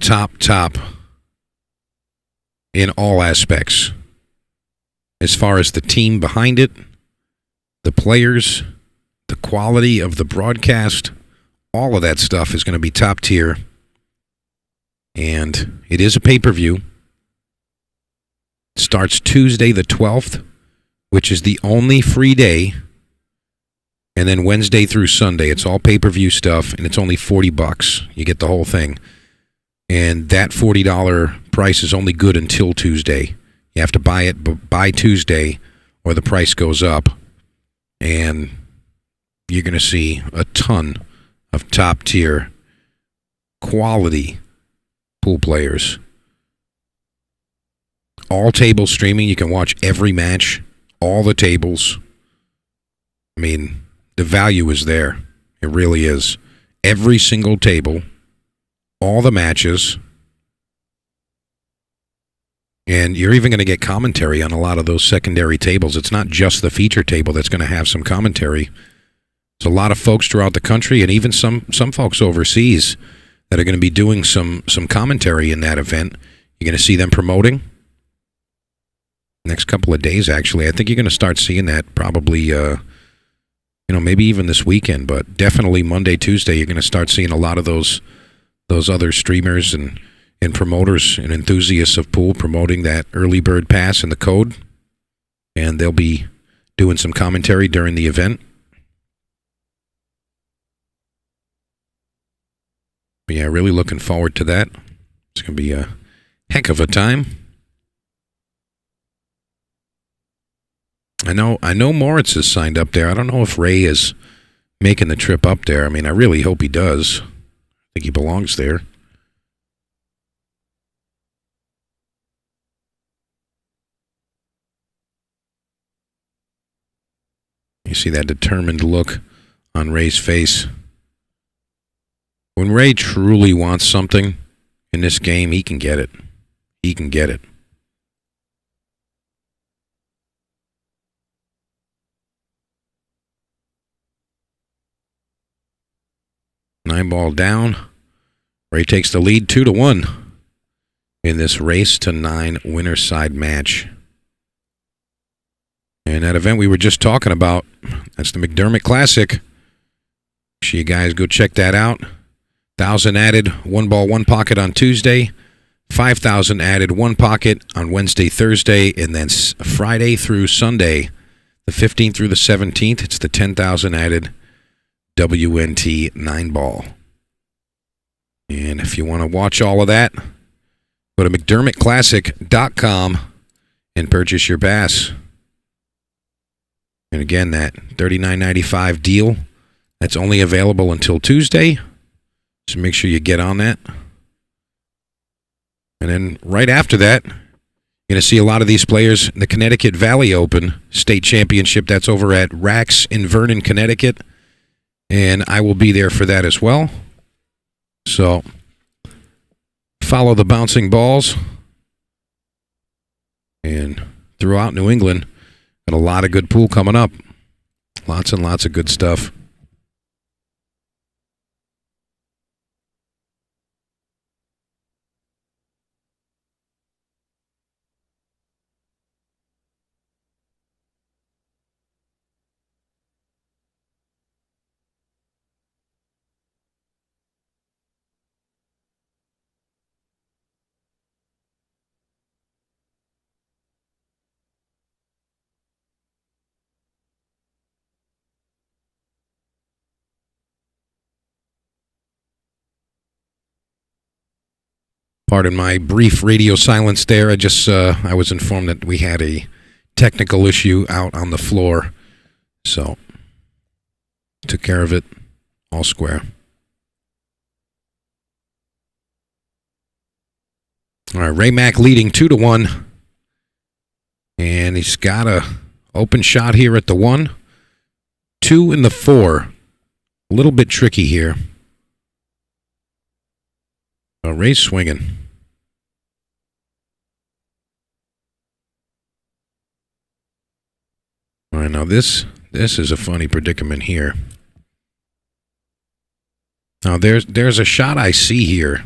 in all aspects. As far as the team behind it, the players, the quality of the broadcast, all of that stuff is going to be top tier. And it is a pay-per-view. It starts Tuesday the 12th, which is the only free day. And then Wednesday through Sunday, it's all pay-per-view stuff, and it's only $40. You get the whole thing. And that $40 price is only good until Tuesday. You have to buy it by Tuesday, or the price goes up. And you're going to see a ton of top-tier quality pool players. All table streaming. You can watch every match, all the tables. I mean, the value is there. It really is. Every single table, all the matches, and you're even going to get commentary on a lot of those secondary tables. It's not just the feature table that's going to have some commentary. There's a lot of folks throughout the country, and even some folks overseas that are going to be doing some commentary in that event. You're going to see them promoting next couple of days, actually. I think you're going to start seeing that probably maybe even this weekend, but definitely Monday, Tuesday, you're going to start seeing a lot of those other streamers and promoters and enthusiasts of pool promoting that early bird pass and the code, and they'll be doing some commentary during the event. But yeah, really looking forward to that. It's going to be a heck of a time. I know Moritz is signed up there. I don't know if Ray is making the trip up there. I mean, I really hope he does. I think he belongs there. You see that determined look on Ray's face. When Ray truly wants something in this game, he can get it. He can get it. 9 ball down. Ray takes the lead 2-1 in this race to 9 winner's side match. And that event we were just talking about, that's the McDermott Classic. Make sure you guys go check that out. 1,000 added, 1 ball, 1 pocket on Tuesday. 5,000 added, 1 pocket on Wednesday, Thursday, and then Friday through Sunday, the 15th through the 17th. It's the 10,000 added WNT 9 ball. And if you want to watch all of that, go to McDermottClassic.com and purchase your pass. And again, that $39.95 deal, that's only available until Tuesday. So make sure you get on that. And then right after that, you're going to see a lot of these players in the Connecticut Valley Open State Championship. That's over at Rax in Vernon, Connecticut. And I will be there for that as well. So follow the bouncing balls. And throughout New England, got a lot of good pool coming up. Lots and lots of good stuff. Pardon my brief radio silence there. I was informed that we had a technical issue out on the floor. So, took care of it. All square. All right, Ray Mack leading 2-1. And he's got a open shot here at the 1. 2 in the 4. A little bit tricky here. Ray's swinging. All right, now this is a funny predicament here. Now there's a shot I see here,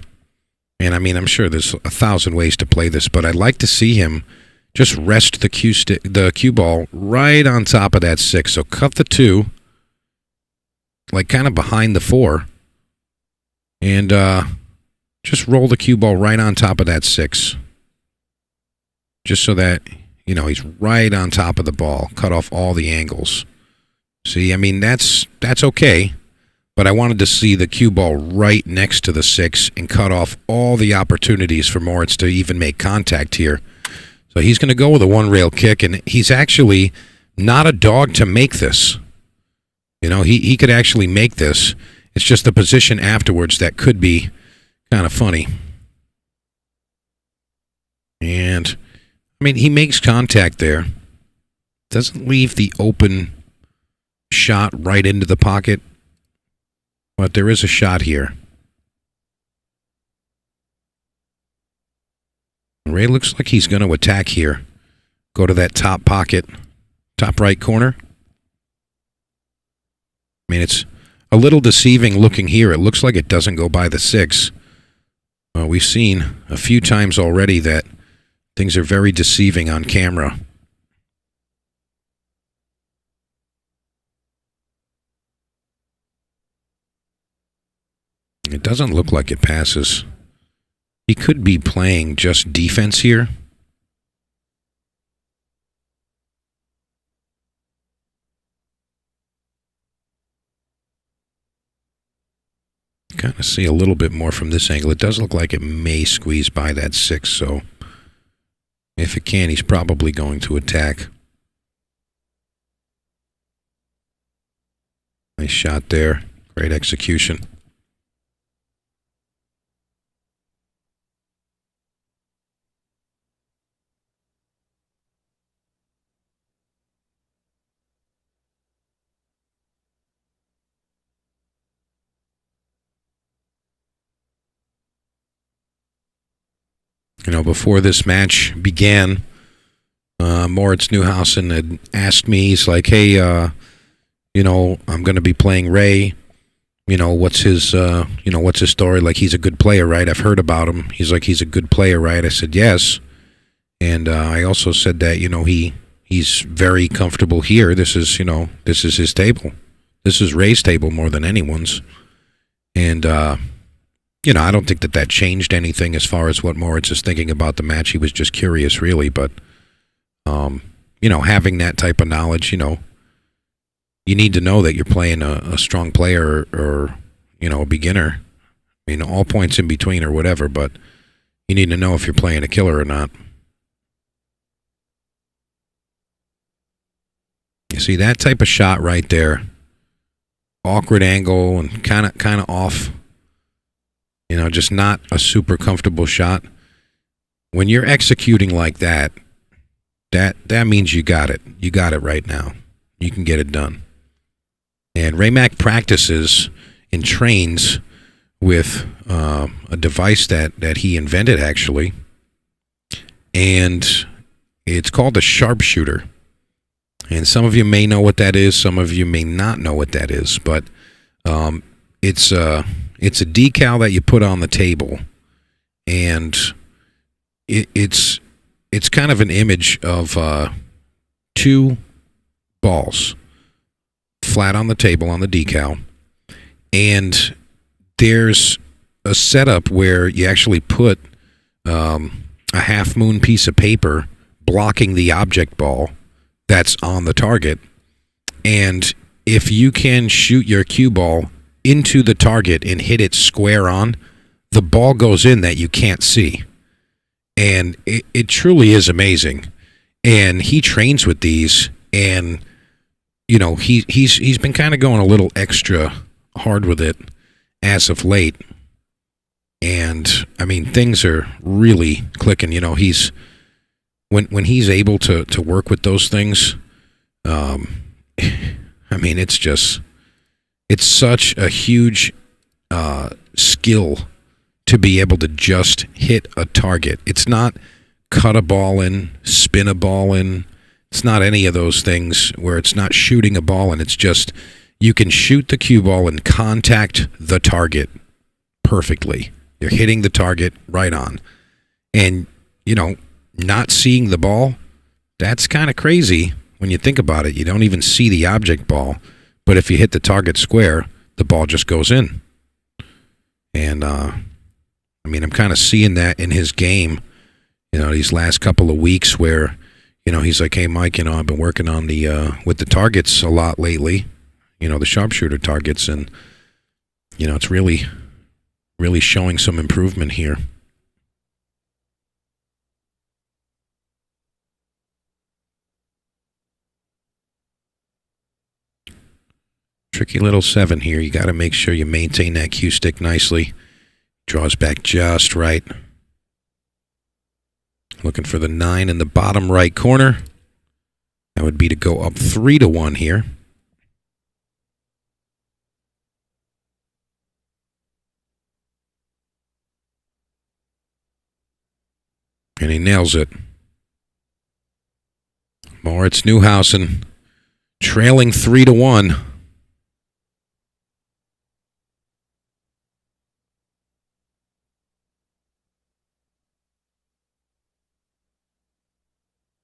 and I mean I'm sure there's 1,000 ways to play this, but I'd like to see him just rest the cue ball right on top of that 6. So cut the 2, like kind of behind the 4, and just roll the cue ball right on top of that 6. Just so that, you know, he's right on top of the ball. Cut off all the angles. See, I mean, that's okay. But I wanted to see the cue ball right next to the 6 and cut off all the opportunities for Moritz to even make contact here. So he's going to go with a 1-rail kick, and he's actually not a dog to make this. You know, he could actually make this. It's just the position afterwards that could be kind of funny. And, I mean, he makes contact there. Doesn't leave the open shot right into the pocket. But there is a shot here. Ray looks like he's going to attack here. Go to that top pocket, top right corner. I mean, it's a little deceiving looking here. It looks like it doesn't go by the 6. We've seen a few times already that things are very deceiving on camera. It doesn't look like it passes. He could be playing just defense here. Kind of see a little bit more from this angle. It does look like it may squeeze by that 6, so if it can, he's probably going to attack. Nice shot there. Great execution. You know, before this match began, Moritz Newhausen had asked me, he's like, hey, you know, I'm going to be playing Ray. what's his story? Like, he's a good player, right? I've heard about him. He's a good player, right? I said, yes. And I also said that, he's very comfortable here. This is his table. This is Ray's table more than anyone's. And, I don't think that changed anything as far as what Moritz is thinking about the match. He was just curious, really. But, having that type of knowledge, you need to know that you're playing a strong player or a beginner. I mean, all points in between or whatever, but you need to know if you're playing a killer or not. You see that type of shot right there, awkward angle and kind of off, just not a super comfortable shot. When you're executing like that means you got it. You got it right now. You can get it done. And Ray Mack practices and trains with a device that he invented, actually. And it's called the sharpshooter. And some of you may know what that is. Some of you may not know what that is. But it's a decal that you put on the table. And it's kind of an image of two balls flat on the table on the decal, and there's a setup where you actually put a half moon piece of paper blocking the object ball that's on the target, and if you can shoot your cue ball into the target and hit it square on, the ball goes in that you can't see. And it truly is amazing. And he trains with these, and he's been kind of going a little extra hard with it as of late. And I mean, things are really clicking. He's when he's able to work with those things. I mean, it's such a huge skill to be able to just hit a target. It's not cut a ball in, spin a ball in. It's not any of those things where it's not shooting a ball in. It's just you can shoot the cue ball and contact the target perfectly. You're hitting the target right on. And, not seeing the ball, that's kind of crazy when you think about it. You don't even see the object ball. But if you hit the target square, the ball just goes in. And, I'm kind of seeing that in his game, these last couple of weeks where, he's like, hey, Mike, I've been working on with the targets a lot lately, the sharpshooter targets, and, it's really, really showing some improvement here. Tricky little 7 here. You got to make sure you maintain that cue stick nicely. Draws back just right. Looking for the 9 in the bottom right corner. That would be to go up 3-1 here. And he nails it. Moritz Neuhausen trailing 3-1.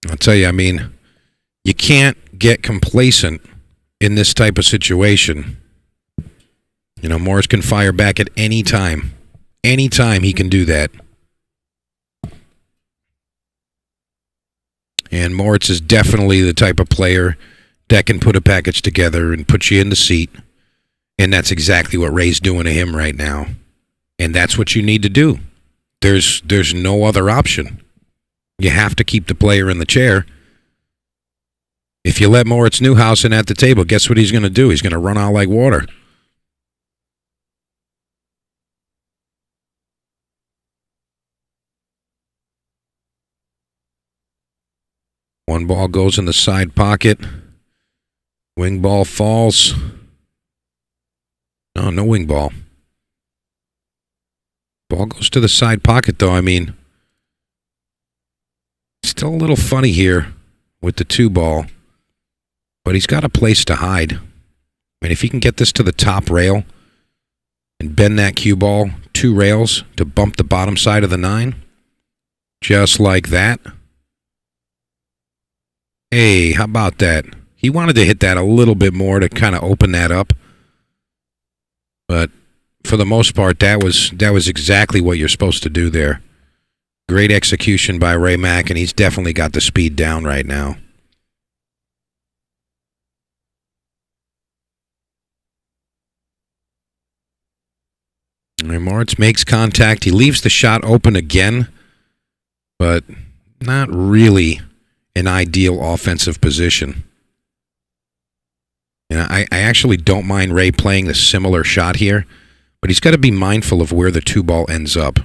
I'll tell you, you can't get complacent in this type of situation. Morris can fire back at any time. Anytime he can do that. And Moritz is definitely the type of player that can put a package together and put you in the seat. And that's exactly what Ray's doing to him right now. And that's what you need to do. There's no other option. You have to keep the player in the chair. If you let Moritz Neuhausen at the table, guess what he's going to do? He's going to run out like water. One ball goes in the side pocket. Wing ball falls. No wing ball. Ball goes to the side pocket, though. Still a little funny here with the 2 ball, but he's got a place to hide. If he can get this to the top rail, and bend that cue ball 2 rails to bump the bottom side of the 9. Just like that. Hey, how about that? He wanted to hit that a little bit more to kind of open that up. But for the most part, that was exactly what you're supposed to do there. Great execution by Ray Mack, and he's definitely got the speed down right now. And Moritz makes contact. He leaves the shot open again, but not really an ideal offensive position. And I actually don't mind Ray playing the similar shot here, but he's got to be mindful of where the 2 ball ends up.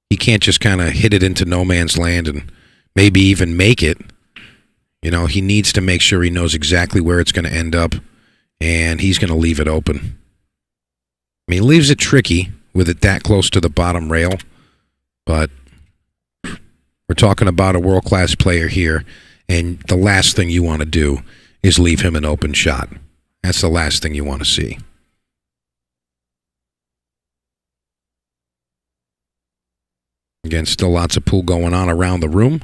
He can't just kind of hit it into no man's land and maybe even make it. You know, he needs to make sure he knows exactly where it's going to end up, and he's going to leave it open. I mean, he leaves it tricky with it that close to the bottom rail, but we're talking about a world-class player here, and the last thing you want to do is leave him an open shot. That's the last thing you want to see. Again, still lots of pool going on around the room.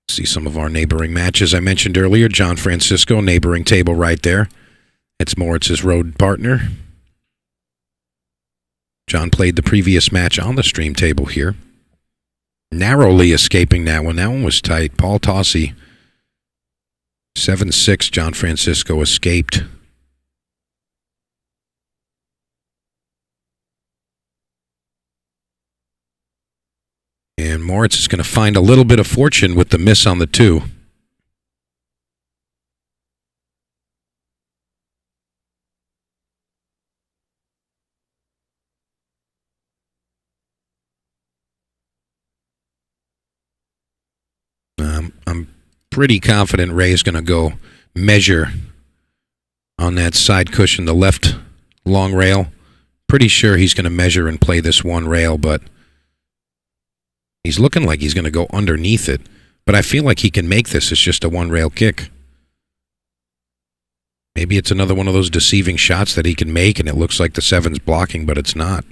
See some of our neighboring matches I mentioned earlier. John Francisco, neighboring table right there. It's Moritz's road partner. John played the previous match on the stream table here. Narrowly escaping that one. That one was tight. Paul Tossi, 7-6, John Francisco escaped. And Moritz is going to find a little bit of fortune with the miss on the 2. I'm pretty confident Ray is going to go measure on that side cushion, the left long rail. Pretty sure he's going to measure and play this 1 rail, but he's looking like he's going to go underneath it. But I feel like he can make this as just a 1 rail kick. Maybe it's another one of those deceiving shots that he can make and it looks like the 7's blocking, but it's not.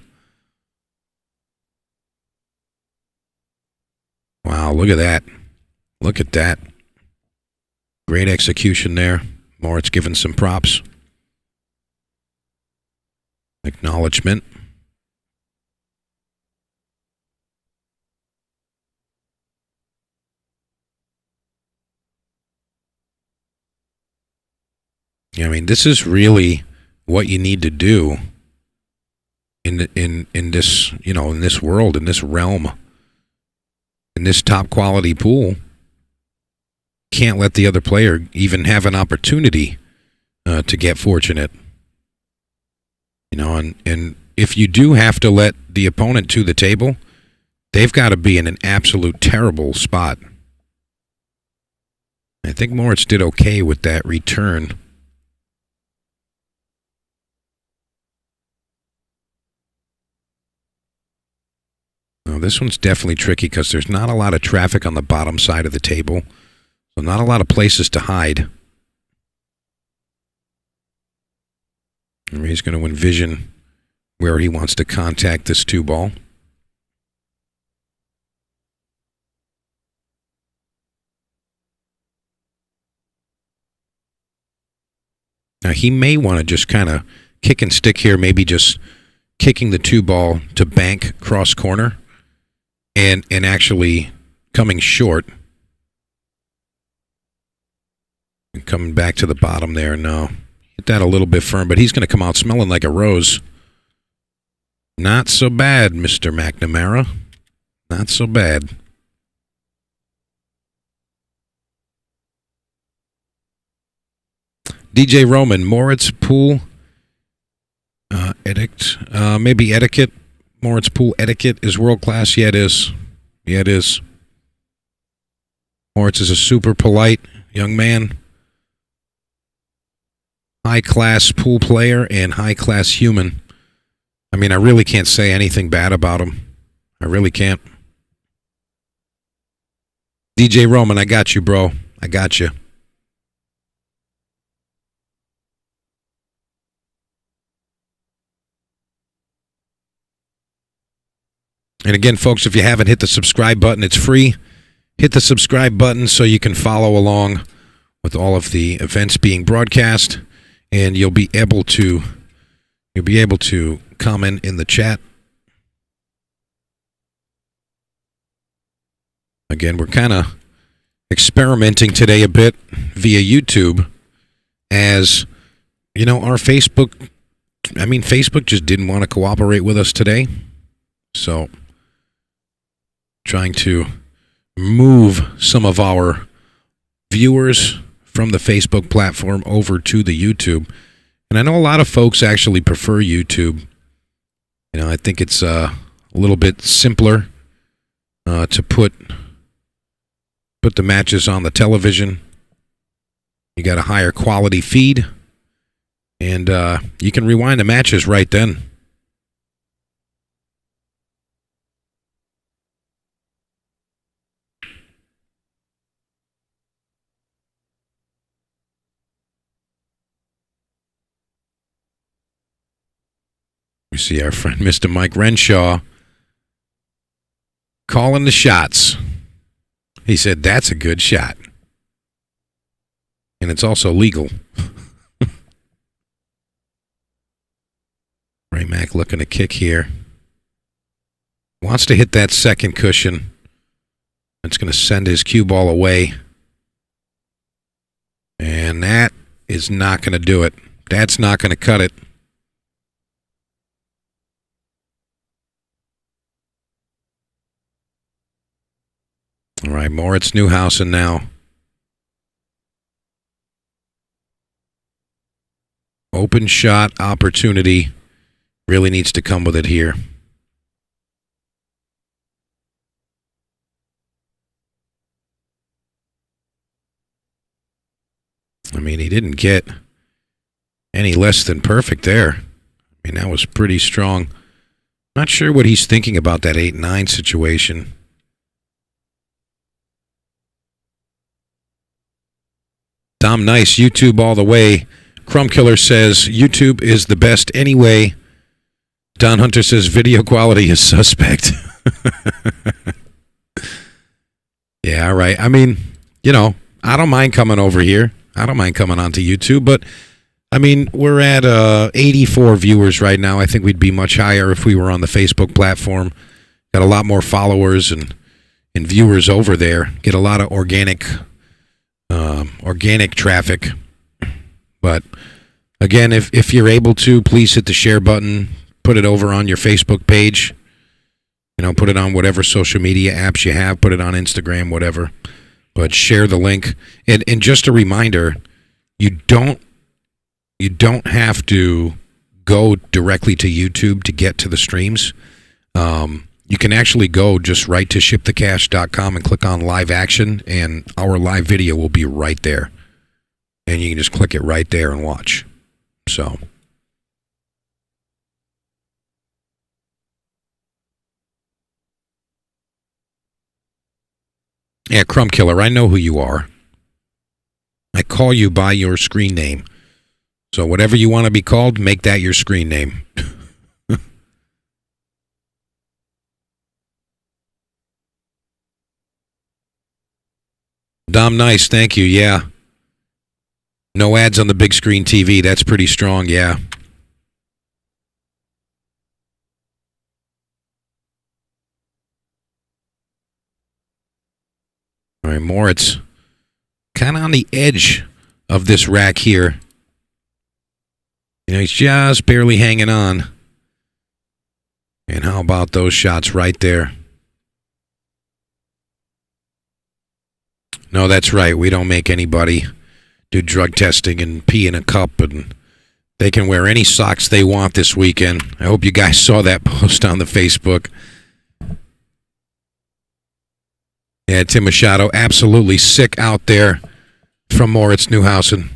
Wow, look at that. Look at that. Great execution there. Moritz giving some props. Acknowledgement. I mean, this is really what you need to do in this, you know, in this world, in this realm, in this top quality pool. Can't let the other player even have an opportunity to get fortunate. You know, and if you do have to let the opponent to the table, they've got to be in an absolute terrible spot. I think Moritz did okay with that return. Now, this one's definitely tricky because there's not a lot of traffic on the bottom side of the table. So not a lot of places to hide. And he's going to envision where he wants to contact this 2 ball. Now he may want to just kind of kick and stick here, maybe just kicking the 2 ball to bank cross corner and actually coming short. And coming back to the bottom there. No. Hit that a little bit firm, but he's going to come out smelling like a rose. Not so bad, Mr. McNamara. Not so bad. DJ Roman, Moritz pool etiquette. Maybe etiquette. Moritz pool etiquette is world class. Yeah, it is. Yeah, it is. Moritz is a super polite young man. High-class pool player and high-class human. I mean, I really can't say anything bad about him. I really can't. DJ Roman, I got you, bro. I got you. And again, folks, if you haven't hit the subscribe button, it's free. Hit the subscribe button so you can follow along with all of the events being broadcast, and you'll be able to comment in the chat. Again, we're kind of experimenting today a bit via YouTube, as you know, our Facebook just didn't want to cooperate with us today. So, trying to move some of our viewers from the Facebook platform over to the YouTube. And I know a lot of folks actually prefer YouTube. You know, I think it's a little bit simpler to put the matches on the television. You got a higher quality feed, and you can rewind the matches right then. We see our friend Mr. Mike Renshaw calling the shots. He said, that's a good shot. And it's also legal. Ray Mack looking to kick here. Wants to hit that second cushion. It's going to send his cue ball away. And that is not going to do it. That's not going to cut it. All right, Moritz Newhausen now. Open shot opportunity. Really needs to come with it here. I mean, he didn't get any less than perfect there. I mean, that was pretty strong. Not sure what he's thinking about that 8-9 situation. Dom Nice, YouTube all the way. Crumb Killer says, YouTube is the best anyway. Don Hunter says, video quality is suspect. Yeah, all right. I mean, you know, I don't mind coming over here. I don't mind coming onto YouTube, but, I mean, we're at 84 viewers right now. I think we'd be much higher if we were on the Facebook platform. Got a lot more followers and viewers over there. Get a lot of organic traffic. But again, if you're able to, please hit the share button, put it over on your Facebook page, you know, put it on whatever social media apps you have, put it on Instagram, whatever, but share the link. And just a reminder, you don't have to go directly to YouTube to get to the streams. You can actually go just right to shipthecash.com and click on live action, and our live video will be right there. And you can just click it right there and watch. So. Yeah, Crumb Killer, I know who you are. I call you by your screen name. So whatever you want to be called, make that your screen name. Dom Nice, thank you. Yeah. No ads on the big screen TV. That's pretty strong, yeah. All right, Moritz, kind of on the edge of this rack here. You know, he's just barely hanging on. And how about those shots right there? No, that's right. We don't make anybody do drug testing and pee in a cup, and they can wear any socks they want this weekend. I hope you guys saw that post on the Facebook. Yeah, Tim Machado, absolutely sick out there from Moritz Newhausen.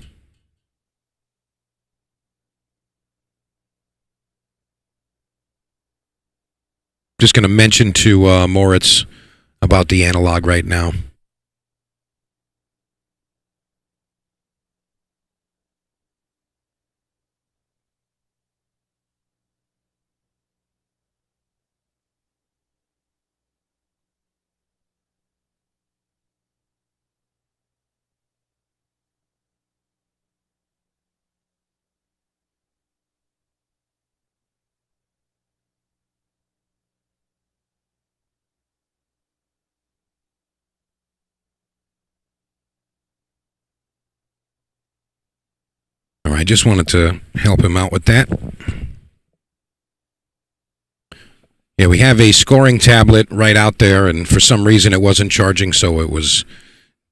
Just going to mention to Moritz about the analog right now. All right, just wanted to help him out with that. Yeah, we have a scoring tablet right out there, and for some reason it wasn't charging, so it was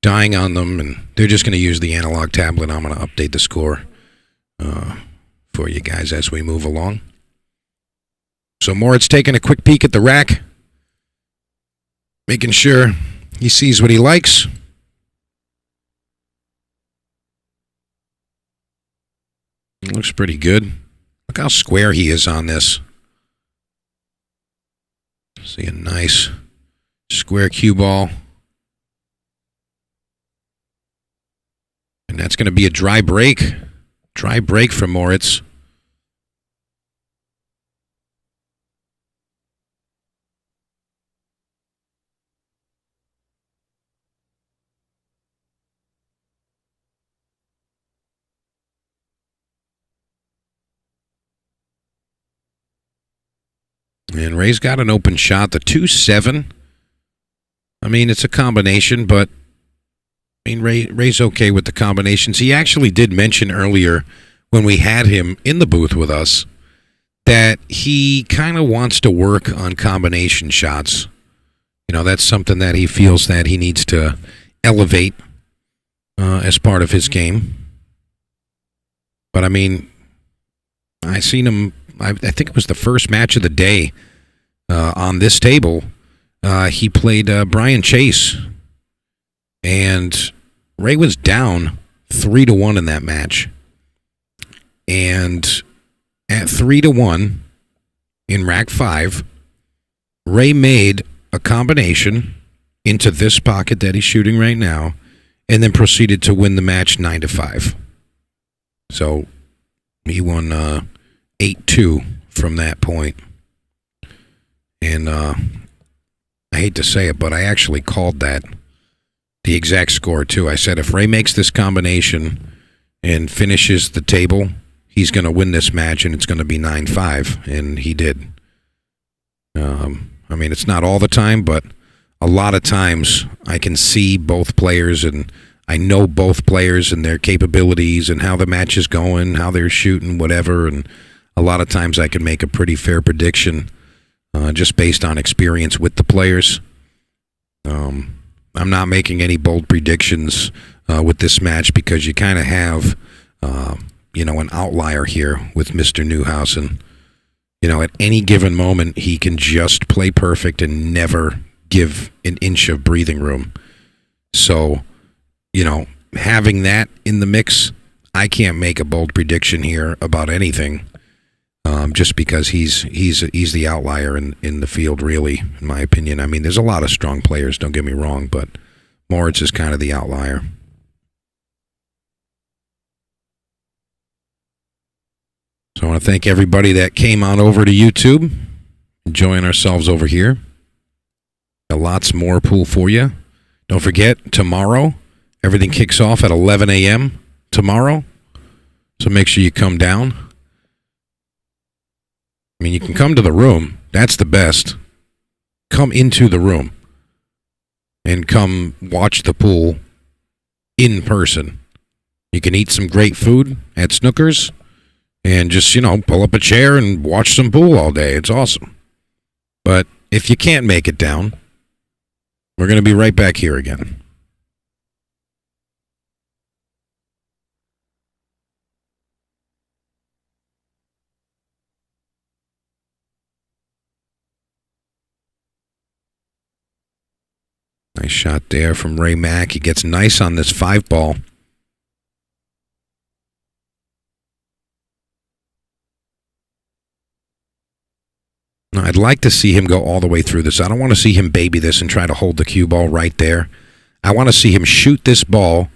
dying on them, and they're just going to use the analog tablet. I'm going to update the score for you guys as we move along. So Moritz taking a quick peek at the rack, making sure he sees what he likes. It looks pretty good. Look how square he is on this. See a nice square cue ball. And that's going to be a dry break. Dry break for Moritz. And Ray's got an open shot, the 2-7. I mean, it's a combination, but I mean, Ray's okay with the combinations. He actually did mention earlier when we had him in the booth with us that he kind of wants to work on combination shots. You know, that's something that he feels that he needs to elevate as part of his game. But, I mean, I seen him, I think it was the first match of the day on this table. He played Brian Chase, and Ray was down 3-1 in that match. And at 3-1 in rack 5, Ray made a combination into this pocket that he's shooting right now, and then proceeded to win the match 9-5. So he won 8-2 from that point. And I hate to say it, but I actually called that the exact score too. I said if Ray makes this combination and finishes the table, he's going to win this match, and it's going to be 9-5, and he did. I mean, it's not all the time, but a lot of times I can see both players, and I know both players and their capabilities and how the match is going, how they're shooting, whatever, and a lot of times I can make a pretty fair prediction just based on experience with the players. I'm not making any bold predictions with this match because you kind of have, an outlier here with Mr. Newhousen. At any given moment, he can just play perfect and never give an inch of breathing room. So, having that in the mix, I can't make a bold prediction here about anything. Just because he's the outlier in the field, really, in my opinion. I mean, there's a lot of strong players, don't get me wrong, but Moritz is kind of the outlier. So I want to thank everybody that came on over to YouTube, enjoying ourselves over here. Got lots more pool for you. Don't forget, tomorrow, everything kicks off at 11 a.m. tomorrow, so make sure you come down. I mean, you can come to the room. That's the best. Come into the room and come watch the pool in person. You can eat some great food at Snookers and just, pull up a chair and watch some pool all day. It's awesome. But if you can't make it down, we're going to be right back here again. Nice shot there from Ray Mack. He gets nice on this 5-ball. I'd like to see him go all the way through this. I don't want to see him baby this and try to hold the cue ball right there. I want to see him shoot this ball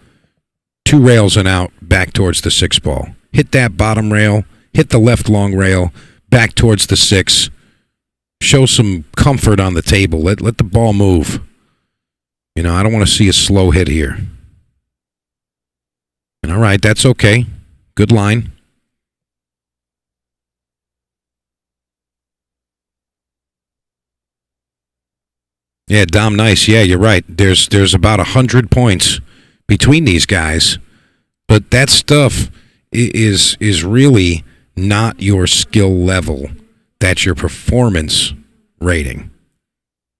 2 rails and out back towards the 6-ball. Hit that bottom rail, hit the left long rail, back towards the 6. Show some comfort on the table. Let the ball move. I don't want to see a slow hit here. And all right, that's okay. Good line. Yeah, Dom, nice. Yeah, you're right. There's about 100 points between these guys, but that stuff is really not your skill level. That's your performance rating.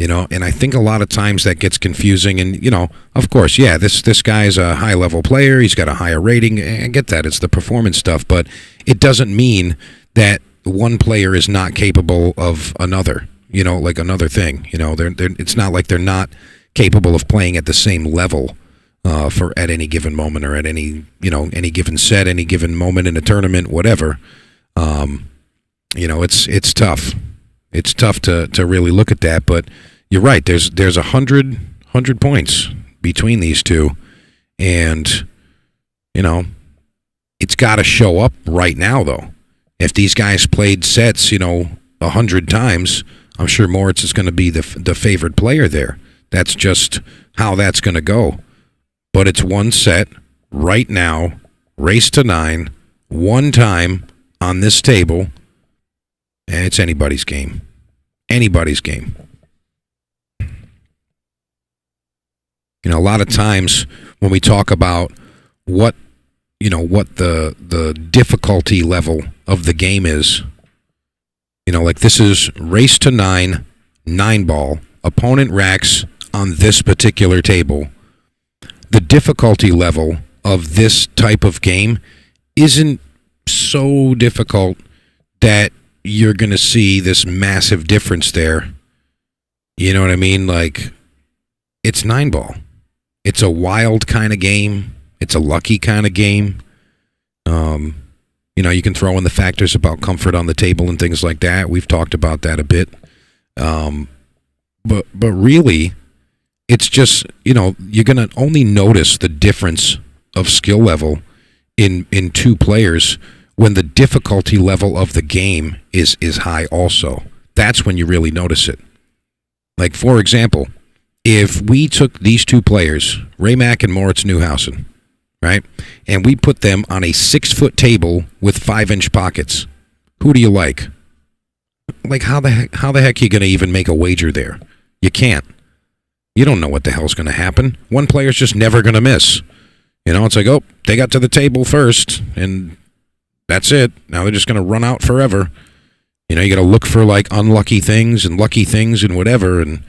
And I think a lot of times that gets confusing. And, of course, yeah, this guy is a high-level player. He's got a higher rating. I get that. It's the performance stuff. But it doesn't mean that one player is not capable of another, like another thing. It's not like they're not capable of playing at the same level at any given moment or at any given set, any given moment in a tournament, whatever. It's tough. It's tough to really look at that, but you're right. There's 100 points between these two, and it's got to show up right now. Though, if these guys played sets, 100 times, I'm sure Moritz is going to be the favored player there. That's just how that's going to go. But it's one set right now, race to 9, one time on this table, and it's anybody's game. Anybody's game. A lot of times when we talk about what the difficulty level of the game is, like this is race to 9, 9-ball, opponent racks on this particular table. The difficulty level of this type of game isn't so difficult that you're going to see this massive difference there. You know what I mean? Like, it's 9-ball. It's a wild kind of game. It's a lucky kind of game. You can throw in the factors about comfort on the table and things like that. We've talked about that a bit. But really, it's just, you're going to only notice the difference of skill level in two players when the difficulty level of the game is high also. That's when you really notice it. Like, for example, if we took these two players, Ray Mack and Moritz Neuhausen, right, and we put them on a 6-foot table with 5-inch pockets, who do you like? Like, how the heck are you going to even make a wager there? You can't. You don't know what the hell's going to happen. One player's just never going to miss. It's like, oh, they got to the table first, and that's it. Now they're just going to run out forever. You got to look for, like, unlucky things and lucky things and whatever, and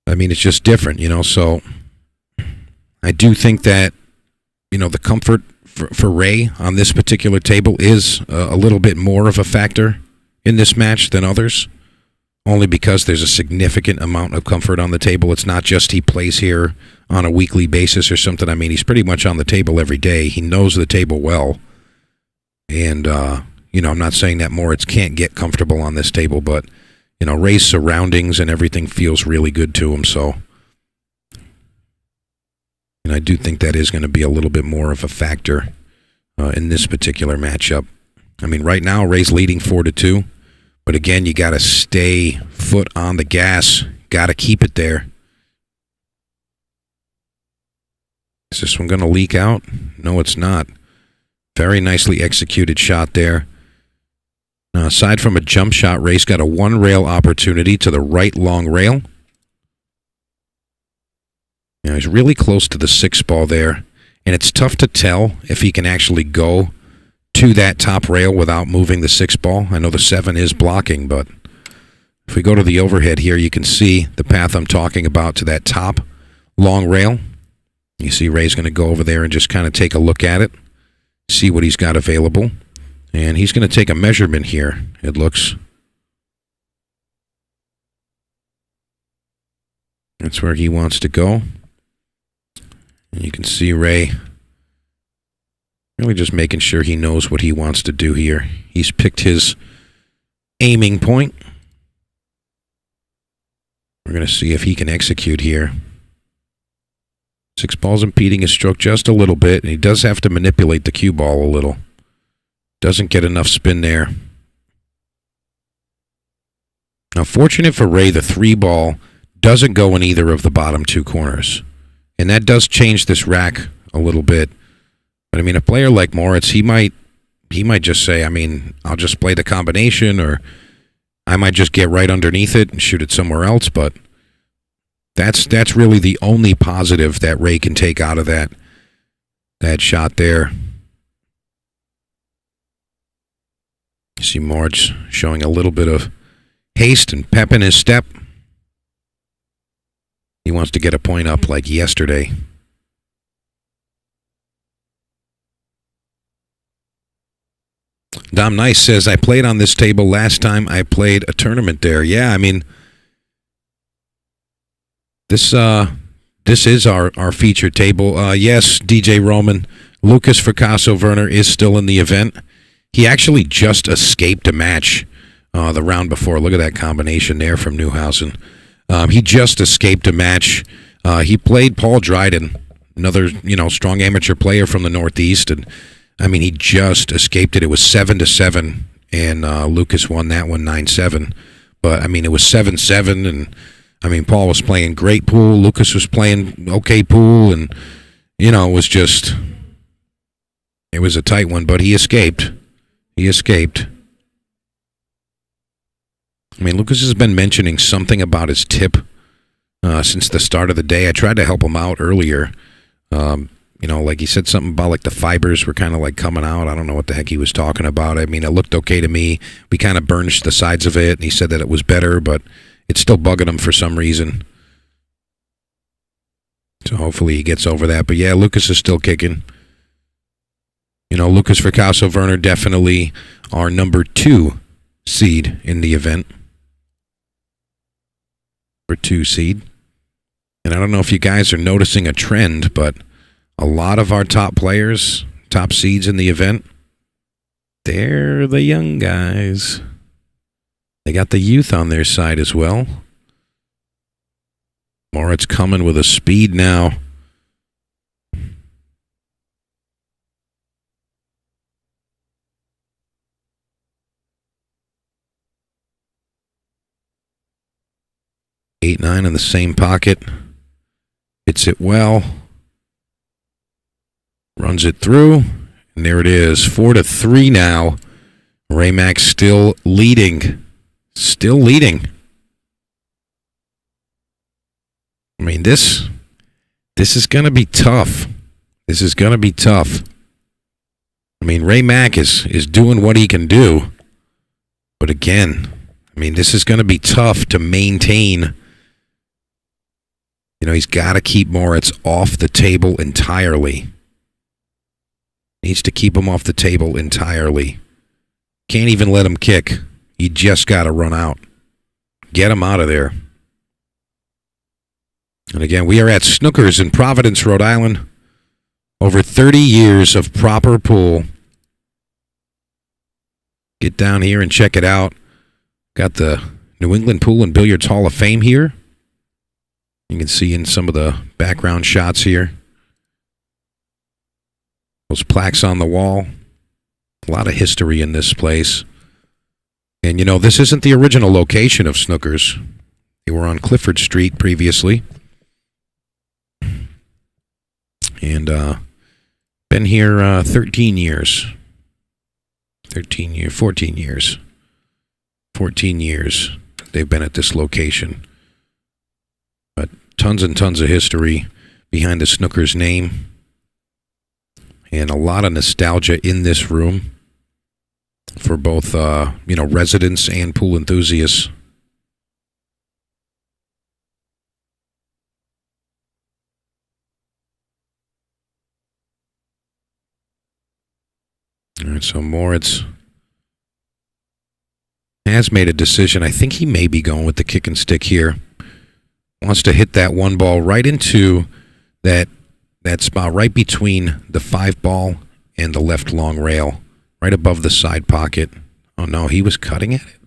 I mean, it's just different, so I do think that, the comfort for Ray on this particular table is a little bit more of a factor in this match than others, only because there's a significant amount of comfort on the table. It's not just he plays here on a weekly basis or something. I mean, he's pretty much on the table every day. He knows the table well. And, I'm not saying that Moritz can't get comfortable on this table, but, Ray's surroundings and everything feels really good to him, so. And I do think that is going to be a little bit more of a factor in this particular matchup. I mean, right now, Ray's leading 4-2. But again, you got to stay foot on the gas. Got to keep it there. Is this one going to leak out? No, it's not. Very nicely executed shot there. Now, aside from a jump shot, Ray's got a one-rail opportunity to the right long rail. He's really close to the 6-ball there. And it's tough to tell if he can actually go to that top rail without moving the 6-ball. I know the 7 is blocking, but if we go to the overhead here, you can see the path I'm talking about to that top long rail. You see Ray's going to go over there and just kind of take a look at it, see what he's got available. And he's going to take a measurement here, it looks. That's where he wants to go. And you can see Ray really just making sure he knows what he wants to do here. He's picked his aiming point. We're going to see if he can execute here. 6 balls impeding his stroke just a little bit, and he does have to manipulate the cue ball a little. Doesn't get enough spin there. Now, fortunate for Ray, the 3-ball doesn't go in either of the bottom 2 corners. And that does change this rack a little bit. But, I mean, a player like Moritz, he might just say, I mean, I'll just play the combination, or I might just get right underneath it and shoot it somewhere else. But that's really the only positive that Ray can take out of that. that shot there. You see Marge showing a little bit of haste and pep in his step. He wants to get a point up like yesterday. Dom Nice says, I played on this table last time I played a tournament there. Yeah, I mean, this is our featured table. Yes, DJ Roman, Lucas Fracasso Werner is still in the event. He actually just escaped a match the round before. Look at that combination there from Newhausen. He just escaped a match. He played Paul Dryden, another strong amateur player from the Northeast, and I mean he just escaped it. It was 7-7, and Lucas won that one 9-7. But I mean it was 7-7, and I mean Paul was playing great pool. Lucas was playing okay pool, and it was a tight one. But he escaped. He escaped. I mean, Lucas has been mentioning something about his tip since the start of the day. I tried to help him out earlier. Like he said something about like the fibers were kind of like coming out. I don't know what the heck he was talking about. I mean, it looked okay to me. We kind of burnished the sides of it, and he said that it was better, but it's still bugging him for some reason. So hopefully he gets over that. But yeah, Lucas is still kicking. Lucas Fracasso Werner definitely our number 2 seed in the event. Number 2 seed. And I don't know if you guys are noticing a trend, but a lot of our top players, top seeds in the event, they're the young guys. They got the youth on their side as well. Moritz coming with a speed now. Eight, 9 in the same pocket. Hits it well. Runs it through. And there it is. 4-3 now. Raymack still leading. Still leading. I mean, this is going to be tough. This is going to be tough. I mean, Raymack is doing what he can do. But again, I mean, this is going to be tough to maintain. He's got to keep Moritz off the table entirely. Needs to keep him off the table entirely. Can't even let him kick. You just got to run out. Get him out of there. And again, we are at Snookers in Providence, Rhode Island. Over 30 years of proper pool. Get down here and check it out. Got the New England Pool and Billiards Hall of Fame here. You can see in some of the background shots here. Those plaques on the wall. A lot of history in this place. And this isn't the original location of Snookers. They were on Clifford Street previously. And been here 13 years. 14 years. 14 years they've been at this location. But tons and tons of history behind the Snookers name. And a lot of nostalgia in this room for both, residents and pool enthusiasts. All right, so Moritz has made a decision. I think he may be going with the kick and stick here. Wants to hit that one ball right into that spot right between the 5 ball and the left long rail, right above the side pocket. Oh no, he was cutting at it?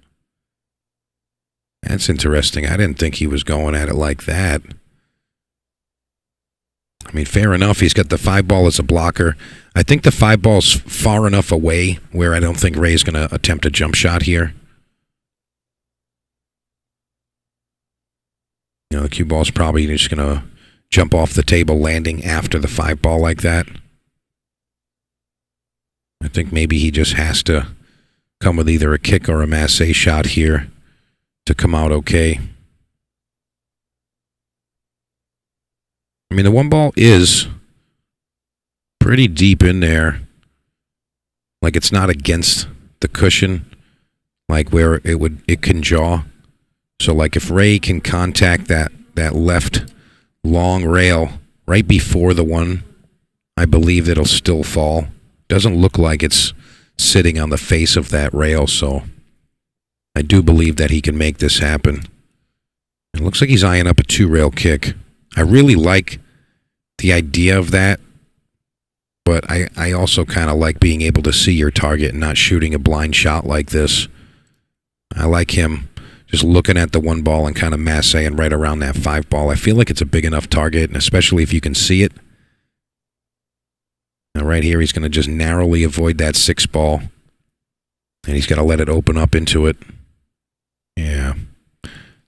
That's interesting. I didn't think he was going at it like that. I mean, fair enough. He's got the 5 ball as a blocker. I think the 5 ball's far enough away where I don't think Ray's going to attempt a jump shot here. The cue ball's probably just going to jump off the table, landing after the 5 ball like that. I think maybe he just has to come with either a kick or a masse shot here to come out okay. I mean, the 1 ball is pretty deep in there. Like it's not against the cushion, like where it can jaw. So like if Ray can contact that left long rail right before the one, I believe it'll still fall. Doesn't look like it's sitting on the face of that rail, so I do believe that he can make this happen. It looks like he's eyeing up a 2-rail kick. I really like the idea of that, but I also kind of like being able to see your target and not shooting a blind shot like this. I like him just looking at the 1 ball and kind of massaying right around that 5 ball. I feel like it's a big enough target, and especially if you can see it. Now right here, he's going to just narrowly avoid that 6 ball, and he's got to let it open up into it. Yeah,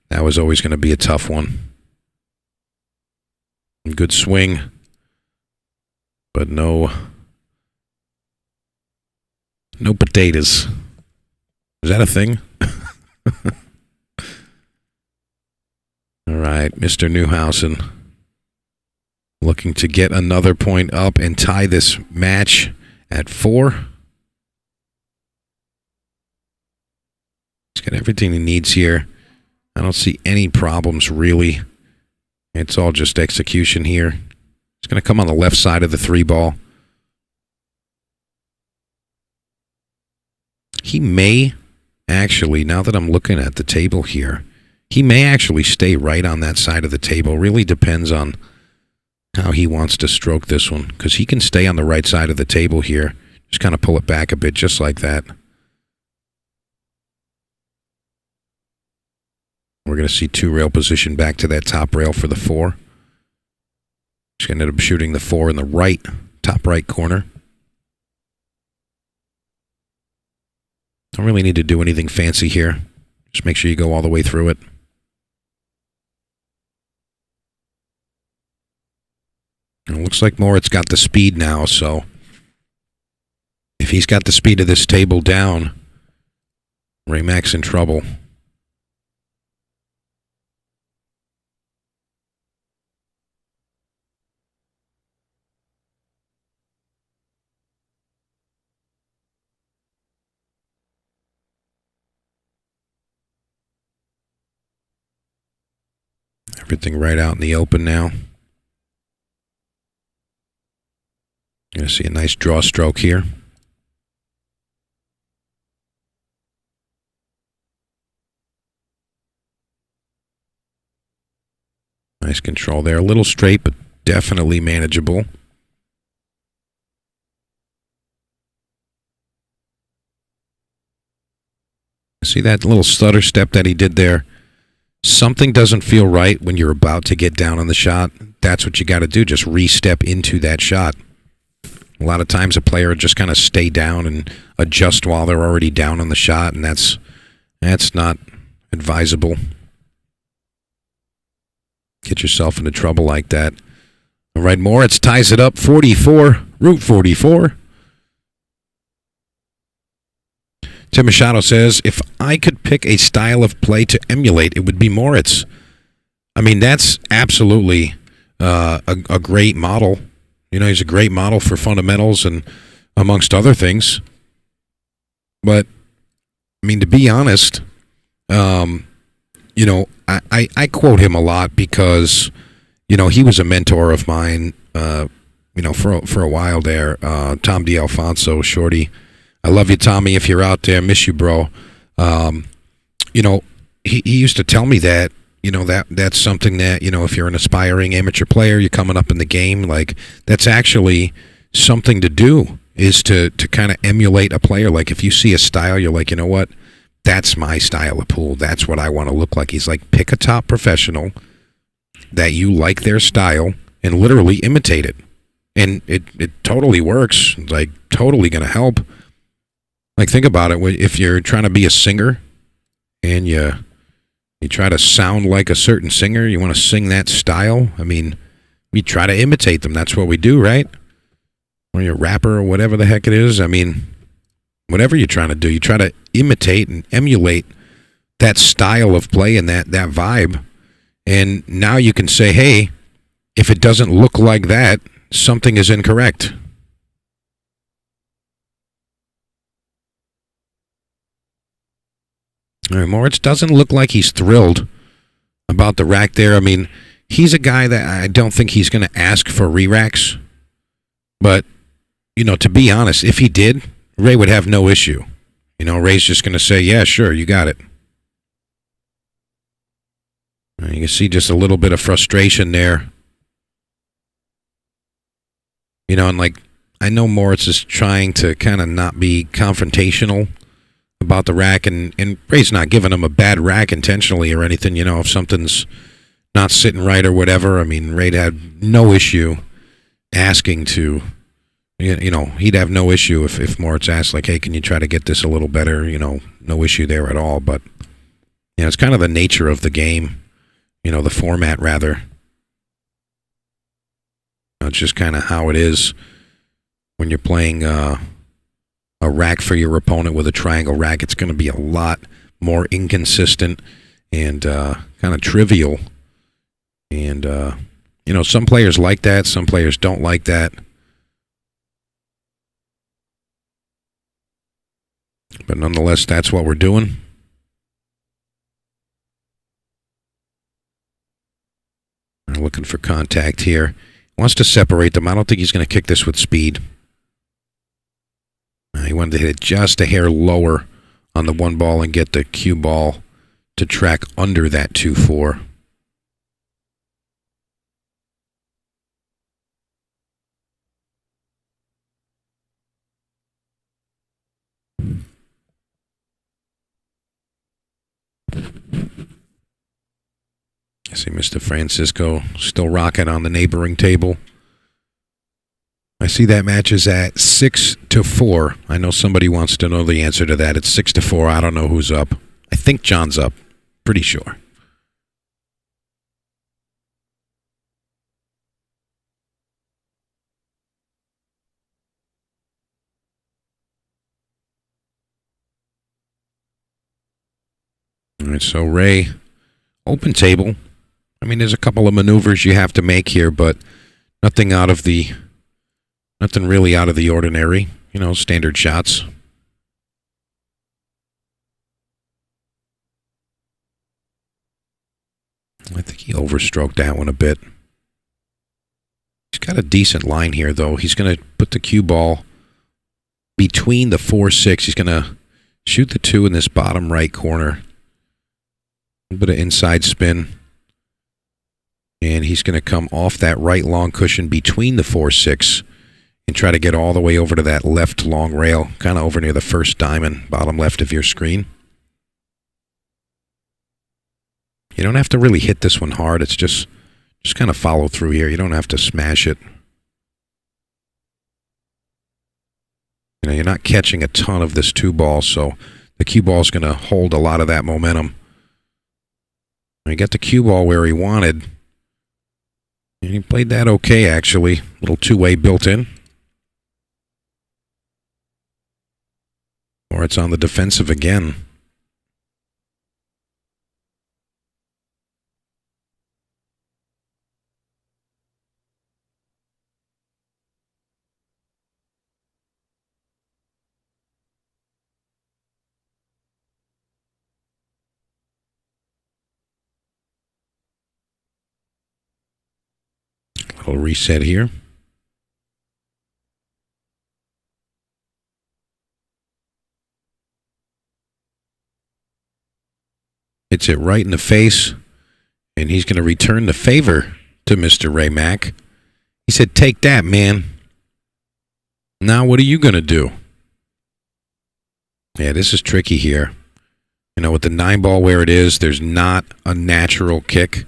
that was always going to be a tough one. Good swing, but no potatoes. Is that a thing? All right, Mr. Newhausen looking to get another point up and tie this match at 4. He's got everything he needs here. I don't see any problems, really. It's all just execution here. He's going to come on the left side of the 3 ball. He may actually, now that I'm looking at the table here, he may actually stay right on that side of the table. Really depends on how he wants to stroke this one, because he can stay on the right side of the table here. Just kind of pull it back a bit, just like that. We're going to see 2-rail position back to that top rail for the 4. He's going to end up shooting the 4 in the right, top right corner. Don't really need to do anything fancy here. Just make sure you go all the way through it. It looks like Moritz got the speed now, so if he's got the speed of this table down, Ray Mac's in trouble. Everything right out in the open now. You're going to see a nice draw stroke here. Nice control there. A little straight, but definitely manageable. See that little stutter step that he did there? Something doesn't feel right when you're about to get down on the shot. That's what you got to do. Just re-step into that shot. A lot of times a player will just kind of stay down and adjust while they're already down on the shot, and that's not advisable. Get yourself into trouble like that. All right, Moritz ties it up, 44, Route 44. Tim Machado says, if I could pick a style of play to emulate, it would be Moritz. I mean, that's absolutely a great model. You know, he's a great model for fundamentals and amongst other things. But, I mean, to be honest, you know, I quote him a lot because, you know, he was a mentor of mine, you know, for a while there. Tom D'Alfonso, Shorty. I love you, Tommy, if you're out there. Miss you, bro. You know, he used to tell me that, you know, that's something that, you know, if you're an aspiring amateur player, you're coming up in the game, like, that's actually something to do, is to kind of emulate a player. Like, if you see a style, you're like, you know what? That's my style of pool. That's what I want to look like. He's like, pick a top professional that you like their style and literally imitate it. And it totally works. It's like, totally going to help. Like, think about it. If you're trying to be a singer and you try to sound like a certain singer, you want to sing that style, I mean, we try to imitate them. That's what we do, right? Or you're a rapper or whatever the heck it is. I mean, whatever you're trying to do, you try to imitate and emulate that style of play and that vibe. And now you can say, hey, if it doesn't look like that, something is incorrect. All right, Moritz doesn't look like he's thrilled about the rack there. I mean, he's a guy that I don't think he's going to ask for re-racks. But, to be honest, if he did, Ray would have no issue. Ray's just going to say, yeah, sure, you got it. You can see just a little bit of frustration there. And I know Moritz is trying to kind of not be confrontational about the rack, and Ray's not giving him a bad rack intentionally or anything. If something's not sitting right or whatever, I mean, Ray'd have no issue asking to, he'd have no issue if Moritz asked, like, hey, can you try to get this a little better? No issue there at all. But, it's kind of the nature of the game, the format, rather. It's just kind of how it is when you're playing a rack for your opponent with a triangle rack. It's going to be a lot more inconsistent and kind of trivial. And, some players like that. Some players don't like that. But nonetheless, that's what we're doing. We're looking for contact here. Wants to separate them. I don't think he's going to kick this with speed. He wanted to hit it just a hair lower on the one ball and get the cue ball to track under that 2-4. I see Mr. Francisco still rocking on the neighboring table. I see that match is at 6-4. I know somebody wants to know the answer to that. It's 6-4. I don't know who's up. I think John's up. Pretty sure. All right, so Ray, open table. I mean, there's a couple of maneuvers you have to make here, but nothing really out of the ordinary. Standard shots. I think he overstroked that one a bit. He's got a decent line here, though. He's going to put the cue ball between the 4-6. He's going to shoot the 2 in this bottom right corner. A bit of inside spin. And he's going to come off that right long cushion between the 4-6 and try to get all the way over to that left long rail, kind of over near the first diamond, bottom left of your screen. You don't have to really hit this one hard. It's just kind of follow through here. You don't have to smash it. You're not catching a ton of this 2 ball, so the cue ball is going to hold a lot of that momentum. He got the cue ball where he wanted. And he played that okay, actually. Little two-way built in. Or it's on the defensive again. Little reset here. Hits it right in the face, and he's going to return the favor to Mr. Ray Mack. He said, take that, man. Now what are you going to do? Yeah, this is tricky here. With the 9 ball where it is, there's not a natural kick.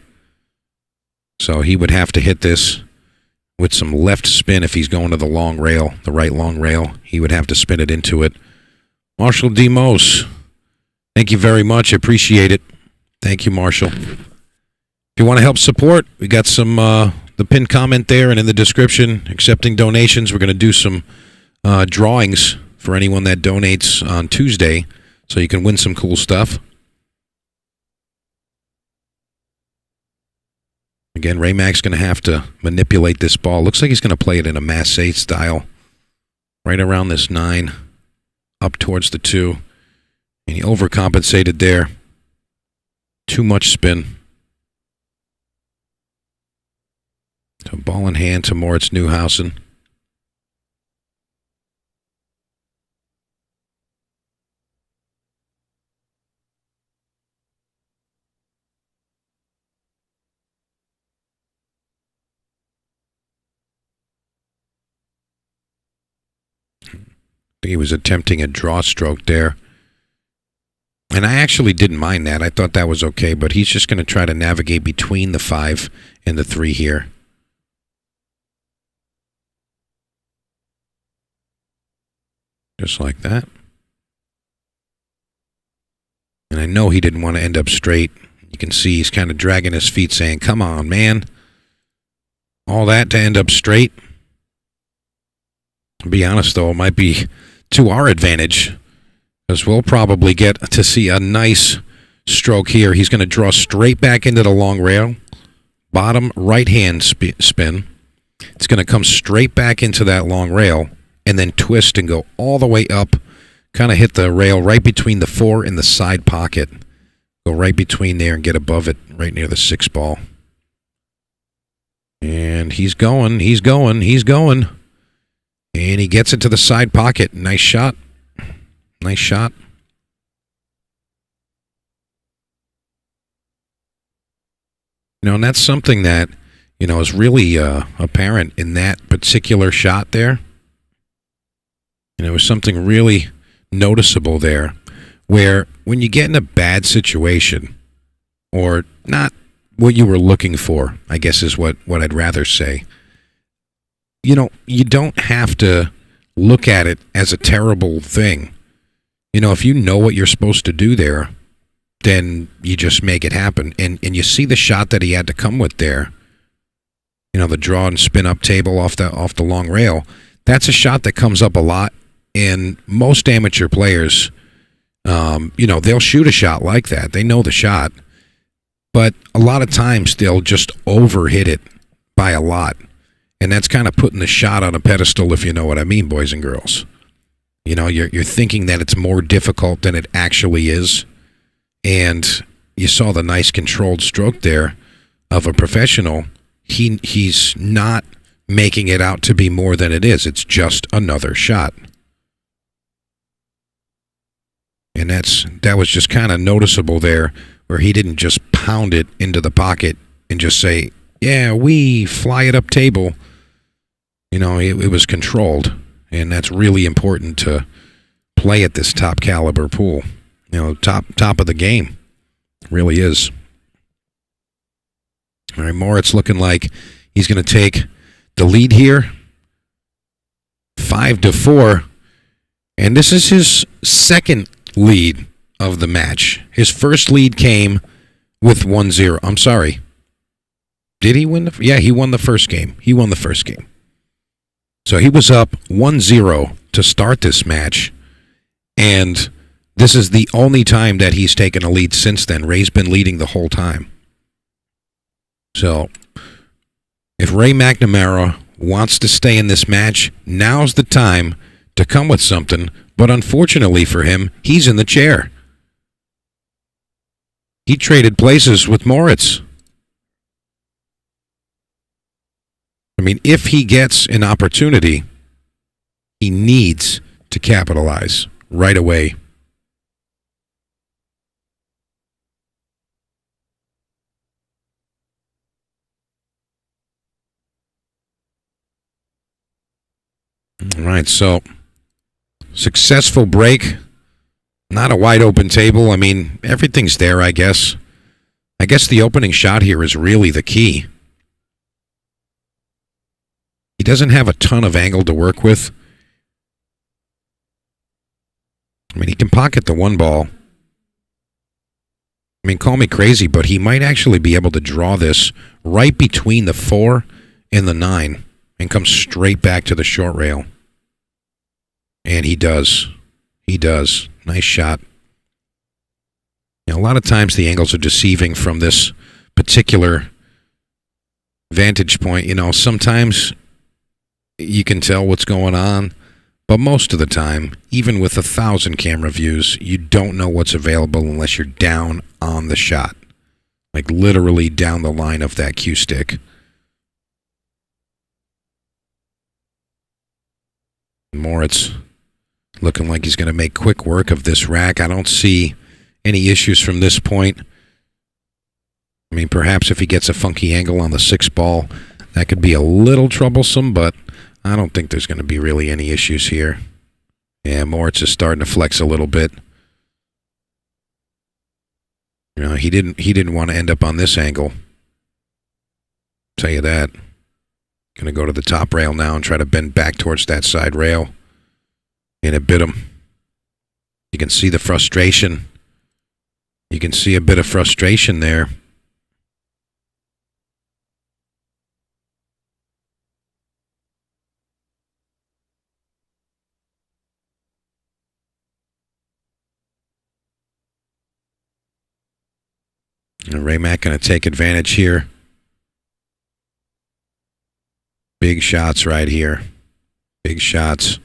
So he would have to hit this with some left spin if he's going to the long rail, the right long rail. He would have to spin it into it. Marshall D. Mose, thank you very much. Appreciate it. Thank you, Marshall. If you want to help support, we got some, the pinned comment there and in the description, accepting donations. We're going to do some drawings for anyone that donates on Tuesday, so you can win some cool stuff. Again, Ray Mack's going to have to manipulate this ball. Looks like he's going to play it in a Massey style. Right around this 9, up towards the 2. And he overcompensated there. Too much spin. So ball in hand to Moritz Neuhausen. He was attempting a draw stroke there. And I actually didn't mind that. I thought that was okay, but he's just going to try to navigate between the 5 and the 3 here. Just like that. And I know he didn't want to end up straight. You can see he's kind of dragging his feet saying, come on, man. All that to end up straight. To be honest, though, it might be to our advantage, because we'll probably get to see a nice stroke here. He's going to draw straight back into the long rail. Bottom right-hand spin. It's going to come straight back into that long rail and then twist and go all the way up, kind of hit the rail right between the 4 and the side pocket. Go right between there and get above it right near the 6 ball. And he's going, he's going, he's going. And he gets it to the side pocket. Nice shot. Nice shot. You know, and that's something that, you know, is really apparent in that particular shot there. And it was something really noticeable there, where when you get in a bad situation, or not what you were looking for, I guess is what I'd rather say, you know, you don't have to look at it as a terrible thing. You know, if you know what you're supposed to do there, then you just make it happen. And you see the shot that he had to come with there. You know, the draw and spin up table off the long rail. That's a shot that comes up a lot. And most amateur players, you know, they'll shoot a shot like that. They know the shot. But a lot of times they'll just overhit it by a lot. And that's kind of putting the shot on a pedestal, if you know what I mean, boys and girls. You know, you're thinking that it's more difficult than it actually is. And you saw the nice controlled stroke there of a professional. He's not making it out to be more than it is. It's just another shot. And that was just kind of noticeable there, where he didn't just pound it into the pocket and just say, yeah, we fly it up table. You know, it was controlled, and that's really important to play at this top caliber pool. You know, top of the game. Really is. All right, Moritz looking like he's going to take the lead here. 5-4. And this is his second lead of the match. His first lead came with 1-0. I'm sorry. Did he win? Yeah, he won the first game. He won the first game. So he was up 1-0 to start this match. And this is the only time that he's taken a lead since then. Ray's been leading the whole time. So if Ray McNamara wants to stay in this match, now's the time to come with something. But unfortunately for him, he's in the chair. He traded places with Moritz. I mean, if he gets an opportunity, he needs to capitalize right away. All right, so successful break. Not a wide open table. I mean, everything's there, I guess. I guess the opening shot here is really the key. He doesn't have a ton of angle to work with. I mean, he can pocket the 1 ball. I mean, call me crazy, but he might actually be able to draw this right between the 4 and the 9 and come straight back to the short rail. And he does. He does. Nice shot. You know, a lot of times the angles are deceiving from this particular vantage point. You know, sometimes you can tell what's going on, But most of the time, even with 1,000 camera views, you don't know what's available unless you're down on the shot. Like literally down the line of that cue stick. Moritz looking like he's going to make quick work of this rack. I don't see any issues from this point. I mean, perhaps if he gets a funky angle on the 6 ball, that could be a little troublesome, but I don't think there's going to be really any issues here. Yeah, Moritz is starting to flex a little bit. You know, he didn't want to end up on this angle. Tell you that. Going to go to the top rail now and try to bend back towards that side rail. And it bit him. You can see the frustration. You can see a bit of frustration there. And Ray Mack going to take advantage here. Big shots right here. Big shots.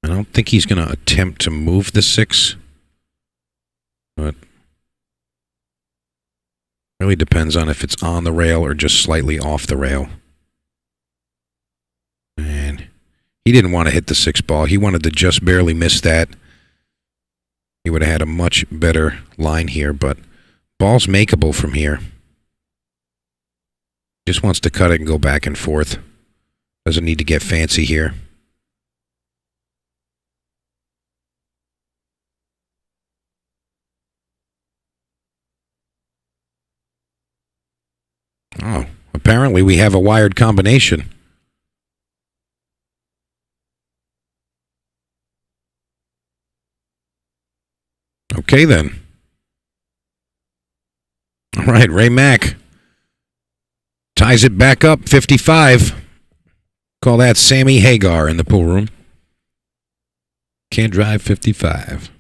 I don't think he's going to attempt to move the 6. But really depends on if it's on the rail or just slightly off the rail. And he didn't want to hit the 6 ball. He wanted to just barely miss that. He would have had a much better line here, but ball's makeable from here. Just wants to cut it and go back and forth. Doesn't need to get fancy here. Oh, apparently we have a wired combination. Okay, then. All right, Ray Mack ties it back up, 55. Call that Sammy Hagar in the pool room. Can't drive 55.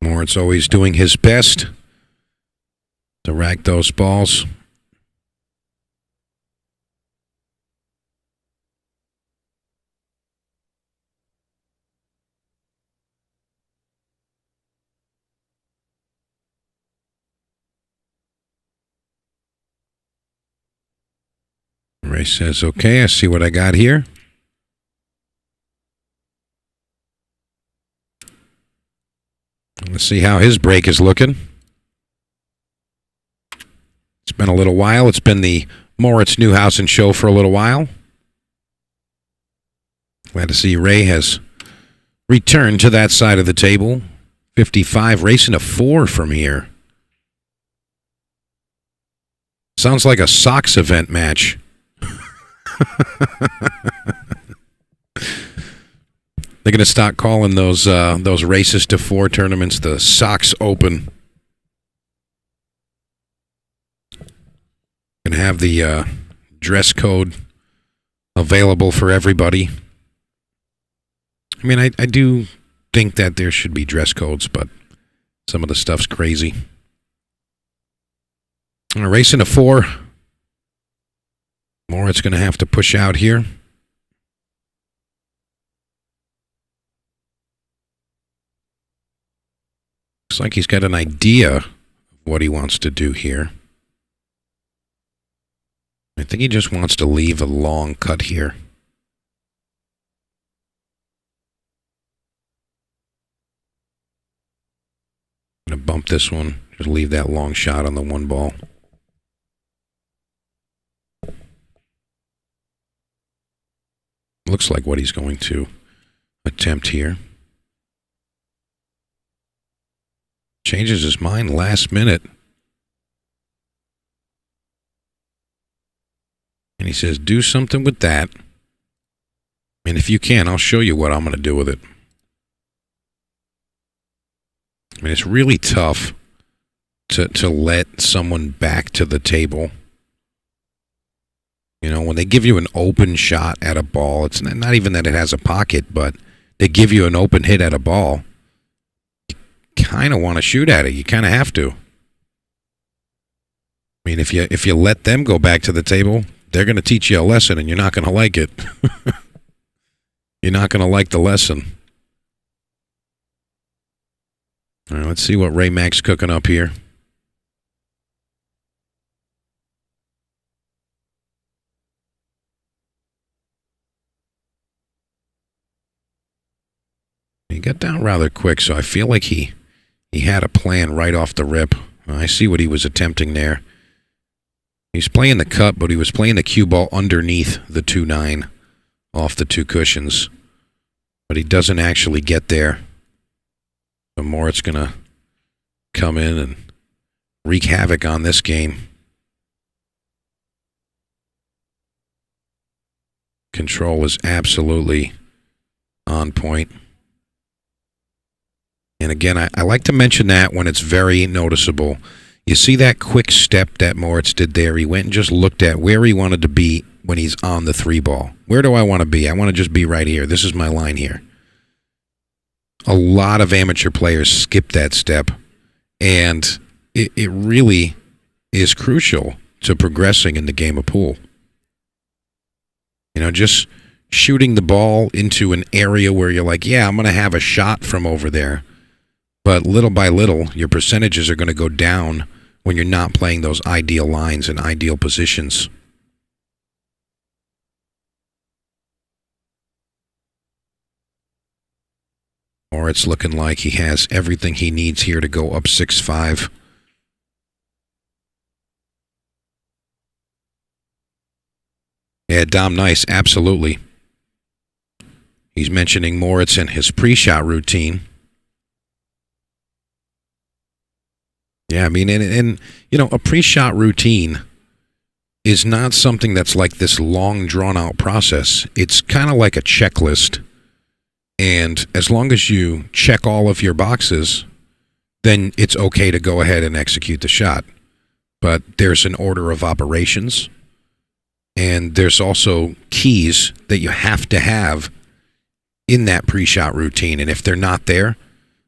Moritz always doing his best to rack those balls. Ray says, okay, I see what I got here. Let's see how his break is looking. It's been a little while. It's been the Moritz Newhausen show for a little while. Glad to see Ray has returned to that side of the table. 55, racing a 4 from here. Sounds like a Sox event match. They're going to start calling those races to 4 tournaments the Sox Open. Going to have the dress code available for everybody. I mean, I do think that there should be dress codes, but some of the stuff's crazy. Racing a 4. Moritz going to have to push out here. Looks like he's got an idea of what he wants to do here. I think he just wants to leave a long cut here. I'm going to bump this one. Just leave that long shot on the 1 ball. Looks like what he's going to attempt here. Changes his mind last minute. And he says, do something with that. And if you can, I'll show you what I'm going to do with it. I mean, it's really tough to let someone back to the table. You know, when they give you an open shot at a ball, it's not even that it has a pocket, but they give you an open hit at a ball. You kind of want to shoot at it. You kind of have to. I mean, if you let them go back to the table, they're going to teach you a lesson, and you're not going to like it. You're not going to like the lesson. All right, let's see what Ray Mac's cooking up here. He got down rather quick, so I feel like he had a plan right off the rip. I see what he was attempting there. He's playing the cut, but he was playing the cue ball underneath the 2-9 off the 2 cushions. But he doesn't actually get there. So Moritz going to come in and wreak havoc on this game. Control is absolutely on point. And again, I like to mention that when it's very noticeable. You see that quick step that Moritz did there? He went and just looked at where he wanted to be when he's on the 3 ball. Where do I want to be? I want to just be right here. This is my line here. A lot of amateur players skip that step, and it really is crucial to progressing in the game of pool. You know, just shooting the ball into an area where you're like, yeah, I'm going to have a shot from over there. But little by little, your percentages are going to go down when you're not playing those ideal lines and ideal positions. Or it's looking like he has everything he needs here to go up 6-5. Yeah, Dom Nice, absolutely. He's mentioning Moritz and his pre-shot routine. Yeah, I mean, and you know, a pre-shot routine is not something that's like this long, drawn-out process. It's kind of like a checklist, and as long as you check all of your boxes, then it's okay to go ahead and execute the shot. But there's an order of operations, and there's also keys that you have to have in that pre-shot routine, and if they're not there,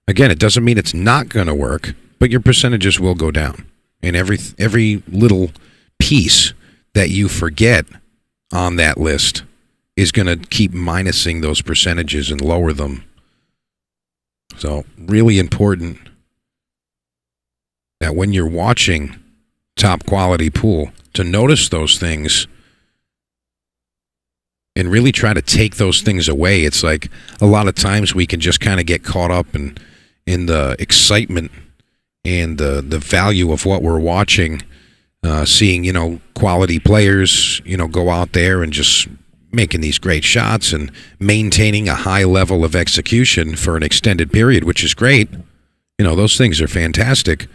again, it doesn't mean it's not going to work, but your percentages will go down. And every little piece that you forget on that list is going to keep minusing those percentages and lower them. So really important that when you're watching top quality pool, to notice those things and really try to take those things away. It's like a lot of times we can just kind of get caught up in the excitement and the value of what we're watching, seeing, you know, quality players, you know, go out there and just making these great shots and maintaining a high level of execution for an extended period, which is great. You know, those things are fantastic.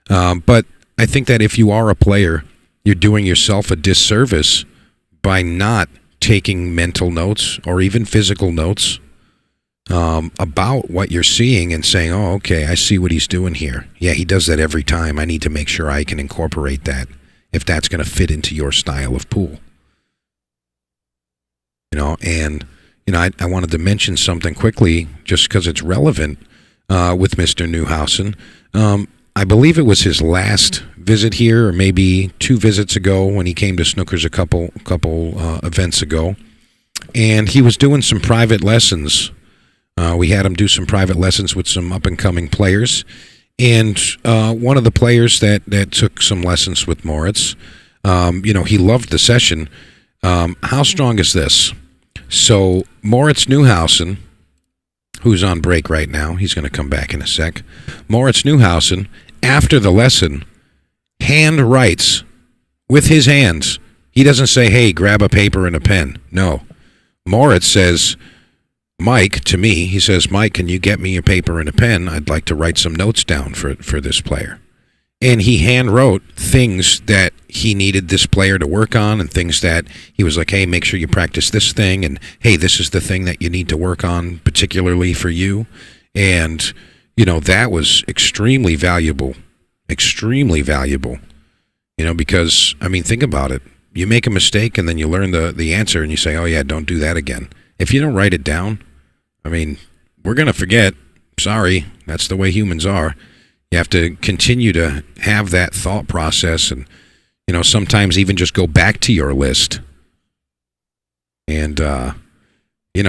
But I think that if you are a player, you're doing yourself a disservice by not taking mental notes or even physical notes about what you're seeing and saying, oh, okay, I see what he's doing here. Yeah, he does that every time. I need to make sure I can incorporate that if that's going to fit into your style of pool. You know, and, you know, I wanted to mention something quickly just because it's relevant with Mr. Newhausen. I believe it was his last visit here, or maybe 2 visits ago when he came to Snookers a couple events ago. And he was doing some private lessons. We had him do some private lessons with some up-and-coming players. And one of the players that took some lessons with Moritz, you know, he loved the session. How strong is this? So Moritz Newhausen, who's on break right now, he's going to come back in a sec. Moritz Newhausen, after the lesson, hand writes with his hands. He doesn't say, hey, grab a paper and a pen. No. Moritz says, Mike, to me, he says, Mike, can you get me a paper and a pen? I'd like to write some notes down for this player. And he hand wrote things that he needed this player to work on and things that he was like, hey, make sure you practice this thing. And, hey, this is the thing that you need to work on particularly for you. And, you know, that was extremely valuable, you know, because, I mean, think about it. You make a mistake and then you learn the answer and you say, oh, yeah, don't do that again. If you don't write it down, I mean, we're going to forget Sorry, that's the way humans are. You have to continue to have that thought process and, sometimes even just go back to your list. And,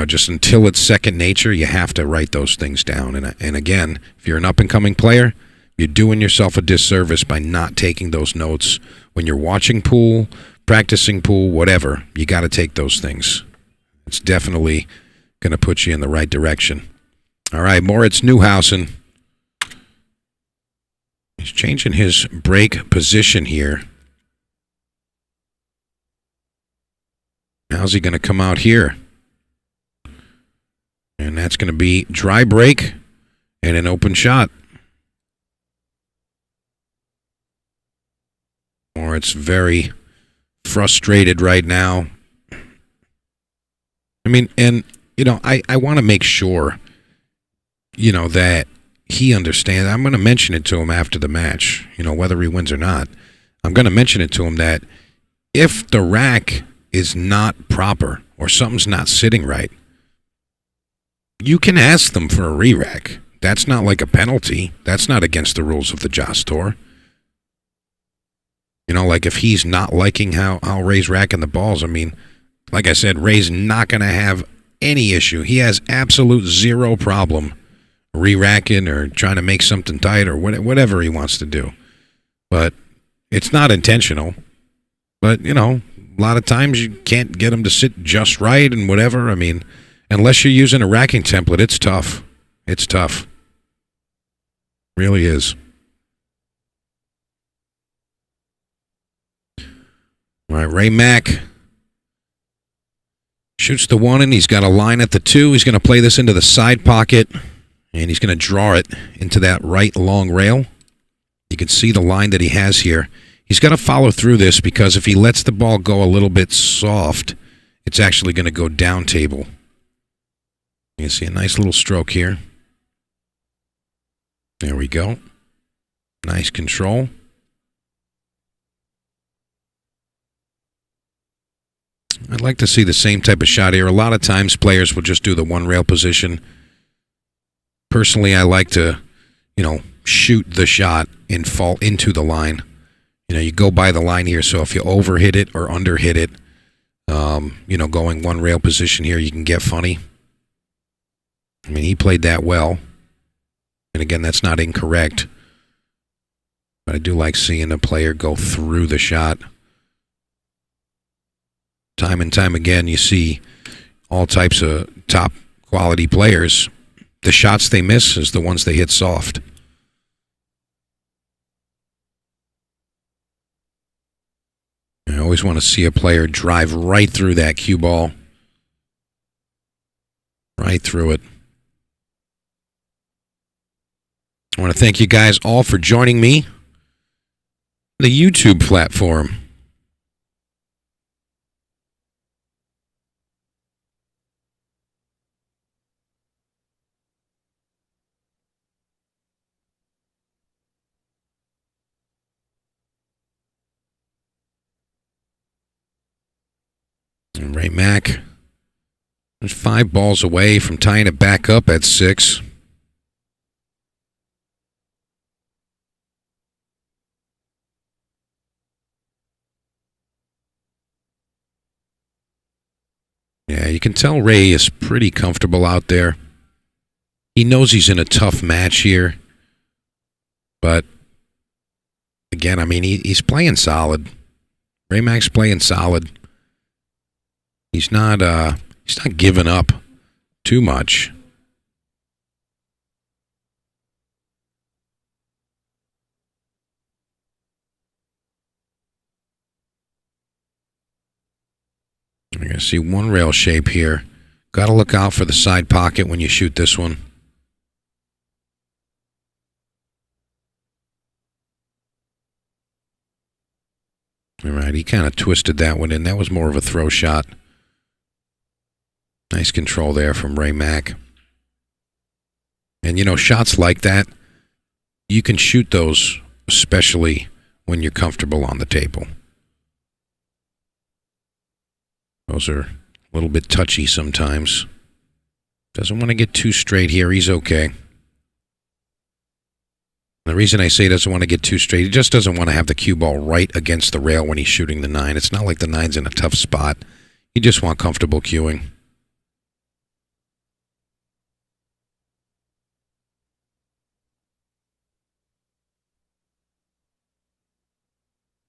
just until it's second nature, you have to write those things down. And again, if you're an up-and-coming player, you're doing yourself a disservice by not taking those notes. When you're watching pool, practicing pool, whatever, you got to take those things. It's definitely going to put you in the right direction. All right, Moritz Neuhausen. He's changing his break position here. How's he going to come out here? And that's going to be dry break and an open shot. Moritz very frustrated right now. I mean, and, I want to make sure, that he understands. I'm going to mention it to him after the match, whether he wins or not. I'm going to mention it to him that if the rack is not proper or something's not sitting right, you can ask them for a re-rack. That's not like a penalty. That's not against the rules of the JOSS Tour. Like if he's not liking how Ray's racking the balls, I mean, like I said, Ray's not going to have any issue. He has absolute zero problem re-racking or trying to make something tight or whatever he wants to do. But it's not intentional. But, a lot of times you can't get him to sit just right and whatever. I mean, unless you're using a racking template, it's tough. It's tough. Really is. All right, Ray Mack shoots the one and he's got a line at the two. He's going to play this into the side pocket and he's going to draw it into that right long rail. You can see the line that he has here. He's got to follow through this because if he lets the ball go a little bit soft, it's actually going to go down table. You can see a nice little stroke here. There we go. Nice control. I'd like to see the same type of shot here. A lot of times players will just do the one rail position. Personally, I like to, shoot the shot and fall into the line. You go by the line here, so if you overhit it or underhit it, going one rail position here, you can get funny. I mean, he played that well. And again, that's not incorrect. But I do like seeing a player go through the shot. Time and time again, you see all types of top quality players. The shots they miss is the ones they hit soft. I always want to see a player drive right through that cue ball. Right through it. I want to thank you guys all for joining me. The YouTube platform. And Ray Mack is 5 balls away from tying it back up at 6. Yeah, you can tell Ray is pretty comfortable out there. He knows he's in a tough match here. But, again, I mean, he's playing solid. Ray Mack's playing solid. He's not giving up too much. You're going to see one rail shape here. Got to look out for the side pocket when you shoot this one. All right, he kind of twisted that one in. That was more of a throw shot. Nice control there from Ray Mack. And, shots like that, you can shoot those, especially when you're comfortable on the table. Those are a little bit touchy sometimes. Doesn't want to get too straight here. He's okay. The reason I say he doesn't want to get too straight, he just doesn't want to have the cue ball right against the rail when he's shooting the 9. It's not like the 9's in a tough spot. You just want comfortable cueing.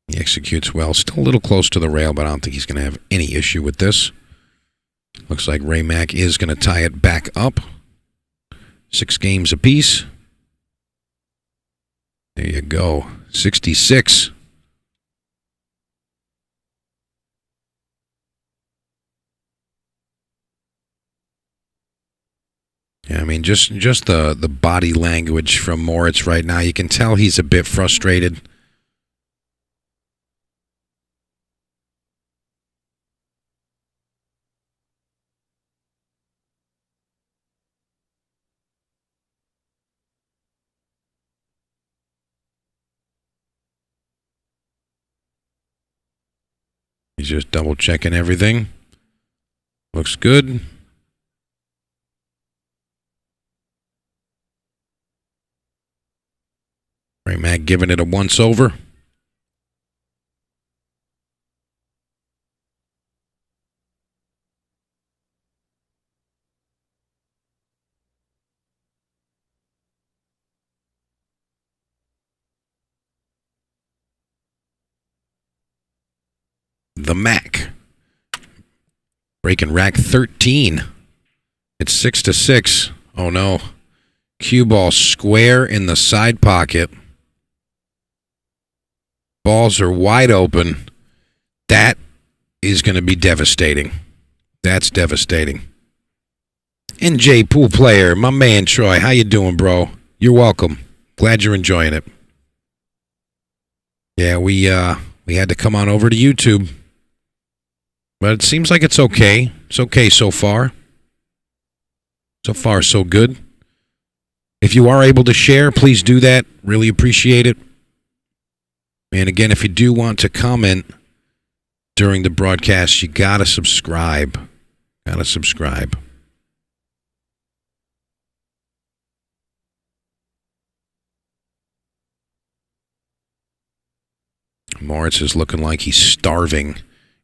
He executes well. Still a little close to the rail, but I don't think he's going to have any issue with this. Looks like Ray Mack is going to tie it back up. 6 games apiece. There you go. 66. Yeah, I mean, just the body language from Moritz right now, you can tell he's a bit frustrated. He's just double checking everything. Looks good. Ray Mack giving it a once over. The Mac. Breaking rack 13. It's 6-6. Oh no. Cue ball square in the side pocket. Balls are wide open. That is going to be devastating. That's devastating. NJ Pool Player, my man Troy, how you doing, bro? You're welcome. Glad you're enjoying it. Yeah, we had to come on over to YouTube. But it seems like it's okay. It's okay so far. So far, so good. If you are able to share, please do that. Really appreciate it. And again, if you do want to comment during the broadcast, you gotta subscribe. Gotta subscribe. Moritz is looking like he's starving,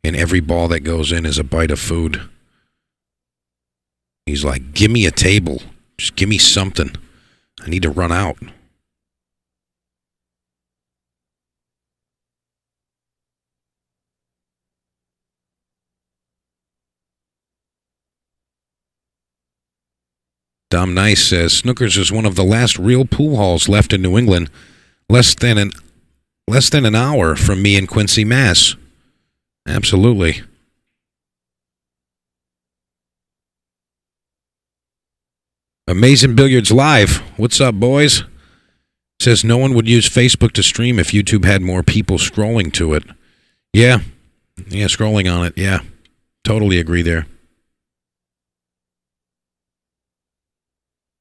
and every ball that goes in is a bite of food. He's like, give me a table. Just give me something. I need to run out. Dom Nice says, Snookers is one of the last real pool halls left in New England. Less than an hour from me in Quincy, Mass. Absolutely. Amazing Billiards Live. What's up, boys? Says no one would use Facebook to stream if YouTube had more people scrolling to it. Yeah, scrolling on it. Yeah, totally agree there.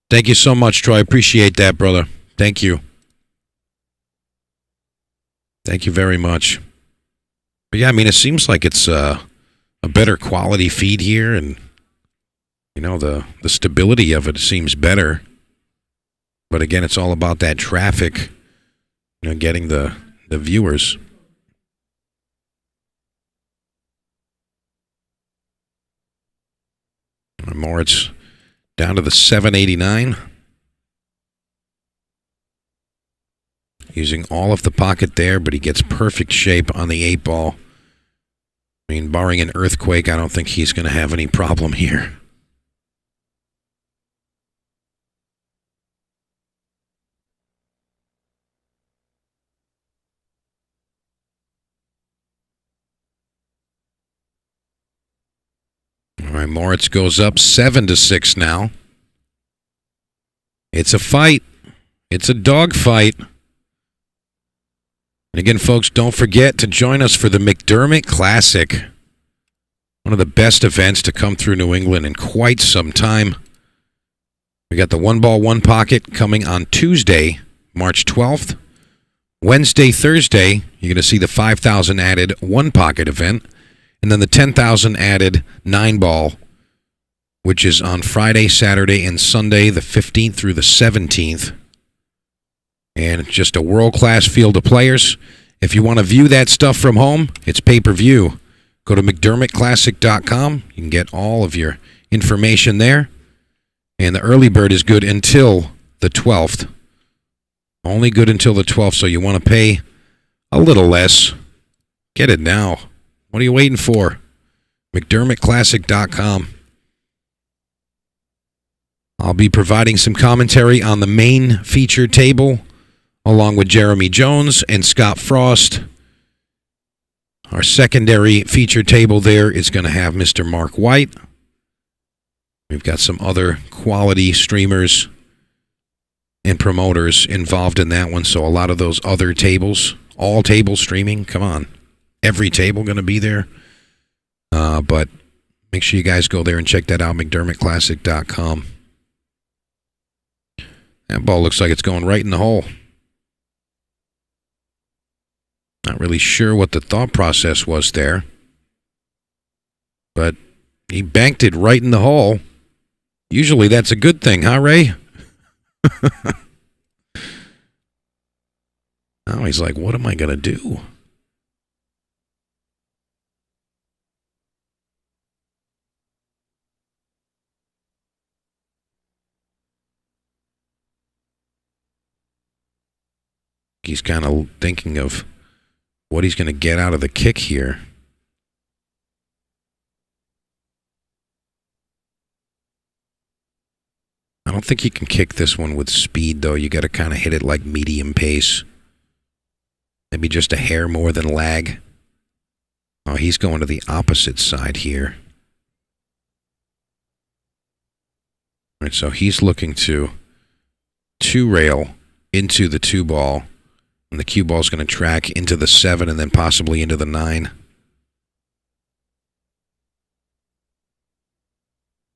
Thank you so much, Troy. Appreciate that, brother. Thank you. Thank you very much. But yeah, I mean, it seems like it's a better quality feed here, and you know, the stability of it seems better. But again, it's all about that traffic, you know, getting the viewers. Moritz down to the 789. Using all of the pocket there, but he gets perfect shape on the 8 ball. I mean, barring an earthquake, I don't think he's going to have any problem here. All right, Moritz goes up 7-6 now. It's a fight. It's a dog fight. And again, folks, don't forget to join us for the McDermott Classic. One of the best events to come through New England in quite some time. We got the 1 ball, 1 pocket coming on Tuesday, March 12th. Wednesday, Thursday, you're going to see the 5,000 added 1 pocket event. And then the 10,000 added 9 ball, which is on Friday, Saturday, and Sunday, the 15th through the 17th. And just a world-class field of players. If you want to view that stuff from home, it's pay-per-view. Go to McDermottClassic.com. You can get all of your information there. And the early bird is good until the 12th. Only good until the 12th, so you want to pay a little less. Get it now. What are you waiting for? McDermottClassic.com. I'll be providing some commentary on the main feature table, along with Jeremy Jones and Scott Frost. Our secondary feature table there is going to have Mr. Mark White. We've got some other quality streamers and promoters involved in that one, so a lot of those other tables, all table streaming, come on. Every table going to be there. But make sure you guys go there and check that out, McDermottClassic.com. That ball looks like it's going right in the hole. Not really sure what the thought process was there. But he banked it right in the hole. Usually that's a good thing, huh, Ray? Now he's like, what am I going to do? He's kind of thinking of what he's going to get out of the kick here. I don't think he can kick this one with speed, though. You got to kind of hit it like medium pace. Maybe just a hair more than lag. Oh, he's going to the opposite side here. All right, so he's looking to two-rail into the two ball. And the cue ball is going to track into the 7 and then possibly into the 9.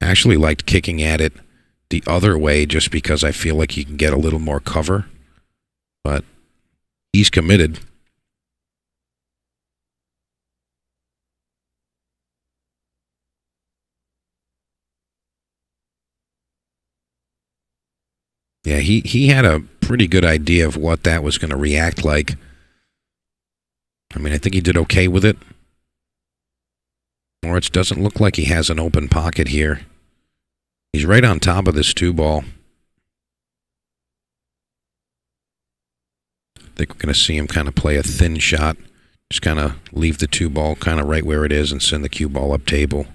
I actually liked kicking at it the other way just because I feel like you can get a little more cover. But he's committed. Yeah, he had a pretty good idea of what that was going to react like. I mean, I think he did okay with it. Moritz doesn't look like he has an open pocket here. He's right on top of this two ball. I think we're going to see him kind of play a thin shot. Just kind of leave the two ball kind of right where it is and send the cue ball up table.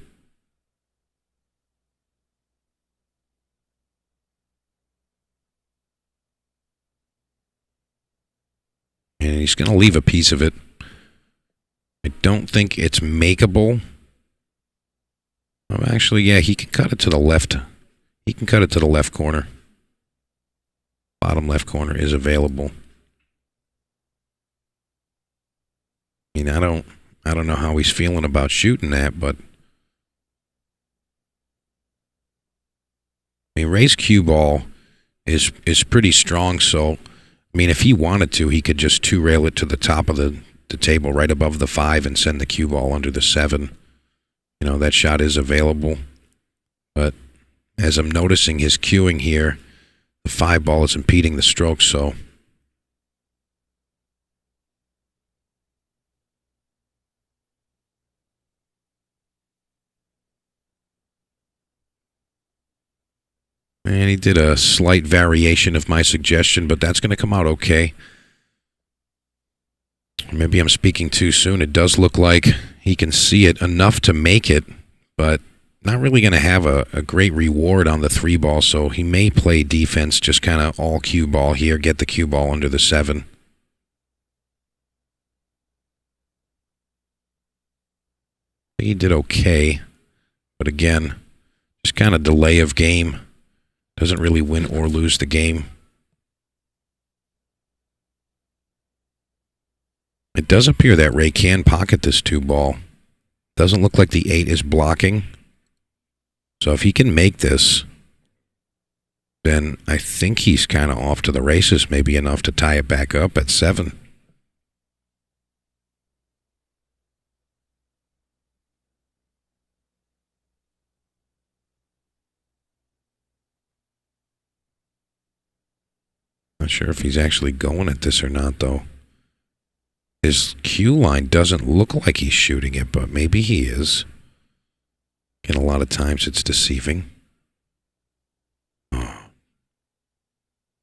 And he's going to leave a piece of it. I don't think it's makeable. Oh, actually, yeah, he can cut it to the left. He can cut it to the left corner. Bottom left corner is available. I mean, I don't know how he's feeling about shooting that, but I mean, Ray's cue ball is pretty strong, so I mean, if he wanted to, he could just two-rail it to the top of the table right above the 5 and send the cue ball under the 7. You know, that shot is available. But as I'm noticing his cueing here, the 5 ball is impeding the stroke, so and he did a slight variation of my suggestion, but that's going to come out okay. Maybe I'm speaking too soon. It does look like he can see it enough to make it, but not really going to have a great reward on the 3 ball, so he may play defense, just kind of all cue ball here, get the cue ball under the 7. He did okay, but again, just kind of delay of game. Doesn't really win or lose the game. It does appear that Ray can pocket this 2 ball. Doesn't look like the 8 is blocking. So if he can make this, then I think he's kind of off to the races, maybe enough to tie it back up at 7. Not sure if he's actually going at this or not, though. His cue line doesn't look like he's shooting it, but maybe he is. And a lot of times it's deceiving. Oh.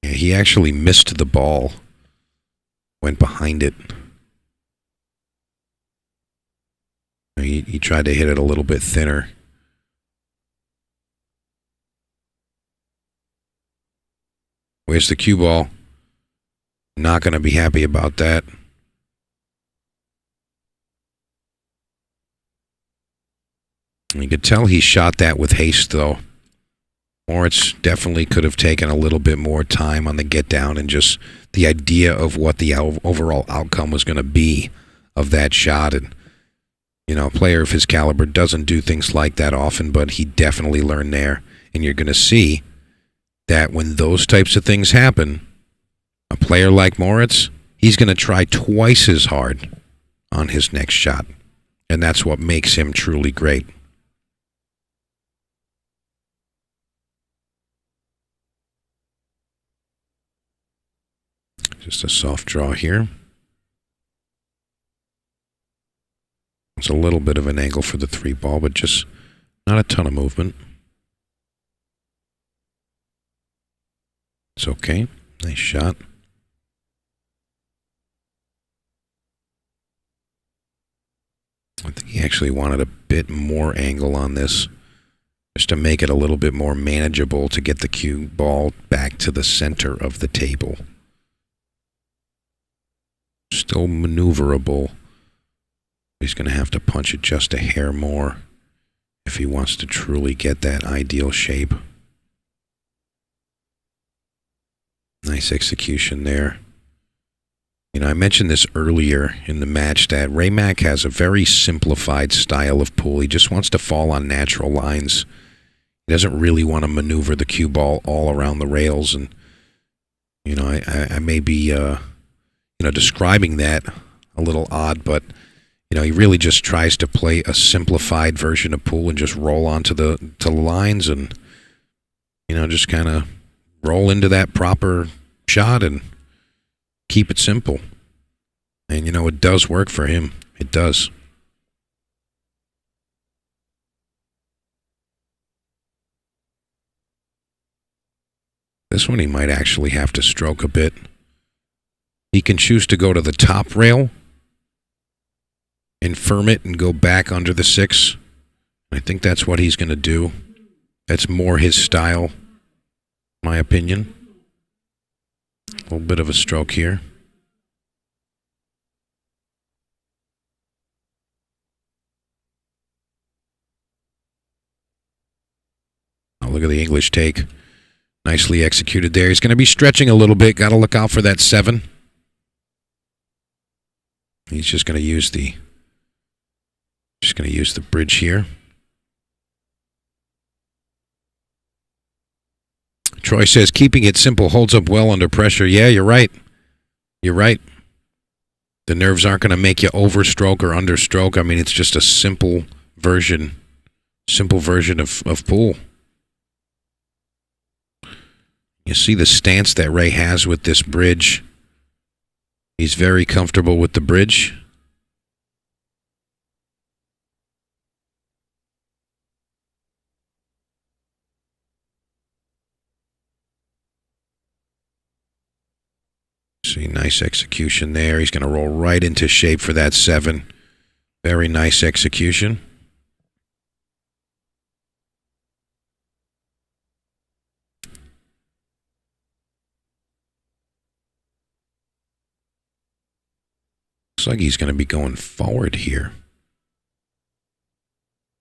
Yeah, he actually missed the ball. Went behind it. He tried to hit it a little bit thinner. Where's the cue ball? Not going to be happy about that. You could tell he shot that with haste, though. Moritz definitely could have taken a little bit more time on the get down and just the idea of what the overall outcome was going to be of that shot. And, you know, a player of his caliber doesn't do things like that often, but he definitely learned there. And you're going to see that when those types of things happen, a player like Moritz, he's going to try twice as hard on his next shot. And that's what makes him truly great. Just a soft draw here. It's a little bit of an angle for the 3-ball, but just not a ton of movement. It's okay. Nice shot. I think he actually wanted a bit more angle on this, just to make it a little bit more manageable to get the cue ball back to the center of the table. Still maneuverable. He's going to have to punch it just a hair more if he wants to truly get that ideal shape. Nice execution there. You know, I mentioned this earlier in the match that Ray Mack has a very simplified style of pool. He just wants to fall on natural lines. He doesn't really want to maneuver the cue ball all around the rails. And, you know, I may be, describing that a little odd, but, you know, he really just tries to play a simplified version of pool and just roll onto the lines and, you know, just kind of roll into that proper shot and keep it simple. And, you know, it does work for him. It does. This one he might actually have to stroke a bit. He can choose to go to the top rail and firm it and go back under the 6. I think that's what he's going to do. That's more his style, in my opinion. A little bit of a stroke here. Oh, look at the English take. Nicely executed there. He's going to be stretching a little bit. Got to look out for that 7. He's just going to use the bridge here. Troy says keeping it simple holds up well under pressure. Yeah, you're right. You're right. The nerves aren't going to make you overstroke or understroke. I mean, it's just a simple version of pool. You see the stance that Ray has with this bridge. He's very comfortable with the bridge. See, nice execution there. He's going to roll right into shape for that 7. Very nice execution. Looks like he's going to be going forward here.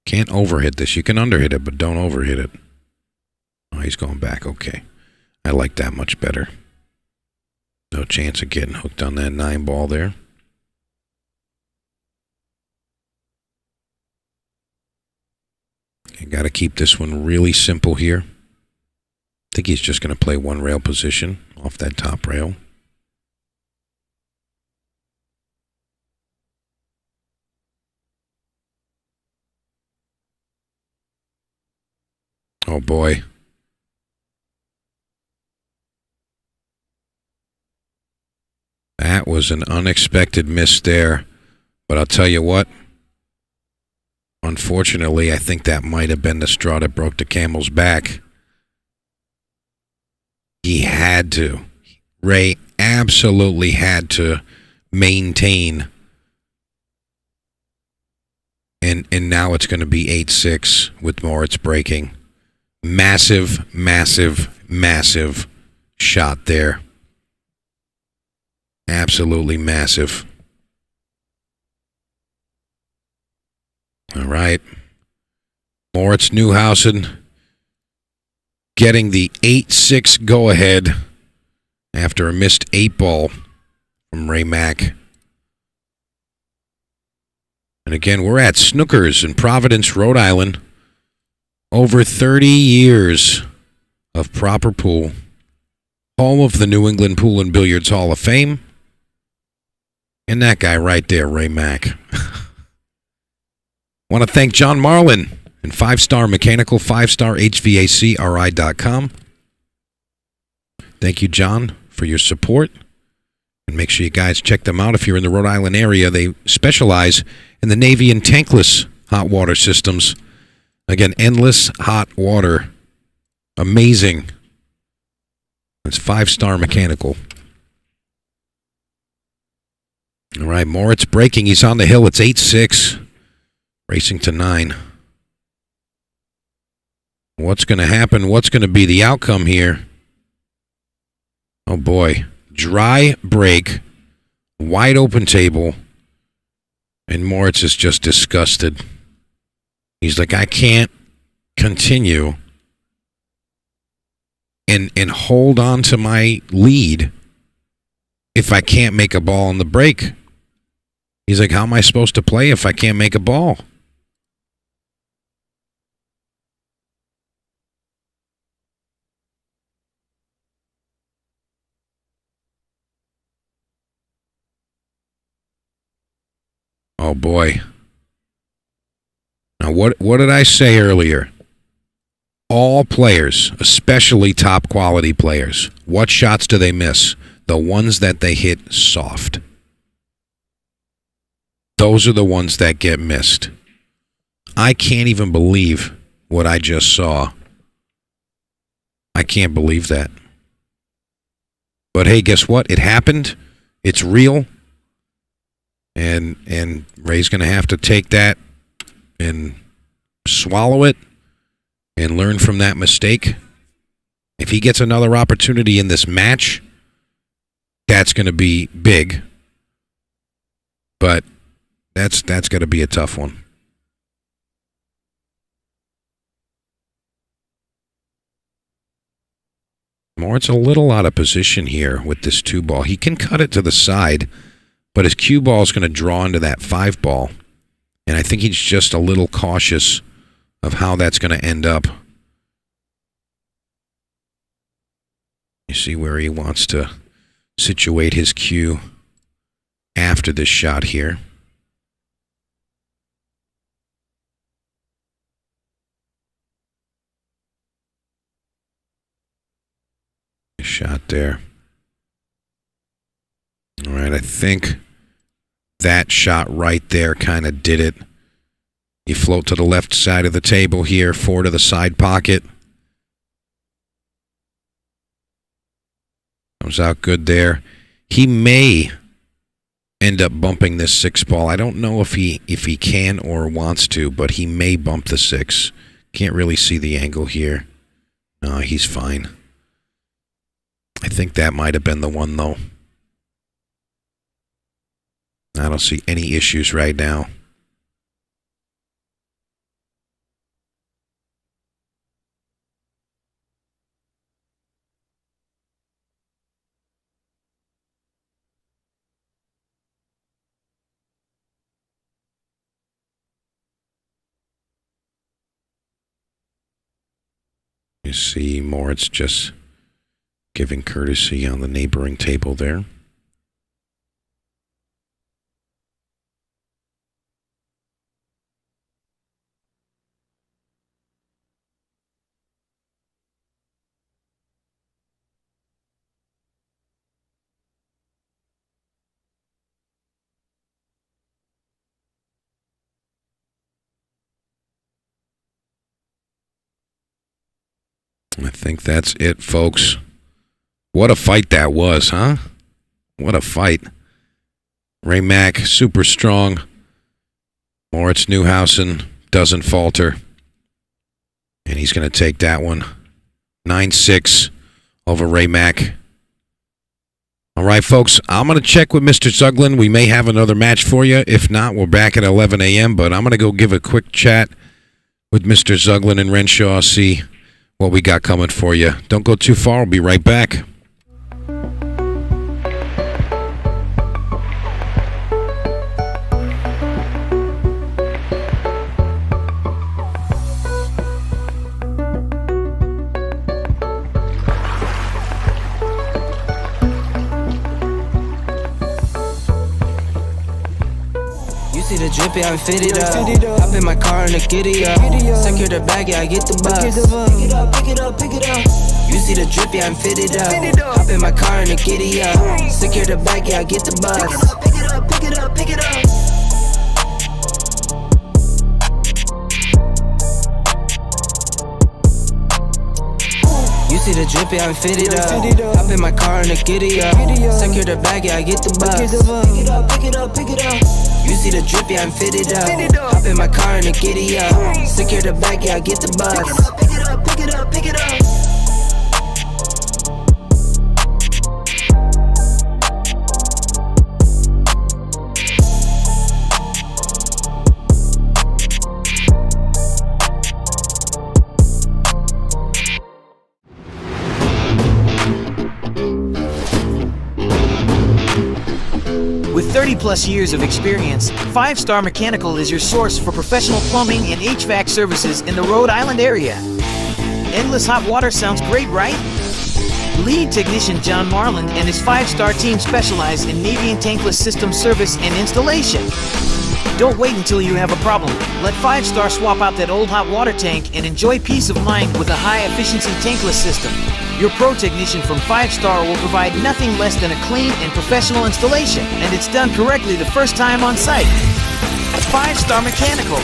Can't overhit this. You can underhit it, but don't overhit it. Oh, he's going back. Okay. I like that much better. No chance of getting hooked on that 9 ball there. You got to keep this one really simple here. I think he's just going to play one rail position off that top rail. Oh boy. was an unexpected miss there. But I'll tell you what. Unfortunately, I think that might have been the straw that broke the camel's back. He had to. Ray absolutely had to maintain. And now it's going to be 8-6 with Moritz breaking. Massive, massive, massive shot there. Absolutely massive. All right. Moritz Neuhausen getting the 8-6 go-ahead after a missed 8-ball from Ray Mack. And again, we're at Snookers in Providence, Rhode Island. Over 30 years of proper pool. Home of the New England Pool and Billiards Hall of Fame. And that guy right there, Ray Mack. Want to thank John Marlin and 5-Star Mechanical, 5-Star HVACRI.com. Thank you, John, for your support. And make sure you guys check them out if you're in the Rhode Island area. They specialize in the Navy and tankless hot water systems. Again, endless hot water. Amazing. It's 5-Star Mechanical. All right, Moritz breaking. He's on the hill. It's 8-6. Racing to 9. What's going to happen? What's going to be the outcome here? Oh, boy. Dry break. Wide open table. And Moritz is just disgusted. He's like, I can't continue and hold on to my lead if I can't make a ball on the break. He's like, how am I supposed to play if I can't make a ball? Oh, boy. Now, what did I say earlier? All players, especially top quality players, what shots do they miss? The ones that they hit soft. Those are the ones that get missed. I can't even believe what I just saw. I can't believe that. But hey, guess what? It happened. It's real. And Ray's going to have to take that and swallow it and learn from that mistake. If he gets another opportunity in this match, that's going to be big. But that's going to be a tough one. Moritz a little out of position here with this 2-ball. He can cut it to the side, but his cue ball is going to draw into that 5-ball. And I think he's just a little cautious of how that's going to end up. You see where he wants to situate his cue after this shot here. Shot there. All right, I think that shot right there kind of did it. You float to the left side of the table here, 4 to the side pocket. Comes out good there. He may end up bumping this 6-ball. I don't know if he can or wants to, but he may bump the 6. Can't really see the angle here. No, he's fine. I think that might have been the one, though. I don't see any issues right now. You see Moritz just giving courtesy on the neighboring table there. I think that's it, folks. What a fight that was, huh? What a fight. Ray Mack, super strong. Moritz Neuhausen doesn't falter. And he's going to take that one. 9-6 over Ray Mack. All right, folks, I'm going to check with Mr. Zuglan. We may have another match for you. If not, we're back at 11 a.m., but I'm going to go give a quick chat with Mr. Zuglan and Renshaw, see what we got coming for you. Don't go too far. We'll be right back. See the drip, yeah, I'm fitted up. Hop in my car and I get it up. Secure the bag, yeah, I get the bus. Pick it up, pick it up, pick it up. You see the drip, yeah, I'm fitted up. Hop in my car and I get it up. Secure the bag, yeah, I get the bus. Pick it up, pick it up, pick it up. You see the drip, yeah, I'm fitted up. Hop in my car and I get it up. Secure the bag, yeah, I get the bus. Pick it up, pick it up, pick it up. You see the drip, yeah, I'm fitted up. Hop in my car and I get it up. Secure the bag, yeah, I get the bus. Pick it up, pick it up, pick it up. With 30-plus years of experience, 5 Star Mechanical is your source for professional plumbing and HVAC services in the Rhode Island area. Endless hot water sounds great, right? Lead technician John Marland and his 5-star team specialize in Navy and tankless system service and installation. Don't wait until you have a problem. Let 5 Star swap out that old hot water tank and enjoy peace of mind with a high-efficiency tankless system. Your pro technician from 5 Star will provide nothing less than a clean and professional installation, and it's done correctly the first time on site. 5 Star Mechanical.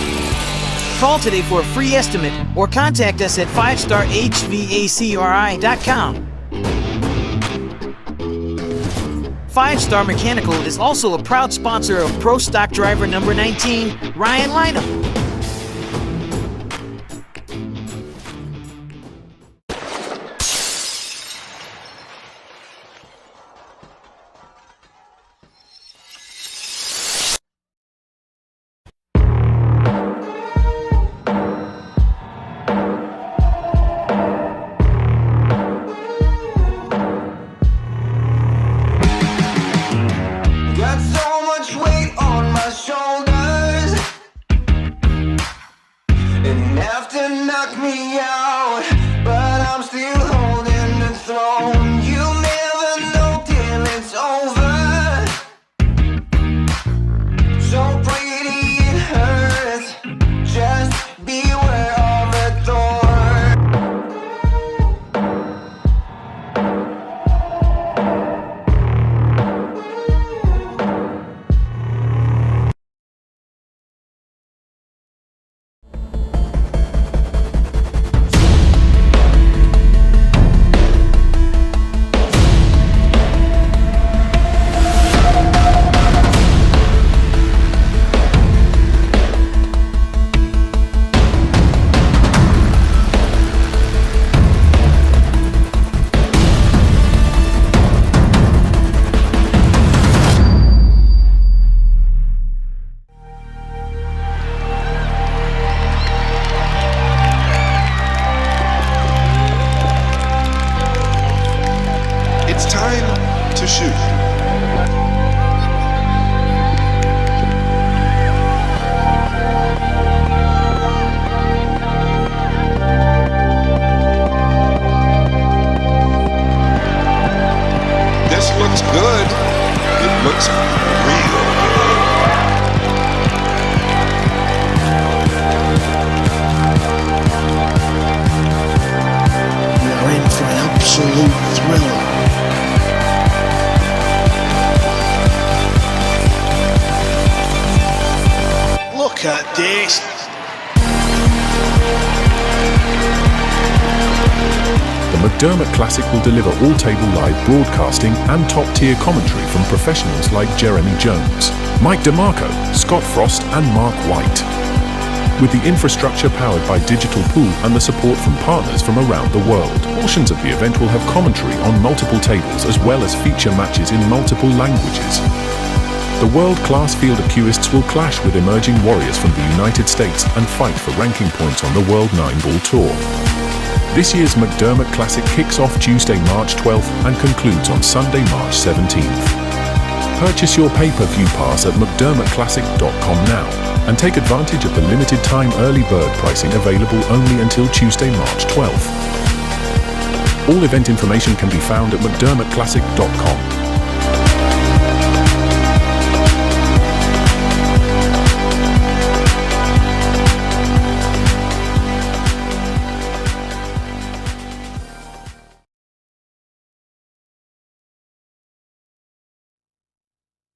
Call today for a free estimate or contact us at 5starhvacri.com. 5 Star Mechanical is also a proud sponsor of Pro Stock Driver number 19, Ryan Lynham. Got so much weight on my shoulders, enough to knock me out, but I'm still holding the throne. You never know till it's over, so pretty it hurts, just beware of a thorn. It's time to shoot. This looks good. It looks real We're in for an absolute thriller. Look at this. McDermott Classic will deliver all-table live broadcasting and top-tier commentary from professionals like Jeremy Jones, Mike DeMarco, Scott Frost and Mark White. With the infrastructure powered by Digital Pool and the support from partners from around the world, portions of the event will have commentary on multiple tables as well as feature matches in multiple languages. The world-class field of cueists will clash with emerging warriors from the United States and fight for ranking points on the World 9-Ball Tour. This year's McDermott Classic kicks off Tuesday, March 12th and concludes on Sunday, March 17th. Purchase your pay-per-view pass at mcdermottclassic.com now and take advantage of the limited time early bird pricing available only until Tuesday, March 12th. All event information can be found at mcdermottclassic.com.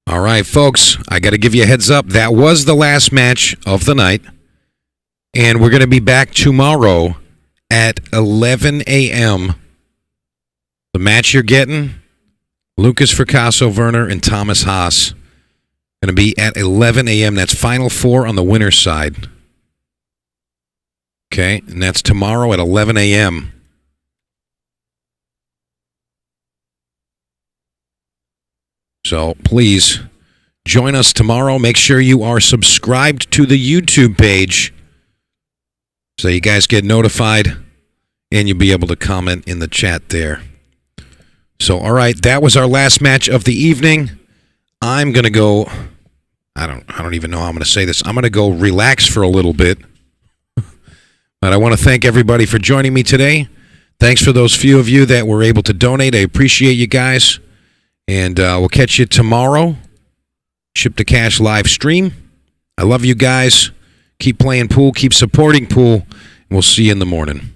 All right, folks, I got to give you a heads up. That was the last match of the night, and we're going to be back tomorrow at 11 a.m. The match you're getting, Lucas Fracasso, Werner, and Thomas Haas, going to be at 11 a.m. That's Final Four on the winner's side. Okay, and that's tomorrow at 11 a.m. So please join us tomorrow. Make sure you are subscribed to the YouTube page so you guys get notified and you'll be able to comment in the chat there. So, all right, that was our last match of the evening. I'm going to go, I don't even know how I'm going to say this. I'm going to go relax for a little bit. But I want to thank everybody for joining me today. Thanks for those few of you that were able to donate. I appreciate you guys. And we'll catch you tomorrow. Ship to Cash live stream. I love you guys. Keep playing pool. Keep supporting pool. And we'll see you in the morning.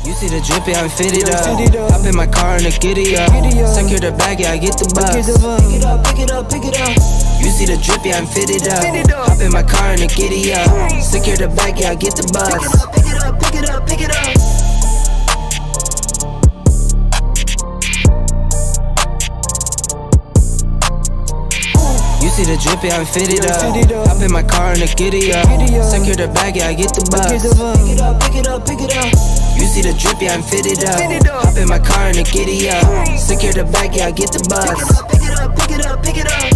You see the drip, yeah, I'm fitted up. Hop in my car and a giddy up. Secure the bag, yeah, I get the bus. Pick it up, pick it up, pick it up. You see the drip, yeah, I'm fitted up. Hop in my car and a giddy up. Secure the bag, yeah, I get the bus. Pick it up, pick it up, pick it up. You see the drip, yeah, I'm fitted up. Hop in my car and a giddy up. Secure the bag, yeah, I get the bus. Pick it up, pick it up, pick it up. You see the drip, yeah, I'm fitted up. Hop in my car and a giddy up. Secure the bag, yeah, I get the bus. Pick it up, pick it up, pick it up.